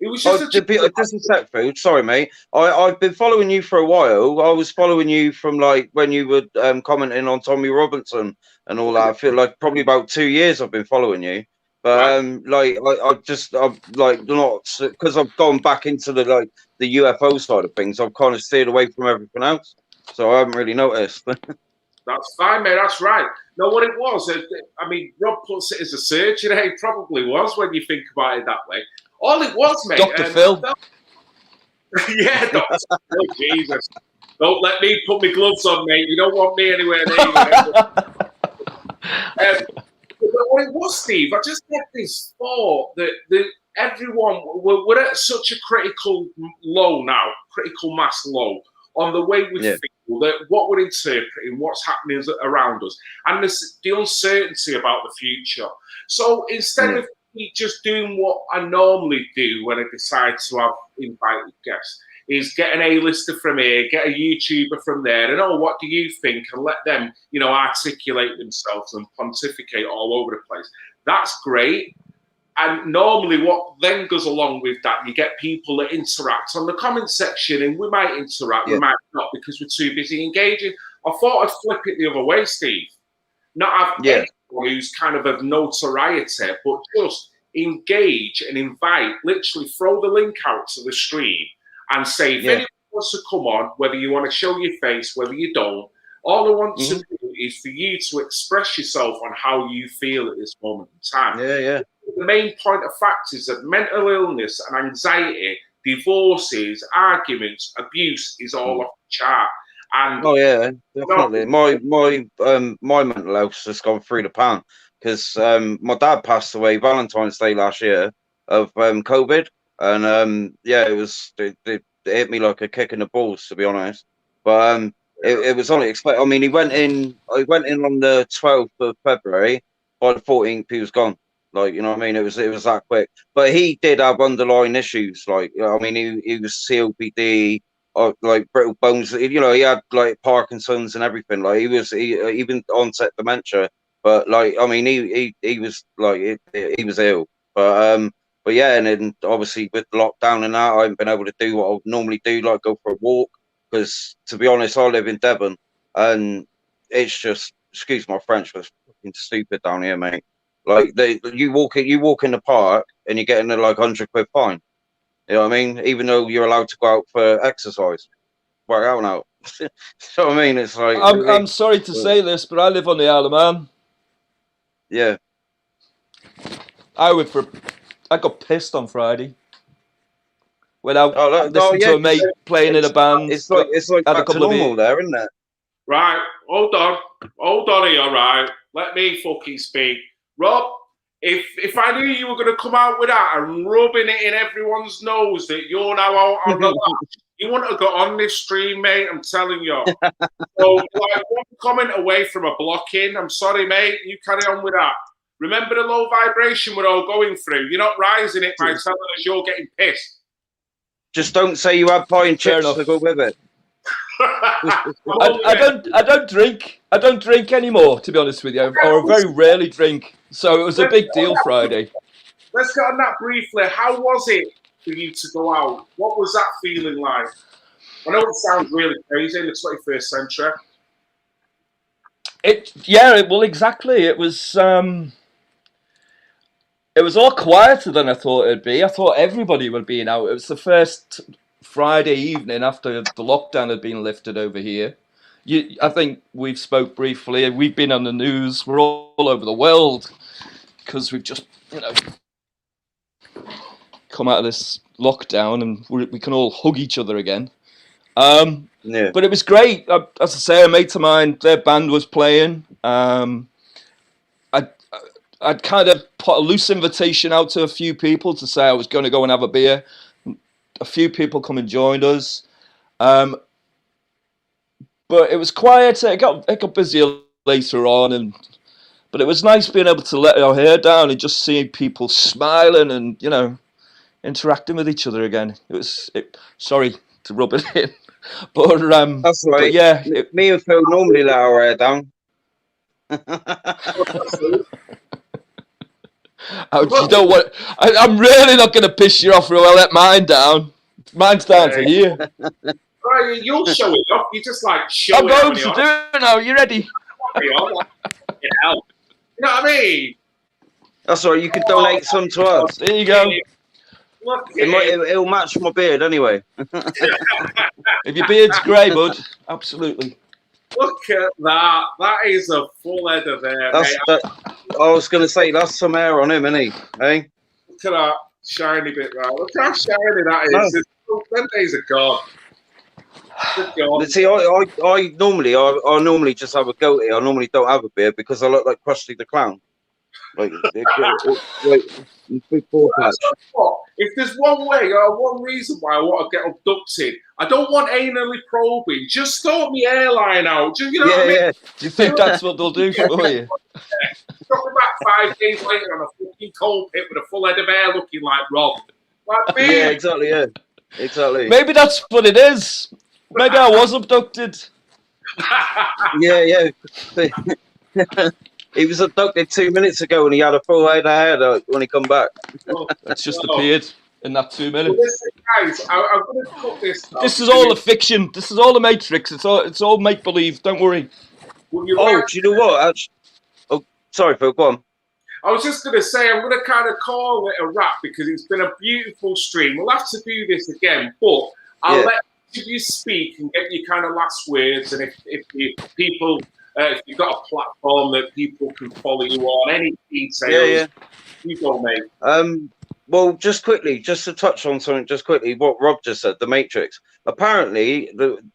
It was just just a sec, food. Sorry, mate. I've been following you for a while. I was following you from like when you were commenting on Tommy Robinson and all that. I feel like probably about 2 years I've been following you. But like I'm like not because I've gone back into the UFO side of things. I've kind of steered away from everything else, so I haven't really noticed. That's fine, mate. That's right. No, what it was, I mean, Rob puts it as a surgeon. It probably was when you think about it that way. All it was, mate. Dr. Phil. Yeah, Dr. Phil. Jesus. Don't let me put my gloves on, mate. You don't want me anywhere near you. But what it was, Steve, I just had this thought that everyone, we're at such a critical low now, critical mass low, on the way we feel, that what we're interpreting, what's happening around us, and the uncertainty about the future. So instead of me just doing what I normally do when I decide to have invited guests, is get an A-lister from here, get a YouTuber from there, and what do you think? And let them, articulate themselves and pontificate all over the place. That's great. And normally what then goes along with that, you get people that interact on the comment section, and we might interact, we might not, because we're too busy engaging. I thought I'd flip it the other way, Steve. Not have anyone who's kind of notoriety, but just engage and invite, literally throw the link out to the stream and say, if anyone wants to come on, whether you want to show your face, whether you don't, all I want to do is for you to express yourself on how you feel at this moment in time. The main point of fact is that mental illness and anxiety, divorces, arguments, abuse is all off the chart. And definitely. My mental health's just gone through the pan because my dad passed away Valentine's Day last year of COVID, and it hit me like a kick in the balls, to be honest. But it was unexpected. I mean, he went in on the 12th of February. By the 14th, he was gone. Like, you know what I mean? It was that quick. But he did have underlying issues. Like, I mean, he was COPD, like brittle bones. He had like Parkinson's and everything. Like, he even onset dementia. But like, I mean, he was like, he was ill. But yeah, and then obviously with the lockdown and that, I haven't been able to do what I would normally do, like go for a walk. Because to be honest, I live in Devon, and it's just, excuse my French, but it's fucking stupid down here, mate. Like you walk in the park and you're getting a like £100 fine. You know what I mean? Even though you're allowed to go out for exercise, work out now. So I mean, it's like I'm sorry to say this, but I live on the Isle of Man. Yeah. I got pissed on Friday. Went out, listened to a mate playing in a band. It's like back to normal there, isn't it? Right, hold on here, right? Let me fucking speak. Rob, if I knew you were going to come out with that and rubbing it in everyone's nose that you're now out on the latch, you wouldn't have got on this stream, mate, I'm telling you. So, like, one comment away from a block-in. I'm sorry, mate, you carry on with that. Remember the low vibration we're all going through. You're not rising it by telling us you're getting pissed. Just don't say you have pie and chips to go with it. I don't drink. I don't drink anymore, to be honest with you, or I very rarely drink. So it was a big deal Friday. Let's get on that briefly. How was it for you to go out? What was that feeling like? I know it sounds really crazy in the 21st century. Well, exactly. It was a lot quieter than I thought it'd be. I thought everybody would be out. It was the first Friday evening after the lockdown had been lifted over here. I think we've spoke briefly. We've been on the news. We're all over the world because we've just, come out of this lockdown and we can all hug each other again. But it was great. As I say, a mate of mine, their band was playing. I'd kind of put a loose invitation out to a few people to say I was going to go and have a beer. A few people come and joined us. But it was quiet. It got busier later on, but it was nice being able to let our hair down and just seeing people smiling and interacting with each other again. Sorry to rub it in, but that's right. But yeah, me and Phil normally let our hair down. You don't want. I'm really not going to piss you off, or I'll let mine down. Mine's down to here. Right, you'll show it off. You just like show I'm it. going to do it now. You ready? You know what I mean? That's all right. You could donate some to us. There you go. Look at It'll match my beard anyway. If your beard's grey, bud, absolutely. Look at that. That is a full head of hair, mate. I was going to say, that's some hair on him, isn't he? Hey? Look at that shiny bit right. Look how shiny that is. Them days are gone. See, I normally just have a goatee. I normally don't have a beard because I look like Krusty the Clown. Like big ball patch. If there's one way or one reason why I want to get abducted, I don't want anally probing. Just sort my hairline out. Do you know what I mean? Do you think that's what they'll do for you? Drop me back 5 days later on a fucking coal pit with a full head of hair looking like Rob. Like me. Yeah, exactly. Yeah, exactly. Maybe that's what it is. Maybe I was abducted. Yeah. He was abducted 2 minutes ago and he had a full head of hair when he come back. That's just appeared in that 2 minutes. Listen, guys, I'm going to cut this. This is all a fiction. This is all a Matrix. It's all make believe. Don't worry. Do you know what? Sorry, Phil. Go on. I was just going to say, I'm going to kind of call it a wrap because it's been a beautiful stream. We'll have to do this again, but I'll let you speak and get your kind of last words. And if you've got a platform that people can follow you on, any details, you go, mate. Well, just to touch on something, what Rob just said, the Matrix. Apparently,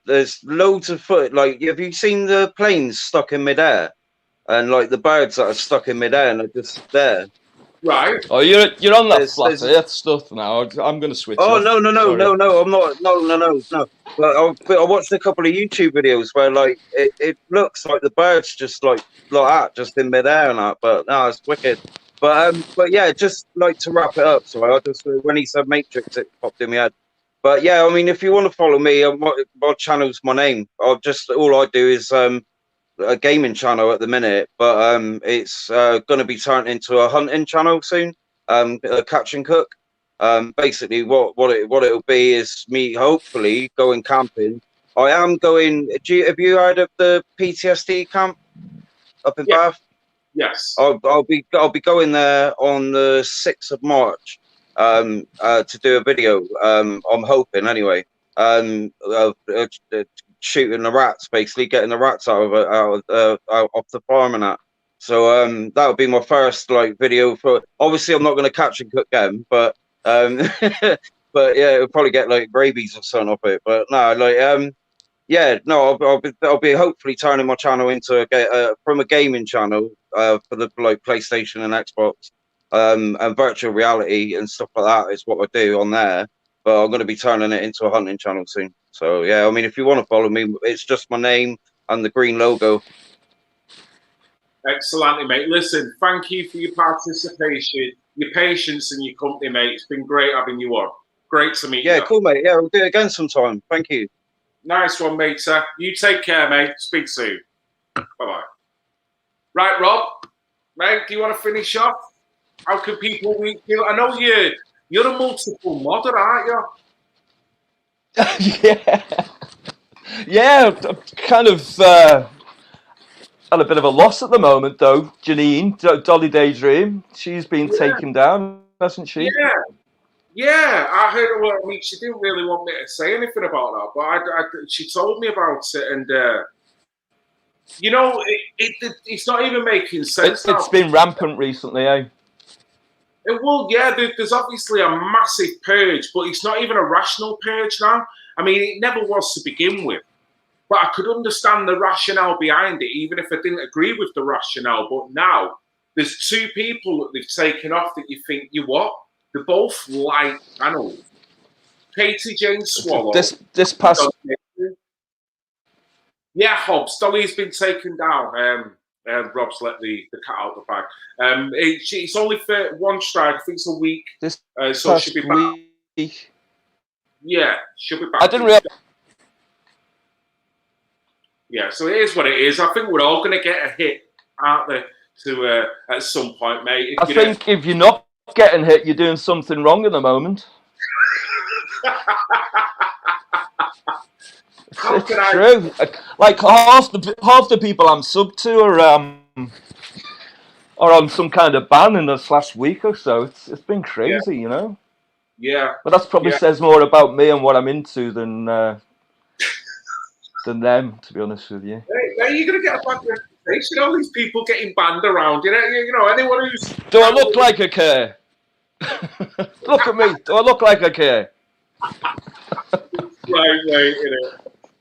there's loads of footage. Like, have you seen the planes stuck in midair? And like the birds that are stuck in midair and are just there. Right. Oh, you're on that flat earth stuff now. I'm going to switch. Oh, off. no, I'm not. No. But I watched a couple of YouTube videos where like it looks like the birds just like that, just in midair and that. But no, it's wicked. But yeah, just like to wrap it up. So I just when he said Matrix, it popped in my head. But yeah, I mean, if you want to follow me, my channel's my name. All I do is a gaming channel at the minute, but it's going to be turned into a hunting channel soon. A catch and cook. Basically, what it'll be is me hopefully going camping. I am going. Have you heard of the PTSD camp up in Bath? Yes. I'll be going there on the 6th of March to do a video. I'm hoping anyway. Shooting the rats, basically getting the rats out of off the farm and that. So that would be my first like video for. Obviously, I'm not going to catch and cook them, but but yeah, it'll probably get like rabies or something off it. But no, I'll be hopefully turning my channel into from a gaming channel for the like PlayStation and Xbox and virtual reality and stuff like that is what I do on there. But I'm going to be turning it into a hunting channel soon. So yeah, I mean, if you want to follow me, it's just my name and the green logo. Excellently, mate. Listen, thank you for your participation, your patience, and your company, mate. It's been great having you on. Great to meet you. Yeah, cool, mate. Yeah, we'll do it again sometime. Thank you. Nice one, mate. Sir, you take care, mate. Speak soon. Bye-bye. Right, Rob, mate, do you want to finish off? How can people reach you? I know you're a multiple modder, aren't you? Yeah, I'm kind of at a bit of a loss at the moment, though. Janine, Dolly Daydream, she's been taken down, hasn't she? Yeah. I heard. Well, I mean, she didn't really want me to say anything about that, but she told me about it, and you know, it's not even making sense. It's been rampant recently, eh? Well, yeah, there's obviously a massive purge, but it's not even a rational purge now. I mean, it never was to begin with. But I could understand the rationale behind it, even if I didn't agree with the rationale. But now, there's two people that they've taken off that you think, you what? They're both light channels. Katie Jane Swallow. This past... Yeah, Hobbs. Dolly's been taken down. Rob's let the cat out the bag. It's only for one strike. I think it's a week. So she'll be back. Week. Yeah, she'll be back. I didn't realize. Yeah, so it is what it is. I think we're all going to get a hit, aren't they? At some point, mate. I think if you're not getting hit, you're doing something wrong at the moment. It's true. Like half the people I'm sub to are on some kind of ban in this last week or so. It's been crazy, you know. Yeah. But that's probably says more about me and what I'm into than them, to be honest with you. Hey, you're gonna get a bad reputation. All these people getting banned around. You know, anyone who's. Do I look like I care? Look at me. Do I look like I care? Right, you know.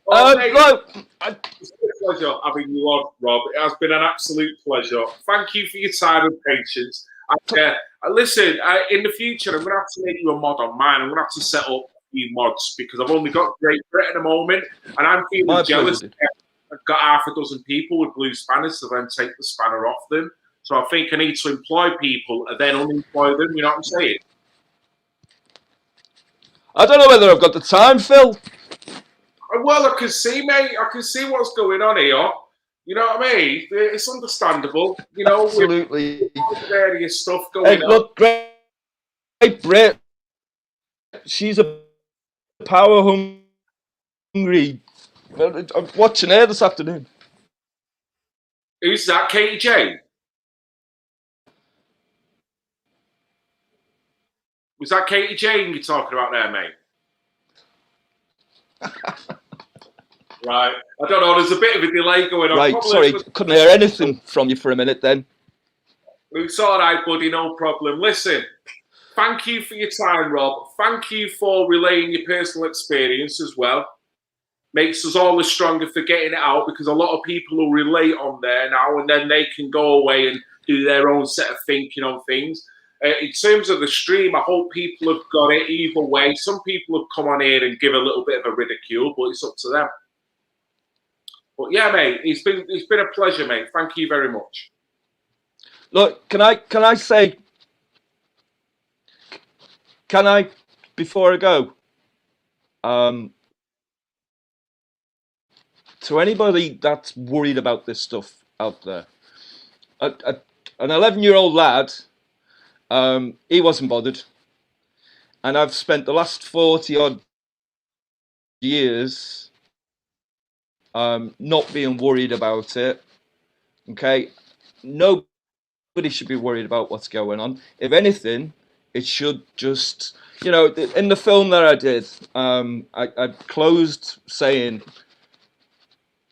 Mate, it's been a pleasure having you on, Rob. It has been an absolute pleasure. Thank you for your time and patience. Listen, in the future, I'm going to have to make you a mod on mine. I'm going to have to set up a few mods because I've only got Great Britain at the moment, and I'm feeling jealous. I've got half a dozen people with blue spanners to then take the spanner off them. So I think I need to employ people and then unemploy them. You know what I'm saying? I don't know whether I've got the time, Phil. Well, I can see, mate. I can see what's going on here. You know what I mean? It's understandable. You know, absolutely. With all the various stuff going on. Look, Great Brit. She's a power hungry. I'm watching her this afternoon. Who's that? Katie Jane? Was that Katie Jane you're talking about there, mate? Right. I don't know. There's a bit of a delay going on. Right. Probably sorry, couldn't hear anything from you for a minute then. It's all right, buddy. No problem. Listen, thank you for your time, Rob. Thank you for relaying your personal experience as well. Makes us all the stronger for getting it out because a lot of people will relate on there now and then they can go away and do their own set of thinking on things. In terms of the stream, I hope people have got it either way. Some people have come on here and give a little bit of a ridicule, but it's up to them. But yeah, mate, it's been a pleasure, mate. Thank you very much. Look, can I say, before I go, to anybody that's worried about this stuff out there, an 11-year-old lad, he wasn't bothered, and I've spent the last 40-odd years not being worried about it. Okay, nobody should be worried about what's going on. If anything, it should just, you know, in the film that I did, I closed saying,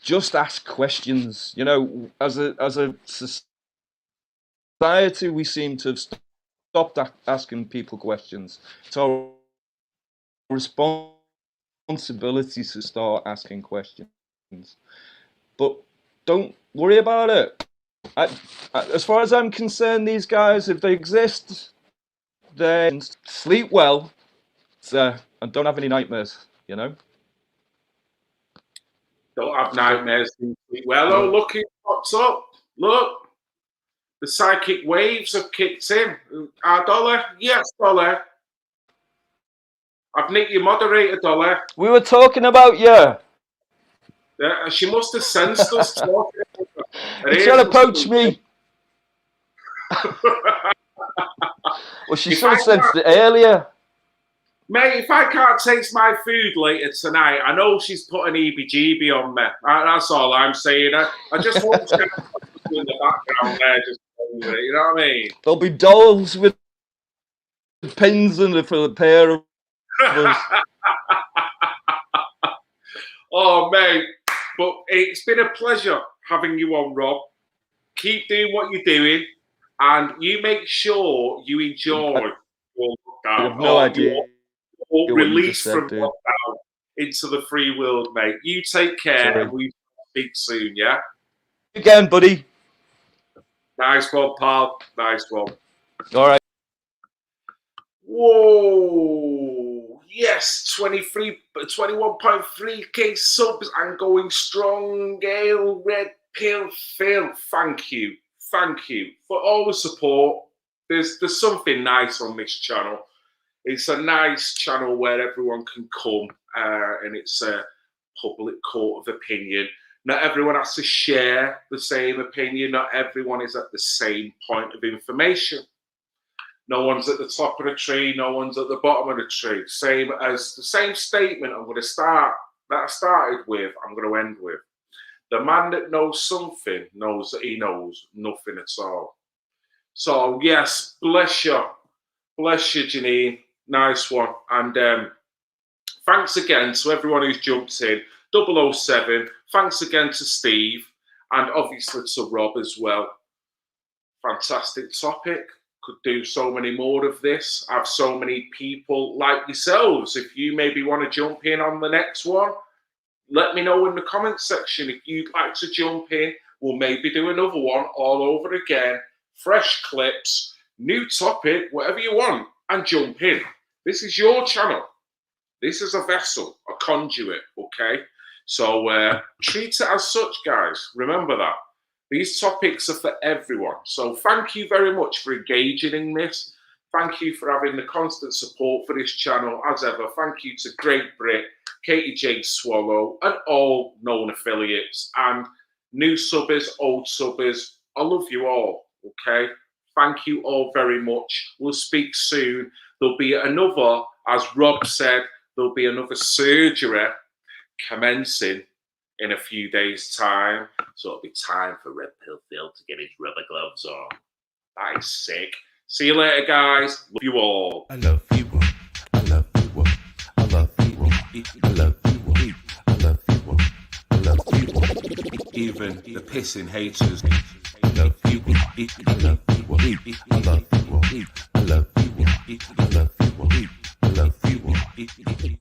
just ask questions. You know, as a society, we seem to have stopped asking people questions. It's our responsibility to start asking questions. But don't worry about it. As far as I'm concerned, these guys, if they exist, then sleep well and don't have any nightmares, you know? Don't have nightmares. Well, oh, look who pops up. Look. The psychic waves have kicked in. Our Dollar? Yes, Dollar. I've nicked your moderator, Dollar. We were talking about you. Yeah, she must have sensed us talking. You're trying to poach me. Well, she should have sensed it earlier. Mate, if I can't taste my food later tonight, I know she's put an EBGB on me. That's all I'm saying. I just hope she's in the background there, just you know what I mean? There'll be dolls with pins in it for a pair of us. Oh, mate. But it's been a pleasure having you on, Rob. Keep doing what you're doing, and you make sure you enjoy your lockdown. I have no idea. Or release from lockdown into the free world, mate. You take care, and we speak soon, yeah? Again, buddy. Nice one, pal. Nice one. All right. Whoa. Yes, 21.3k subs and going strong. Gale, Red Pill, Phil. Thank you. Thank you for all the support. There's something nice on this channel. It's a nice channel where everyone can come and it's a public court of opinion. Not everyone has to share the same opinion. Not everyone is at the same point of information. No one's at the top of the tree. No one's at the bottom of the tree. Same as the same statement I'm going to start, that I started with, I'm going to end with. The man that knows something knows that he knows nothing at all. So, yes, bless you. Bless you, Janine. Nice one. And thanks again to everyone who's jumped in. 007. Thanks again to Steve. And obviously to Rob as well. Fantastic topic. Could do so many more of this. Have so many people like yourselves. If you maybe want to jump in on the next one, let me know in the comment section. If you'd like to jump in, we'll maybe do another one all over again. Fresh clips, new topic, whatever you want, and jump in. This is your channel. This is a vessel, a conduit, okay? So treat it as such, guys. Remember that. These topics are for everyone. So thank you very much for engaging in this. Thank you for having the constant support for this channel. As ever, thank you to Great Brit, Katie J. Swallow, and all known affiliates, and new subbers, old subbers. I love you all, okay? Thank you all very much. We'll speak soon. There'll be another, as Rob said, there'll be another surgery commencing in a few days' time. So it'll be time for Red Pill Phil to get his rubber gloves on. That is sick. See you later, guys. Love you all. I love you all. I love you all. I love you all. I love you all. I love you all. I love you all. Even the pissing haters. I love you all. I love you all. I love you all. I love you all. I love you all. I love you all.